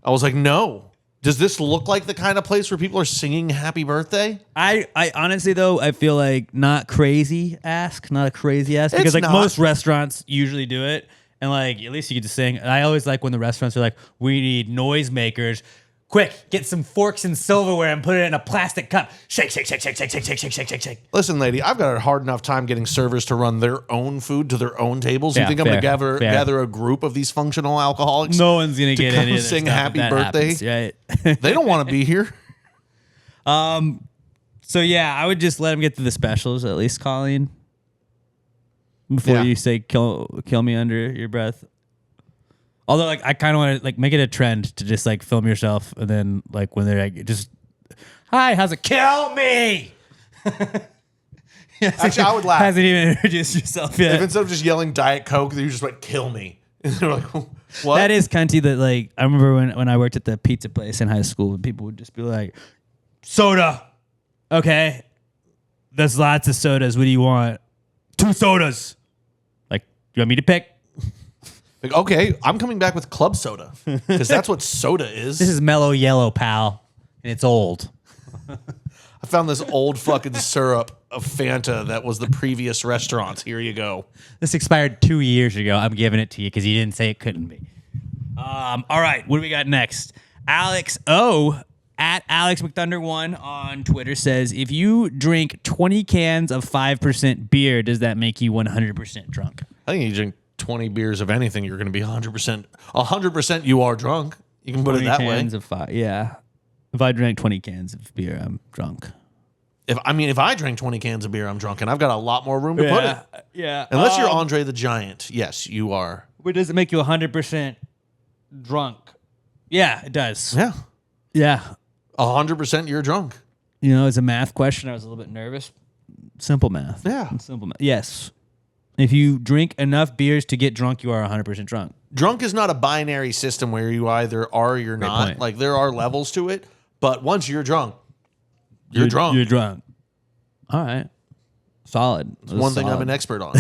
I was like, no. Does this look like the kind of place where people are singing happy birthday? I honestly though, I feel like not a crazy ask because It's like not. most restaurants usually do it. And like, at least you get to sing. And I always like when the restaurants are like, we need noisemakers. Quick, get some forks and silverware and put it in a plastic cup. Shake, shake, shake, shake, shake, shake, shake, shake, shake, shake, shake. Listen, lady, I've got a hard enough time getting servers to run their own food to their own tables. You Yeah, think I'm going to fair. gather a group of these functional alcoholics? No one's gonna to get come any of this sing stuff if happy that birthday. happens, right? They don't want to be here. So yeah, I would just let him get to the specials at least, Colleen. Before Yeah. you say kill me under your breath. Although like I kind of want to like make it a trend to just like film yourself and then like when they're like just hi, how's it? Kill me. Actually, I would laugh. Hasn't even introduced yourself yet. If instead of just yelling Diet Coke, you just went, kill me. And they're like, what? That is cunty that like I remember when I worked at the pizza place in high school, people would just be like, soda. Okay. There's lots of sodas. What do you want? 2 sodas. Like, you want me to pick? Like, okay, I'm coming back with club soda because that's what soda is. This is mellow yellow, pal. And it's old. I found this old fucking syrup of Fanta that was the previous restaurant's. Here you go. This expired 2 years ago. I'm giving it to you because you didn't say it couldn't be. All right, what do we got next? Alex O at Alex McThunder1 on Twitter says, if you drink 20 cans of 5% beer, does that make you 100% drunk? I think you drink 20 beers of anything, you're going to be 100%. 100% you are drunk. You can put it that way. Cans of 5, yeah. If I drank 20 cans of beer, I'm drunk. If I drank 20 cans of beer, I'm drunk, and I've got a lot more room to put it. Yeah. Unless you're Andre the Giant. Yes, you are. But does it make you 100% drunk? Yeah, it does. Yeah. Yeah. 100% you're drunk. You know, it's a math question. I was a little bit nervous. Simple math. Yeah. Simple math. Yes. If you drink enough beers to get drunk, you are 100% drunk. Drunk is not a binary system where you either are or you're not. point. Like, there are levels to it. But once you're drunk, you're drunk. You're drunk. All right. Solid. It's one thing I'm an expert on.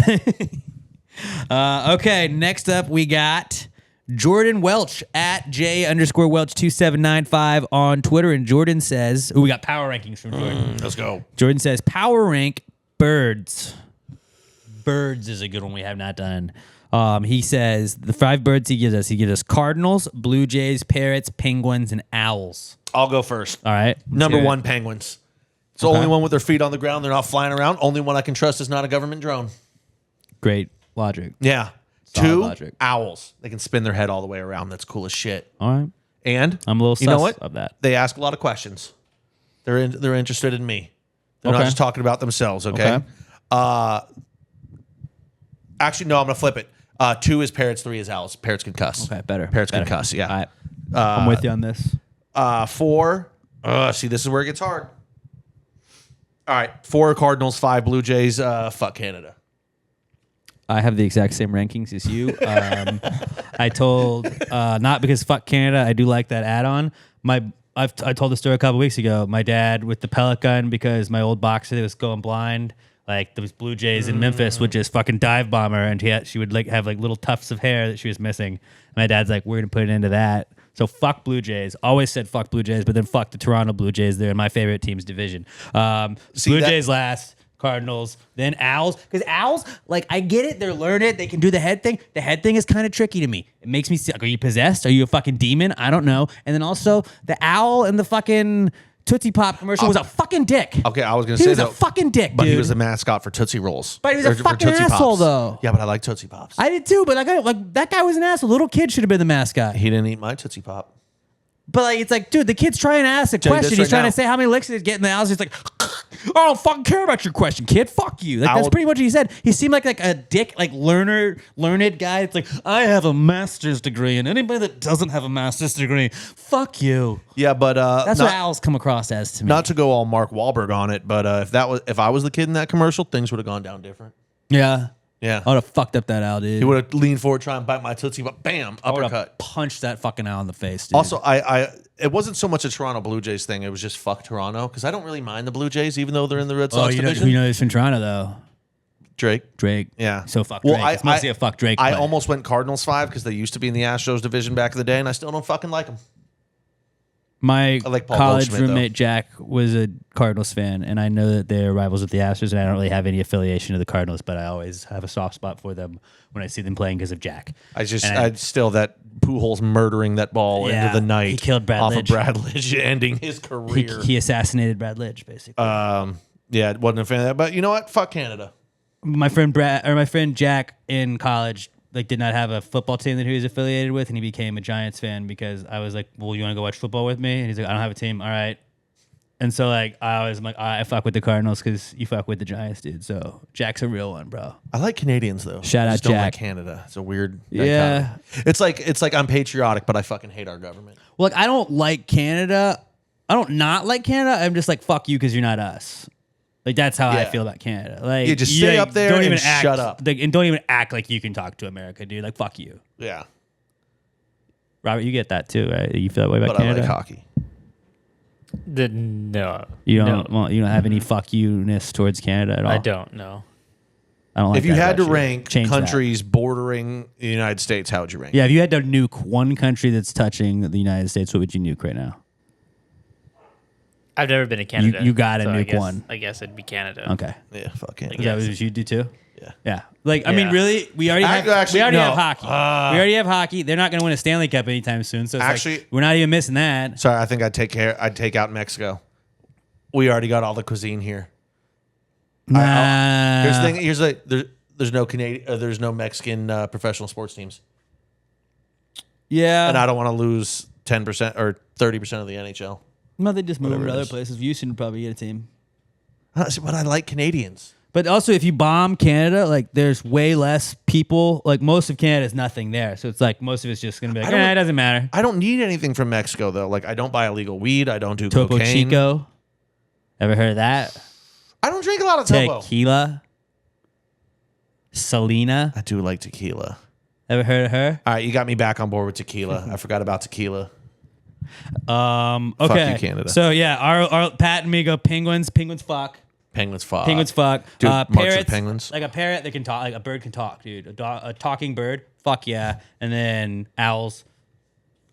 Okay, next up we got Jordan Welch at J_Welch2795 on Twitter. And Jordan says, we got power rankings from Jordan. Let's go. Jordan says, power rank birds. Birds is a good one we have not done. He says the 5 birds he gives us cardinals, blue jays, parrots, penguins, and owls. I'll go first. All right. Number Let's hear it. 1, penguins. It's the only one with their feet on the ground. They're not flying around. Only one I can trust is not a government drone. Great logic. Yeah. Solid 2, logic. owls. They can spin their head all the way around. That's cool as shit. All right. And I'm a little you know sus what? of that. They ask a lot of questions. They're interested in me. They're not Okay. just talking about themselves. Okay. Actually, no. I'm gonna flip it. 2 is parrots. 3 is owls. Parrots can cuss. Okay, better. Parrots better. can cuss. Yeah. All right. I'm with you on this. 4. See, this is where it gets hard. All right. 4 Cardinals. 5 Blue Jays. Fuck Canada. I have the exact same rankings as you. I told not because fuck Canada. I do like that add-on. I told the story a couple weeks ago. My dad with the pellet gun because my old boxer that was going blind. Like those Blue Jays in Memphis would just fucking dive bomb her, and she would like have like little tufts of hair that she was missing. My dad's like, we're gonna put an end to that. So fuck Blue Jays. Always said fuck Blue Jays, but then fuck the Toronto Blue Jays. They're in my favorite team's division. Blue Jays last. Cardinals, then owls. Because owls, like, I get it. They're learned. They can do the head thing. The head thing is kind of tricky to me. It makes me sick. Are you possessed? Are you a fucking demon? I don't know. And then also, the owl in the fucking Tootsie Pop commercial was a fucking dick. Okay, I was gonna He say was a though, fucking dick, but dude. he was a mascot for Tootsie Rolls. But he was a Or for fucking Tootsie asshole, Pops. though. Yeah, but I like Tootsie Pops. I did too, but that guy was an asshole. Little kid should have been the mascot. He didn't eat my Tootsie Pop. But like, it's like, dude, the kid's trying to ask a Tell you question. this He's right trying now. to say how many licks he's getting. The house. He's like, I don't fucking care about your question, kid. Fuck you. Like that's I'll- pretty much what he said. He seemed like a dick, like learned guy. It's like, I have a master's degree, and anybody that doesn't have a master's degree, fuck you. Yeah, but That's not, what Al's come across as to me. not to go all Mark Wahlberg on it, but if I was the kid in that commercial, things would have gone down different. Yeah. Yeah. I would have fucked up that Al, dude. He would have leaned forward, try and bite my tootsie, but bam, I would have uppercut. punched that fucking Al in the face, dude. Also, it wasn't so much a Toronto Blue Jays thing. It was just fuck Toronto because I don't really mind the Blue Jays, even though they're in the Red Sox division. You know he's from Toronto, though. Drake. Yeah. So fuck Well, Drake. It's mostly a fuck Drake I play. almost went Cardinals 5 because they used to be in the Astros division back in the day, and I still don't fucking like them. My I like Paul college Goldschmidt, roommate Jack was a Cardinals fan, and I know that they're rivals with the Astros, and I don't really have any affiliation to the Cardinals, but I always have a soft spot for them when I see them playing because of Jack. I And still that Pujols murdering that ball Yeah, into the night. he killed Brad off Lidge. of Brad Lidge, ending his career. He assassinated Brad Lidge, basically. Yeah, wasn't a fan of that. But you know what? Fuck Canada. My friend Jack in college did not have a football team that he was affiliated with, and he became a Giants fan because I was like, "Well, you want to go watch football with me?" And he's like, "I don't have a team." All right. And so I always am like, I fuck with the Cardinals because you fuck with the Giants, dude. So Jack's a real one, bro. I like Canadians though. Shout I out just don't Jack. like Canada. It's a weird. Yeah. dichotomy. It's like I'm patriotic, but I fucking hate our government. Well, I don't like Canada. I don't not like Canada. I'm just like, fuck you because you're not us. Like that's how I Yeah. feel about Canada. Like Yeah, just stay up there don't and even act, shut up. and don't even act like you can talk to America, dude. Like fuck you, Yeah, Robert. You get that too, right? You feel that way about but Canada. I like hockey. No. You don't. No, Well, you don't have any fuck you-ness towards Canada at all. I don't know. I don't like If you that had to about you. rank Change that. countries bordering the United States, how would you rank? Yeah, if you had to nuke one country that's touching the United States, what would you nuke right now? I've never been to Canada. you gotta I nuke guess- one. I guess it'd be Canada. Okay, Yeah, fuck Canada. is that what you do too? Yeah. Yeah. Like, I mean, Yeah. really, we already have Actually, we already no. have hockey. We already have hockey. They're not going to win a Stanley Cup anytime soon. So it's Actually- we're not even missing that. Sorry, I think I'd take out Mexico. We already got all the cuisine here. Nah. Here's the thing. There's no Canadian. There's no Mexican professional sports teams, Yeah. and I don't want to lose 10% or 30% of the NHL. No, they just move Whatever to it other is. places. Houston would probably get a team. But I like Canadians. But also, if you bomb Canada, there's way less people. Like, most of Canada is nothing there. So it's like most of it's just going to be like, it doesn't matter. I don't need anything from Mexico though. Like I don't buy illegal weed. I don't do Topo cocaine. Chico. Ever heard of that? I don't drink a lot of Topo. Tequila. Selena. I do like tequila. Ever heard of her? All right, you got me back on board with tequila. I forgot about tequila. Okay. you, Canada. So yeah, our Pat and me go penguins. Penguins fuck. Penguins fuck. Penguins fuck. Dude, Mark's with Parrots. penguins. Like a parrot that can talk. Like a bird can talk, dude. A talking bird. Fuck yeah. And then owls.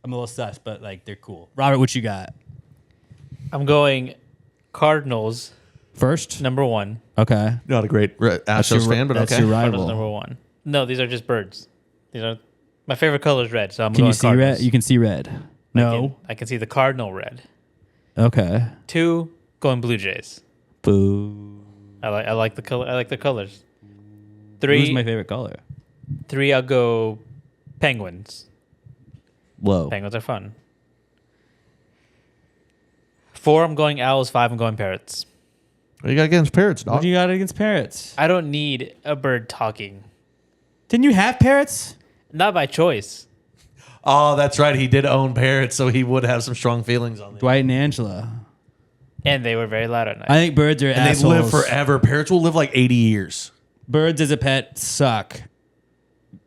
I'm a little sus, but they're cool. Robert, what you got? I'm going Cardinals First. number one. Okay. Not a great Astros fan, but that's okay. your Cardinals rival. number one. No, these are just birds. These are my favorite color is red, so I'm Can going you see Cardinals. red? You can see red. No. I can see the cardinal red. Okay. 2, going Blue Jays. Boo. I like the color. I like the colors. Who's 3, my favorite color? 3, I'll go Penguins. Whoa. Penguins are fun. 4, I'm going Owls. 5, I'm going Parrots. What do you got against parrots, What dog? do you got against parrots? I don't need a bird talking. Didn't you have parrots? Not by choice. Oh, that's right. He did own parrots, so he would have some strong feelings on them. Dwight and Angela. And they were very loud at night. I think birds are And they assholes. live forever. Parrots will live like 80 years. Birds as a pet suck.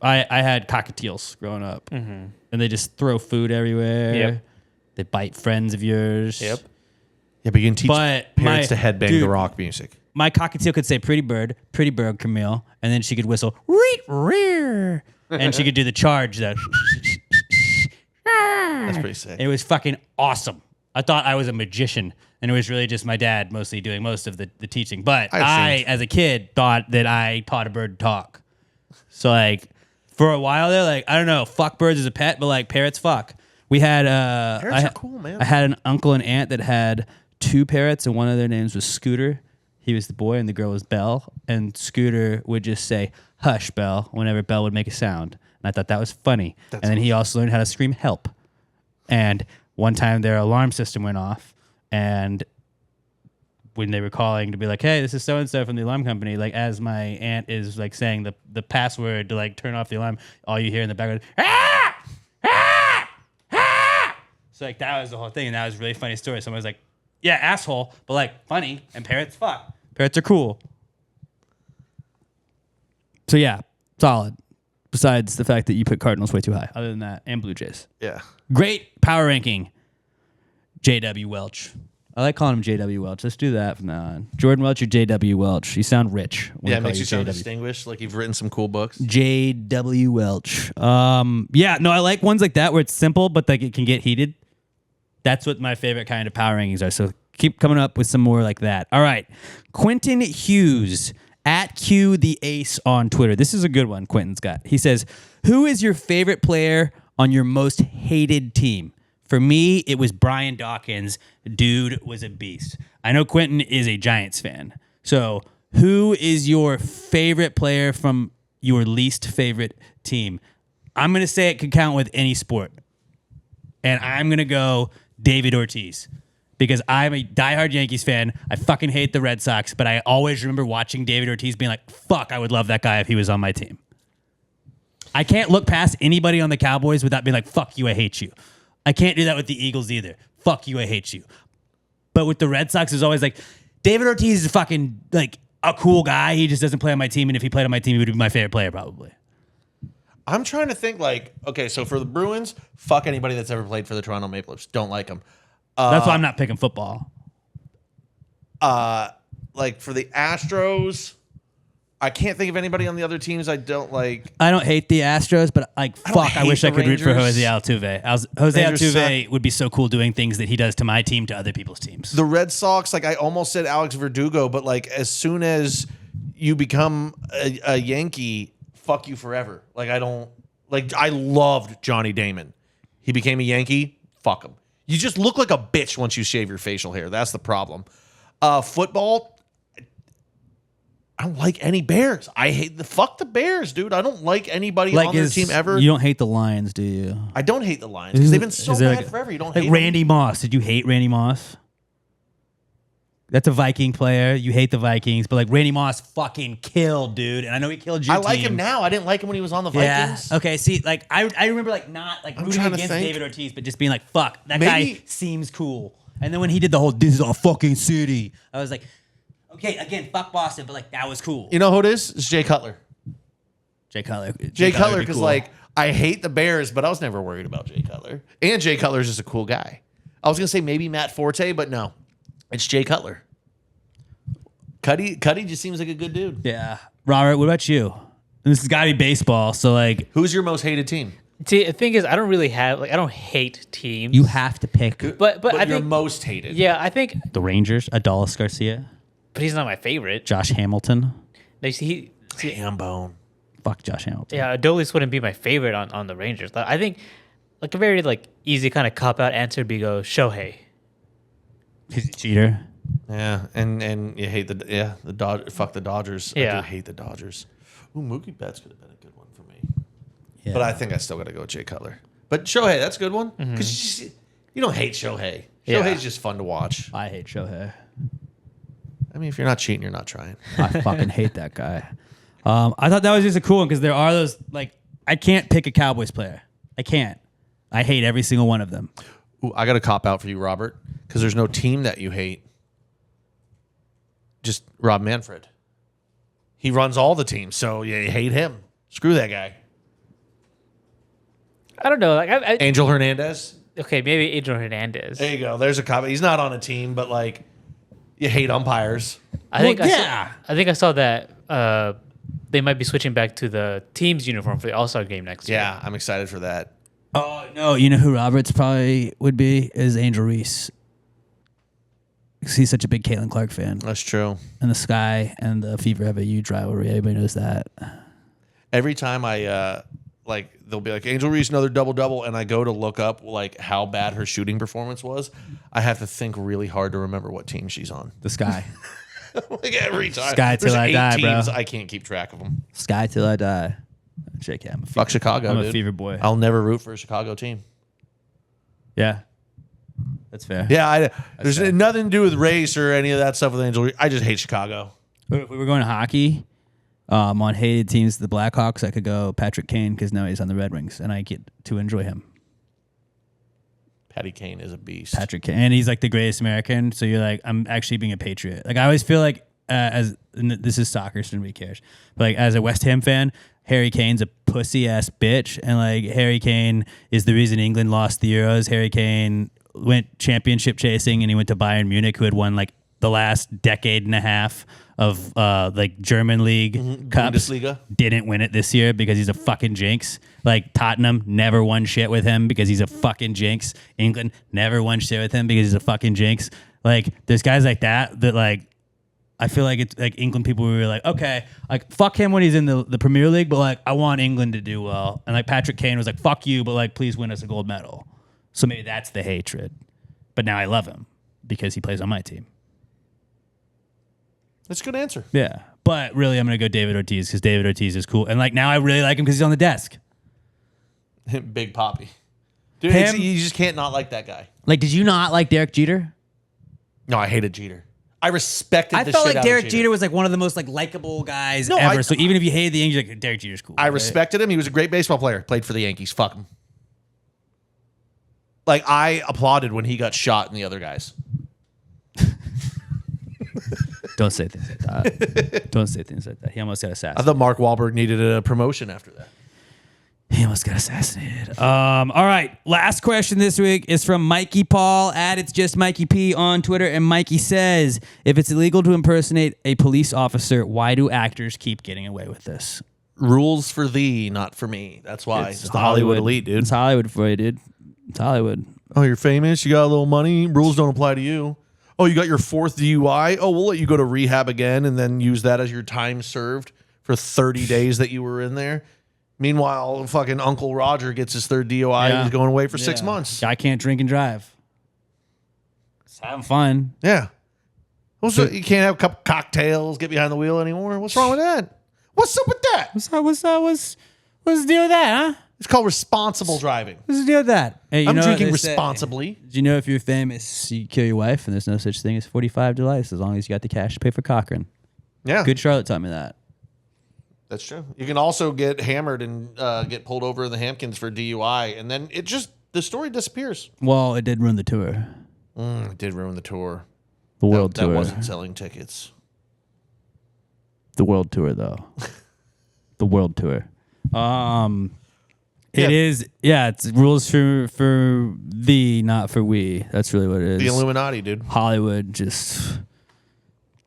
I had cockatiels growing up, and they just throw food everywhere. Yep. They bite friends of yours. Yep. Yeah, but you can teach But parrots to headbang dude, the rock music. My cockatiel could say "pretty bird, Camille," and then she could whistle "reet rear," and she could do the charge. That That's pretty sick. it was fucking awesome. I thought I was a magician, and it was really just my dad mostly doing most of the teaching. But I, as a kid, thought that I taught a bird to talk. So for a while there, I don't know, fuck birds as a pet, but parrots fuck. We had Parrots are cool, man. I had an uncle and aunt that had 2 parrots, and one of their names was Scooter. He was the boy, and the girl was Belle. And Scooter would just say, "Hush, Belle," whenever Belle would make a sound. And I thought that was funny. And then he also learned how to scream "help." And one time their alarm system went off, and when they were calling to be like, hey, this is so-and-so from the alarm company, like as my aunt is like saying the password to like turn off the alarm, all you hear in the background, ah! Ah! Ah! So like that was the whole thing, and that was a really funny story. Someone was like, yeah, asshole, but like funny, and parrots fuck. Parrots are cool. So yeah, solid. Besides the fact that you put Cardinals way too high. Other than that, and Blue Jays. Yeah. Great power ranking. J.W. Welch. I like calling him J.W. Welch. Let's do that from now on. Jordan Welch or J.W. Welch? You sound rich. When Yeah, I it call makes you sound J.W.. distinguished, like you've written some cool books. J.W. Welch. Yeah, no, I like ones like that where it's simple, but like it can get heated. That's what my favorite kind of power rankings are. So keep coming up with some more like that. All right. Quentin Hughes at Q the Ace on Twitter. This is a good one Quentin's got. He says, who is your favorite player on your most hated team? For me, it was Brian Dawkins. Dude was a beast. I know Quentin is a Giants fan. So who is your favorite player from your least favorite team? I'm going to say it could count with any sport. And I'm going to go David Ortiz. Because I'm a diehard Yankees fan. I fucking hate the Red Sox, but I always remember watching David Ortiz being like, fuck, I would love that guy if he was on my team. I can't look past anybody on the Cowboys without being like, fuck you, I hate you. I can't do that with the Eagles either. Fuck you, I hate you. But with the Red Sox, it's always like, David Ortiz is fucking like a cool guy. He just doesn't play on my team, and if he played on my team, he would be my favorite player probably. I'm trying to think like, okay, so for the Bruins, fuck anybody that's ever played for the Toronto Maple Leafs. Don't like them. That's why I'm not picking football. Like for the Astros, I can't think of anybody on the other teams I don't like. I don't hate the Astros, but like, fuck, I hate wish I the could root for Rangers. Jose Altuve. Jose Rangers Altuve would be so cool doing things that he does to my team to other people's teams. The Red Sox, like I almost said Alex Verdugo, but like as soon as you become a Yankee, fuck you forever. Like I don't like. I loved Johnny Damon. He became a Yankee. Fuck him. You just look like a bitch once you shave your facial hair. That's the problem. Football, I don't like any Bears. I hate fuck the Bears, dude. I don't like anybody on their team ever. You don't hate the Lions, do you? I don't hate the Lions because they've been so Is there bad forever. You don't like hate Randy Moss. Did you hate Randy Moss? That's a Viking player. You hate the Vikings, but like Randy Moss fucking killed, dude. And I know he killed your them. I like team. him now. I didn't like him when he was on the Yeah. Vikings. Okay. See, like I remember like not like rooting trying to against think. David Ortiz, but just being like, fuck, that Maybe- guy seems cool. And then when he did the whole "this is our fucking city," I was like, okay, again, fuck Boston, but like that was cool. You know who it is? It's Jay Cutler. Jay Cutler. Jay Cutler, would be because cool. like I hate the Bears, but I was never worried about Jay Cutler. And Jay Cutler is just a cool guy. I was gonna say maybe Matt Forte, but no, it's Jay Cutler. Cuddy just seems like a good dude. Yeah. Robert, what about you? This has got to be baseball, so like Who's your most hated team? See, the thing is, I don't really have like I don't hate teams. you have to pick but I your think most hated. yeah, I think, the Rangers, Adolis Garcia, but he's not my favorite. Josh Hamilton. Like, see, Hambone. Fuck Josh Hamilton. yeah, Adolis wouldn't be my favorite on the Rangers. I think like a very like easy kind of cop out answer would be go Shohei. He's a cheater. Yeah, and you hate the Dodgers. Fuck the Dodgers. I Yeah. do hate the Dodgers. Ooh, Mookie Betts could have been a good one for me. Yeah. But I think I still got to go with Jay Cutler. But Shohei, that's a good one. Because you don't hate Shohei. Yeah. Shohei's just fun to watch. I hate Shohei. I mean, if you're not cheating, you're not trying. I fucking hate that guy. I thought that was just a cool one because there are those like I can't pick a Cowboys player. I can't. I hate every single one of them. Ooh, I got a cop out for you, Robert, because there's no team that you hate. Just Rob Manfred. He runs all the teams, so you hate him. Screw that guy. I don't know. Like Angel Hernandez. okay, maybe Adrian Hernandez. There you go. There's a cop. He's not on a team, but like you hate umpires. I think yeah. I think I saw that they might be switching back to the team's uniform for the All-Star game next year. Yeah, I'm excited for that. Oh no, you know who Roberts probably would be is Angel Reese. 'Cause he's such a big Caitlin Clark fan. That's true. And the Sky and the Fever have a huge rivalry. Everybody knows that. Every time I like, they'll be like Angel Reese another double, and I go to look up like how bad her shooting performance was. I have to think really hard to remember what team she's on. The Sky. Like every time. Sky till There's I 8 die, bro. teams, I can't keep track of them. Sky till I die. Shake yeah, I'm a Fuck Chicago. I'm a dude. Fever boy. I'll never root for a Chicago team. Yeah. That's fair. Yeah, there's nothing to do with race or any of that stuff with Angel. I just hate Chicago. If we were going to hockey, on hated teams, the Blackhawks, I could go Patrick Kane because now he's on the Red Wings, and I get to enjoy him. Patty Kane is a beast. Patrick Kane, and he's like the greatest American. So you're like, I'm actually being a patriot. Like I always feel like and this is soccer, so nobody cares. But like as a West Ham fan, Harry Kane's a pussy ass bitch, and like Harry Kane is the reason England lost the Euros. Harry Kane went championship chasing, and he went to Bayern Munich, who had won like the last decade and a half of like German league cups. Bundesliga. Didn't win it this year because he's a fucking jinx. Like Tottenham never won shit with him because he's a fucking jinx. England never won shit with him because he's a fucking jinx. Like there's guys like that like I feel like it's like England people were like, okay, like fuck him when he's in the Premier League, but like I want England to do well. And like Patrick Kane was like, fuck you, but like please win us a gold medal. So maybe that's the hatred. But now I love him because he plays on my team. That's a good answer. Yeah. But really I'm gonna go David Ortiz because David Ortiz is cool. And like now I really like him because he's on the desk. Big Poppy. Dude, you just can't not like that guy. Like, did you not like Derek Jeter? No, I hated Jeter. I respected I the felt shit like out Derek of Jeter was like one of the most like likable guys No, ever. So even if you hated the Yankees, like Derek Jeter's cool. I right? respected him. He was a great baseball player. Played for the Yankees. Fuck him. Like, I applauded when he got shot and the other guys. Don't say things like that. Don't say things like that. He almost got I assassinated. thought Mark Wahlberg needed a promotion after that. He almost got assassinated. All right. Last question this week is from Mikey Paul at It's Just Mikey P on Twitter. And Mikey says, if it's illegal to impersonate a police officer, why do actors keep getting away with this? Rules for thee, not for me. That's why. It's the Hollywood elite, dude. It's Hollywood for you, dude. It's Hollywood. Oh, you're famous. You got a little money. Rules don't apply to you. Oh, you got your 4th DUI. Oh, we'll let you go to rehab again and then use that as your time served for 30 days that you were in there. Meanwhile, fucking Uncle Roger gets his 3rd DUI and he's going away for 6 months. Guy can't drink and drive. Just having fun. Yeah. Also, you can't have a couple cocktails, get behind the wheel anymore. What's wrong with that? What's up with that? What's the deal with that, huh? It's called responsible driving. What's the deal with that? Hey, I'm drinking responsibly. Did you know if you're famous, you kill your wife, and there's no such thing as 45 to life as long as you got the cash to pay for Cochran? Yeah. Good Charlotte taught me that. That's true. You can also get hammered and get pulled over in the Hamptons for DUI, and then the story disappears. Well, it did ruin the tour. It did ruin the tour. The world tour. That wasn't selling tickets. The world tour, though. The world tour. It is, it's rules for thee, not for we. That's really what it is. The Illuminati, dude. Hollywood just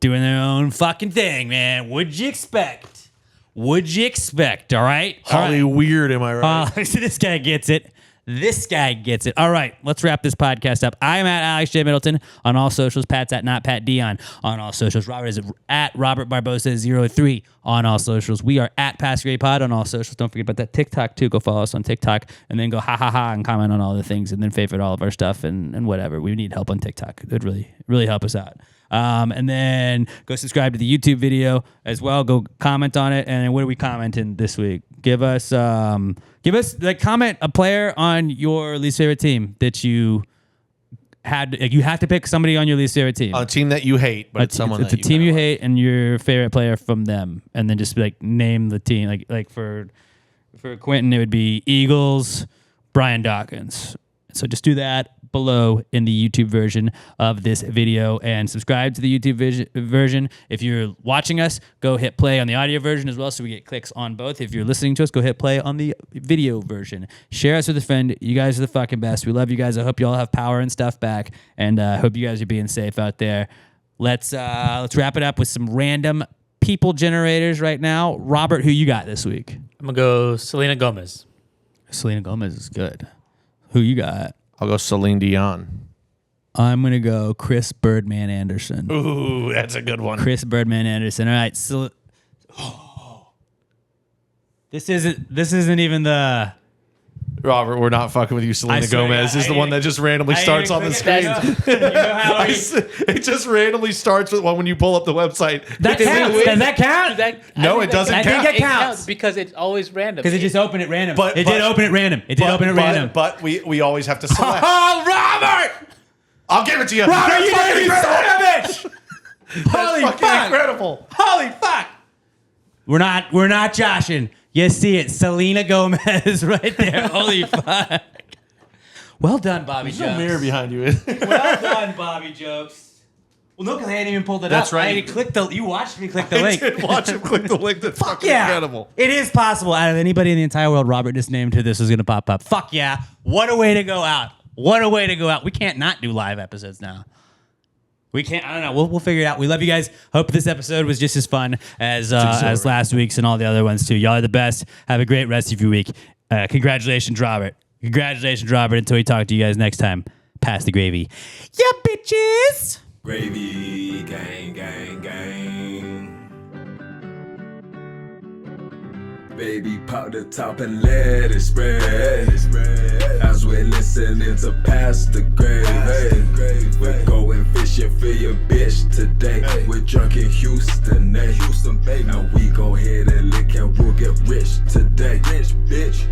doing their own fucking thing, man. What'd you expect? What'd you expect, all right? Holly weird, am I right? This guy gets it. This guy gets it. All right, let's wrap this podcast up. I am at Alex J. Middleton on all socials. Pat's at not Pat Dion on all socials. Robert is at Robert Barbosa 03 on all socials. We are at Past Grade Pod on all socials. Don't forget about that TikTok too. Go follow us on TikTok and then go ha ha ha and comment on all the things and then favorite all of our stuff and whatever. We need help on TikTok. It would really help us out. And then go subscribe to the YouTube video as well. Go comment on it. And what are we commenting this week? Give us like comment a player on your least favorite team that you had. Like, you have to pick somebody on your least favorite team. A team that you hate, but it's someone it's that a team you hate and your favorite player from them, and then just like name the team. Like for Quentin, it would be Eagles, Brian Dawkins. So just do that below in the YouTube version of this video and subscribe to the YouTube version. If you're watching us, go hit play on the audio version as well so we get clicks on both. If you're listening to us, go hit play on the video version. Share us with a friend. You guys are the fucking best. We love you guys. I hope you all have power and stuff back, and I hope you guys are being safe out there. Let's wrap it up with some random people generators right now. Robert, who you got this week? I'm going to go Selena Gomez. Selena Gomez is good. Who you got? I'll go Celine Dion. I'm going to go Chris Birdman Anderson. Ooh, that's a good one. Chris Birdman Anderson. All right. So, this isn't even the... Robert, we're not fucking with you. Selena Gomez is the one that just randomly starts on the screen. You know how It just randomly starts with one when you pull up the website. that counts. Does that count? No, it doesn't I think count. it counts. Because it's always random. Because it just opened at random. But- It did open at random. But we always have to select. Oh, Robert! I'll give it to you. Robert, you That's did it, you fucking son incredible. of a bitch! Holy Fucking fuck! incredible. Holy fuck! We're not joshing. You see it, Selena Gomez right there. Holy fuck! Well done, Bobby There's Jokes. no mirror behind you. Well done, Bobby Jokes. Well, no, because I hadn't even pulled it That's up. right. I had to click the. You watched me click the link. I did watch him click the link. That's fucking Yeah, incredible. it is possible. Out of anybody in the entire world, Robert just named who this was going to pop up. Fuck yeah! What a way to go out. What a way to go out. We can't not do live episodes now. We can't. I don't know. We'll figure it out. We love you guys. Hope this episode was just as fun as last week's and all the other ones too. Y'all are the best. Have a great rest of your week. Congratulations, Robert. Congratulations, Robert. Until we talk to you guys next time. Pass the gravy. Yeah, bitches. Gravy, gang, gang, gang. Baby, pop the top and let it spread. As we're listening to Pass the Gravy. We're going fishing for your bitch today. We're drunk in Houston, baby. And we go ahead and lick and we'll get rich today. Rich, bitch.